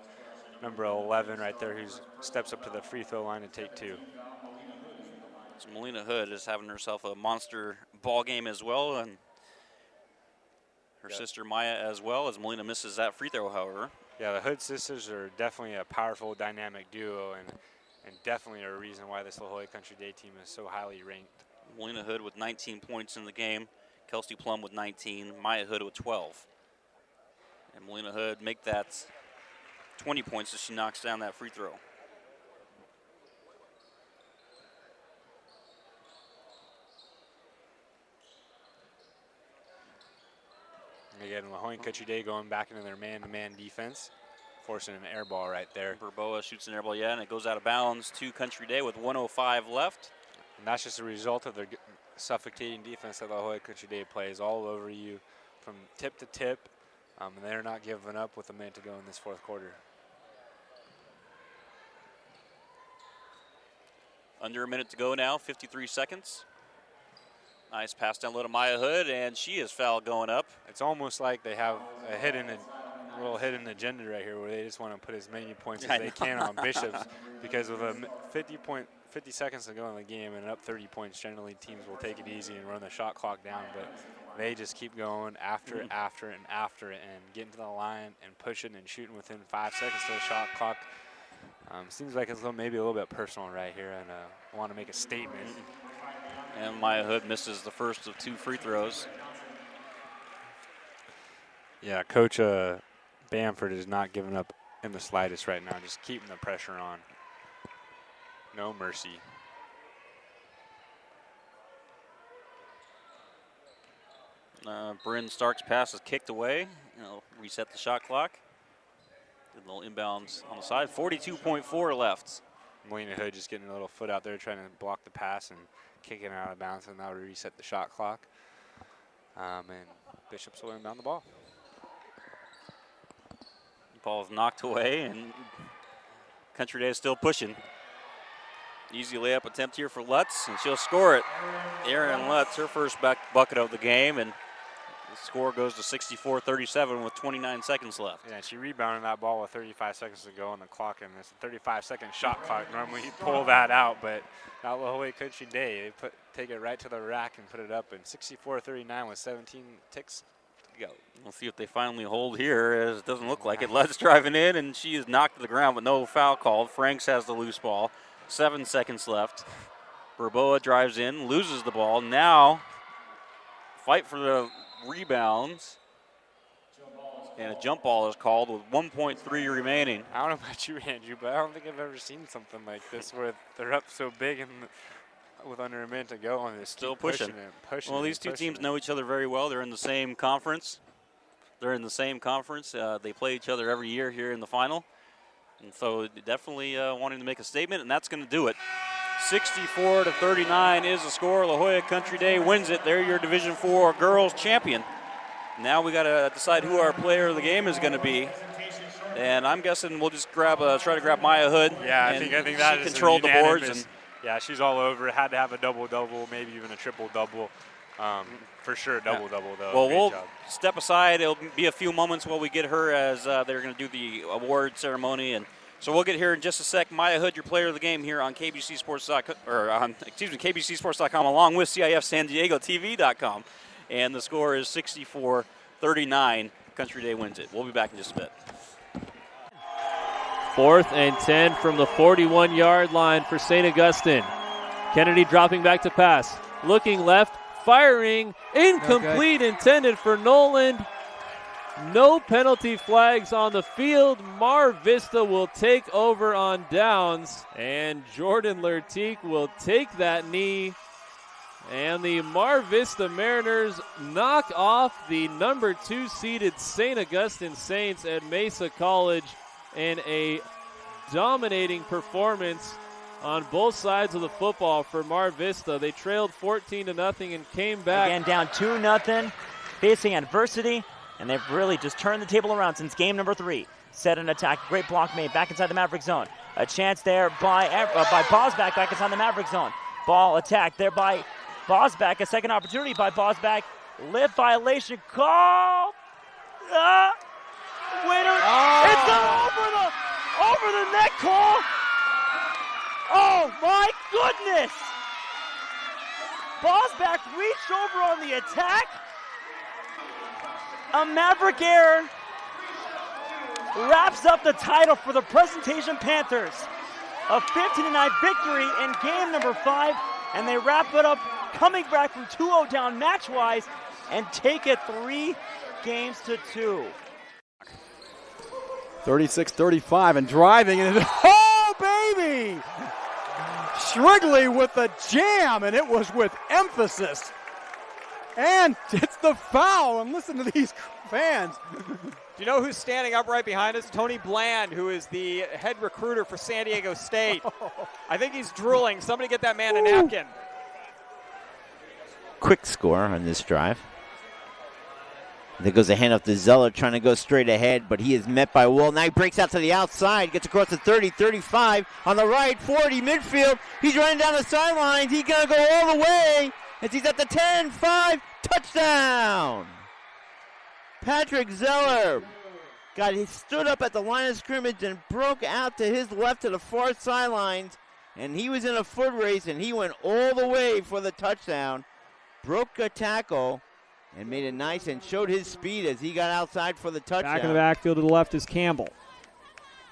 number 11 right there, who steps up to the free throw line to take 2. So Melina Hood is having herself a monster ball game as well, and her sister Maya as well, as Melina misses that free throw, however. Yeah, the Hood sisters are definitely a powerful, dynamic duo, and definitely a reason why this La Jolla Country Day team is so highly ranked. Melina Hood with 19 points in the game, Kelsey Plum with 19, Maya Hood with 12. And Melina Hood make that 20 points as she knocks down that free throw. Again, La Jolla Country Day going back into their man-to-man defense, forcing an air ball right there. Berboa shoots an air ball, and it goes out of bounds to Country Day with 1:05 left. And that's just a result of their suffocating defense that La Jolla Country Day plays all over you from tip to tip, and they're not giving up with a minute to go in this fourth quarter. Under a minute to go now, 53 seconds. Nice pass down low to Maya Hood, and she is fouled going up. It's almost like they have a little hidden agenda right here where they just want to put as many points as they can on Bishops, because with a 50 seconds to go in the game and up 30 points, generally teams will take it easy and run the shot clock down, but they just keep going after it and getting to the line and pushing and shooting within 5 seconds to the shot clock. Seems like it's maybe a little bit personal right here, and want to make a statement. And Maya Hood misses the first of 2 free throws. Yeah, Coach Bamford is not giving up in the slightest right now, just keeping the pressure on. No mercy. Bryn Stark's pass is kicked away. Reset the shot clock. Did a little inbounds on the side. 42.4 left. Melina Hood just getting a little foot out there trying to block the pass and kicking it out of bounds, and now we reset the shot clock. And Bishops will inbound the ball. Ball is knocked away, and Country Day is still pushing. Easy layup attempt here for Lutz, and she'll score it. Erin Lutz, her first bucket of the game, and the score goes to 64-37 with 29 seconds left. Yeah, she rebounded that ball with 35 seconds to go on the clock, and it's a 35-second shot clock. Normally you pull that out, but not La Jolla Country Day. They take it right to the rack and put it up, and 64-39 with 17 ticks to go. We'll see if they finally hold here, as it doesn't look like it. Lutz driving in, and she is knocked to the ground, but no foul called. Franks has the loose ball. 7 seconds left. Berboa drives in, loses the ball. Now, fight for the rebounds. And a jump ball is called with 1.3 remaining. I don't know about you, Andrew, but I don't think I've ever seen something like this where they're up so big and with under a minute to go and they're still pushing. Well, these two teams know each other very well. They're in the same conference. They play each other every year here in the final. And so definitely wanting to make a statement, and that's going to do it. 64-39 is the score. La Jolla Country Day wins it. They're your Division IV girls champion. Now we got to decide who our player of the game is going to be. And I'm guessing we'll just try to grab Maya Hood. Yeah, I think that she is controlled the boards. And yeah, she's all over it. Had to have a double-double, maybe even a triple-double. For sure, double-double, though. Well, we'll step aside. It'll be a few moments while we get her as they're going to do the award ceremony. And so we'll get here in just a sec. Maya Hood, your player of the game here on KBCSports.com, along with CIF San Diego TV.com. And the score is 64-39. Country Day wins it. We'll be back in just a bit. 4th and 10 from the 41-yard line for St. Augustine. Kennedy dropping back to pass. Looking left, firing, incomplete, intended for Noland. No penalty flags on the field. Mar Vista will take over on downs, and Jordan Lertique will take that knee. And the Mar Vista Mariners knock off the number 2 seeded St. Augustine Saints at Mesa College in a dominating performance on both sides of the football for Mar Vista. They trailed 14-0 and came back. Again, down 2-0, facing adversity, and they've really just turned the table around since game number 3. Set an attack, great block made back inside the Maverick zone. A chance there by Bosback back inside the Maverick zone. Ball attacked there by Bosback, a second opportunity by Bosback. Lift violation call. Winner. It's over the neck call. Oh my goodness! Bosback reached over on the attack. A Maverick error wraps up the title for the Presentation Panthers. A 15-9 victory in game number 5, and they wrap it up coming back from 2-0 down match-wise and take it 3 games to 2. 36-35 and driving, and oh, baby! Shrigley with the jam, and it was with emphasis. And it's the foul, and listen to these fans. Do you know who's standing up right behind us? Tony Bland, who is the head recruiter for San Diego State. I think he's drooling. Somebody get that man a napkin. Quick score on this drive. There goes a handoff to Zeller, trying to go straight ahead, but he is met by Wool. Now he breaks out to the outside, gets across the 30, 35, on the right, 40, midfield. He's running down the sidelines. He's going to go all the way as he's at the 10, 5, touchdown. Patrick Zeller he stood up at the line of scrimmage and broke out to his left to the far sidelines, and he was in a foot race, and he went all the way for the touchdown. Broke a tackle and made it nice and showed his speed as he got outside for the touchdown. Back in the backfield to the left is Campbell.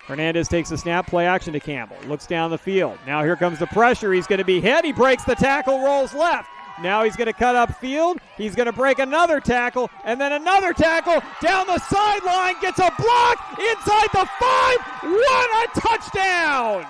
Hernandez takes the snap, play action to Campbell. Looks down the field. Now here comes the pressure. He's going to be hit. He breaks the tackle, rolls left. Now he's going to cut upfield. He's going to break another tackle, and then another tackle down the sideline. Gets a block inside the 5. What a touchdown!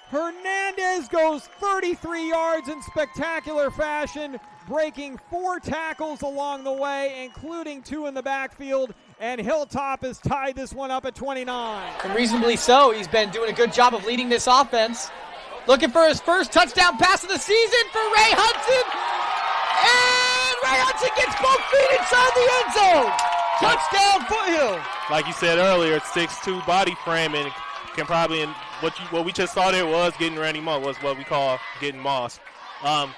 Hernandez goes 33 yards in spectacular fashion, breaking 4 tackles along the way, including 2 in the backfield, and Hilltop has tied this one up at 29. And reasonably so. He's been doing a good job of leading this offense. Looking for his first touchdown pass of the season for Ray Hudson. And Ray Hudson gets both feet inside the end zone. Touchdown, Foothill. Like you said earlier, 6'2" body frame, and can probably, in what we just saw there was getting Randy Moss, was what we call getting Moss.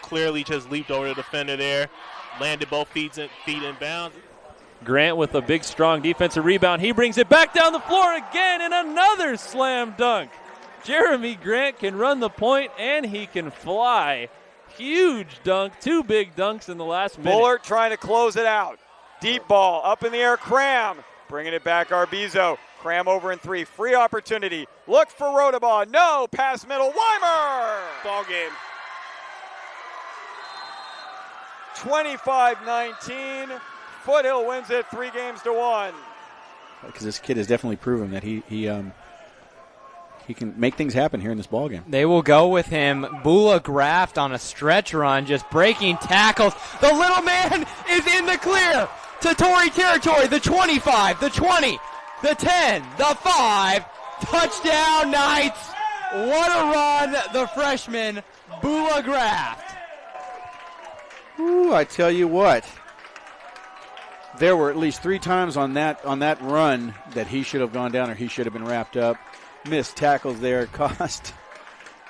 Clearly just leaped over the defender there, landed both feet in bounds. Grant with a big, strong defensive rebound. He brings it back down the floor again, and another slam dunk. Jeremy Grant can run the point, and he can fly. Huge dunk, 2 big dunks in the last minute. Bullard trying to close it out. Deep ball, up in the air, Cram. Bringing it back, Arbizo. Cram over in 3, free opportunity. Look for Rodabaugh, no, pass middle, Weimer. Ball game. 25-19. Foothill wins it 3-1. Because this kid has definitely proven that he can make things happen here in this ball game. They will go with him. Bula Graft on a stretch run, just breaking tackles. The little man is in the clear to Tory territory. The 25, the 20, the 10, the 5. Touchdown, Knights. What a run, the freshman, Bula Graft. Ooh, I tell you what. There were at least 3 times on that run that he should have gone down or he should have been wrapped up. Missed tackles there cost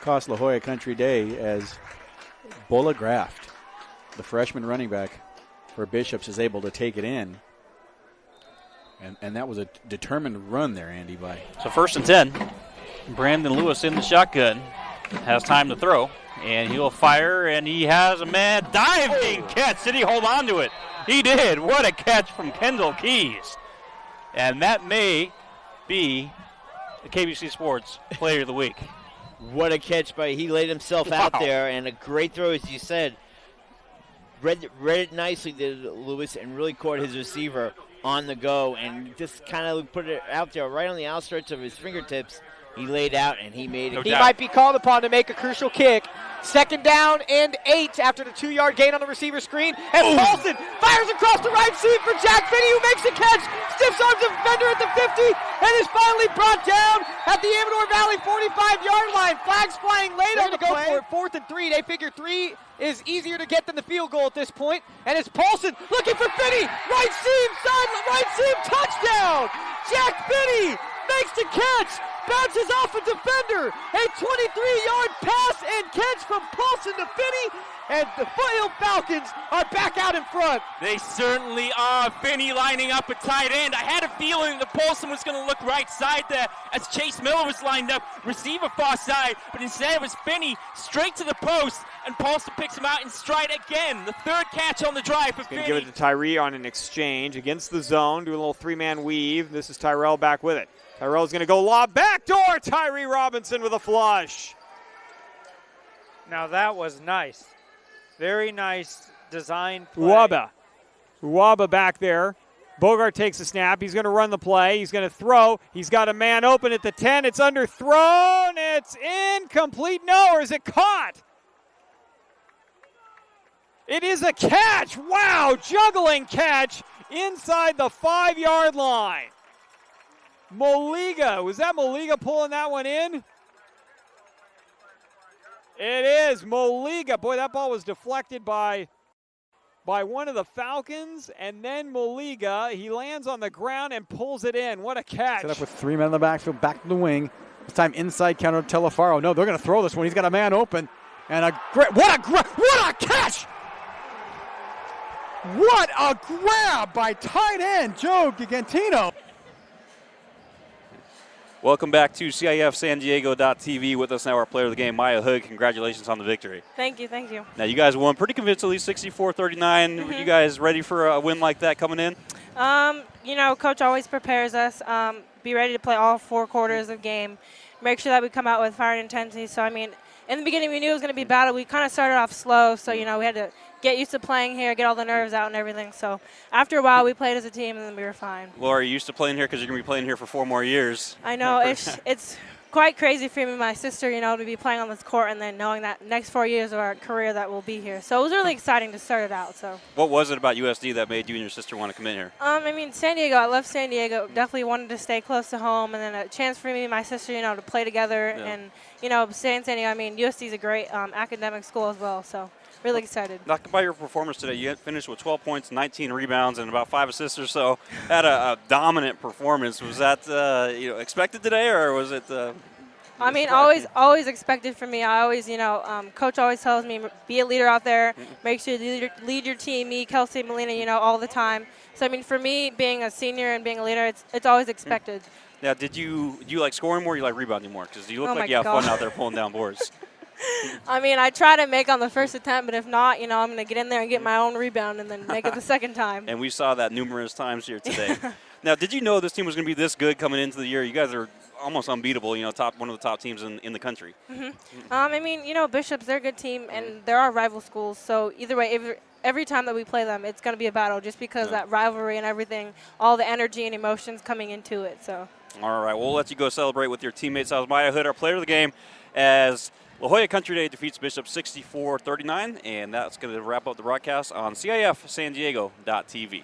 La Jolla Country Day as Bula Graft, the freshman running back for Bishops, is able to take it in. And that was a determined run there, Andy. So 1st and 10. Brandon Lewis in the shotgun. Has time to throw. And he'll fire, and he has a man diving catch. Did he hold on to it? He did. What a catch from Kendall Keys. And that may be the KBC Sports Player of the Week. What a catch he laid himself out there, and a great throw, as you said. Read it nicely, did Lewis, and really caught his receiver on the go, and just kind of put it out there right on the outstretch of his fingertips. He laid out, and he made it. He might be called upon to make a crucial kick. 2nd down and 8 after the 2-yard gain on the receiver screen. And Paulson fires across the right seam for Jack Finney, who makes the catch. Stiffs arms the defender at the 50 and is finally brought down at the Amador Valley 45-yard line. Flags flying late on the go for it. 4th and 3. They figure 3 is easier to get than the field goal at this point. And it's Paulson looking for Finney. Right seam, touchdown. Jack Finney makes the catch. Bounces off a defender. A 23-yard pass and catch from Paulson to Finney. And the Foothill Falcons are back out in front. They certainly are. Finney lining up at tight end. I had a feeling that Paulson was going to look right side there as Chase Miller was lined up, receiver far side. But instead it was Finney straight to the post, and Paulson picks him out in stride again. The 3rd catch on the drive for Finney. Give it to Tyree on an exchange against the zone. Do a little 3-man weave. This is Tyrell back with it. Tyrell's going to go lob backdoor. Tyree Robinson with a flush. Now that was nice. Very nice design play. Uwaba back there. Bogart takes a snap. He's going to run the play. He's going to throw. He's got a man open at the 10. It's underthrown. It's incomplete. No, or is it caught? It is a catch. Wow, juggling catch inside the 5-yard line. Moliga, was that Moliga pulling that one in? It is Moliga. Boy, that ball was deflected by one of the Falcons, and then Moliga, he lands on the ground and pulls it in. What a catch. Set up with 3 men in the backfield, back to the wing. This time inside counter to Telefaro. No, they're going to throw this one. He's got a man open. And what a catch! What a grab by tight end Joe Gigantino. Welcome back to CIF San Diego.tv. With us now, our player of the game, Maya Hood. Congratulations on the victory. Thank you, thank you. Now, you guys won pretty convincingly, 64-39. Were you guys ready for a win like that coming in? You know, Coach always prepares us. Be ready to play all 4 quarters of game. Make sure that we come out with fire and intensity. So, I mean, in the beginning, we knew it was going to be a battle. We kind of started off slow, so, you know, we had to get used to playing here, get all the nerves out and everything. So after a while, we played as a team, and then we were fine. Well, are you used to playing here because you're going to be playing here for 4 more years? I know. It's quite crazy for me and my sister, to be playing on this court and then knowing that next 4 years of our career that we'll be here. So it was really exciting to start it out. So. What was it about USD that made you and your sister want to come in here? San Diego. I love San Diego. Definitely wanted to stay close to home, and then a chance for me and my sister, to play together and, stay in San Diego. USD is a great academic school as well. So. Really excited. Talk about your performance today. You finished with 12 points, 19 rebounds, and about 5 assists or so. Had a dominant performance. Was that expected today, or was it? Always expected from me. I always, Coach always tells me, be a leader out there. Make sure you lead your team. Me, Kelsey, Melina, all the time. So for me, being a senior and being a leader, it's always expected. Now, do you like scoring more, or you like rebounding more? Because you look like you have fun out there pulling down boards. I try to make on the first attempt, but if not, I'm going to get in there and get my own rebound and then make it the second time. And we saw that numerous times here today. Now, did you know this team was going to be this good coming into the year? You guys are almost unbeatable, one of the top teams in the country. Bishop's, they're a good team, and there are rival schools. So either way, every time that we play them, it's going to be a battle just because that rivalry and everything, all the energy and emotions coming into it. So. All right, we'll let you go celebrate with your teammates. That was Maya Hood, our player of the game, as La Jolla Country Day defeats Bishop 64-39, and that's going to wrap up the broadcast on CIF San Diego.tv.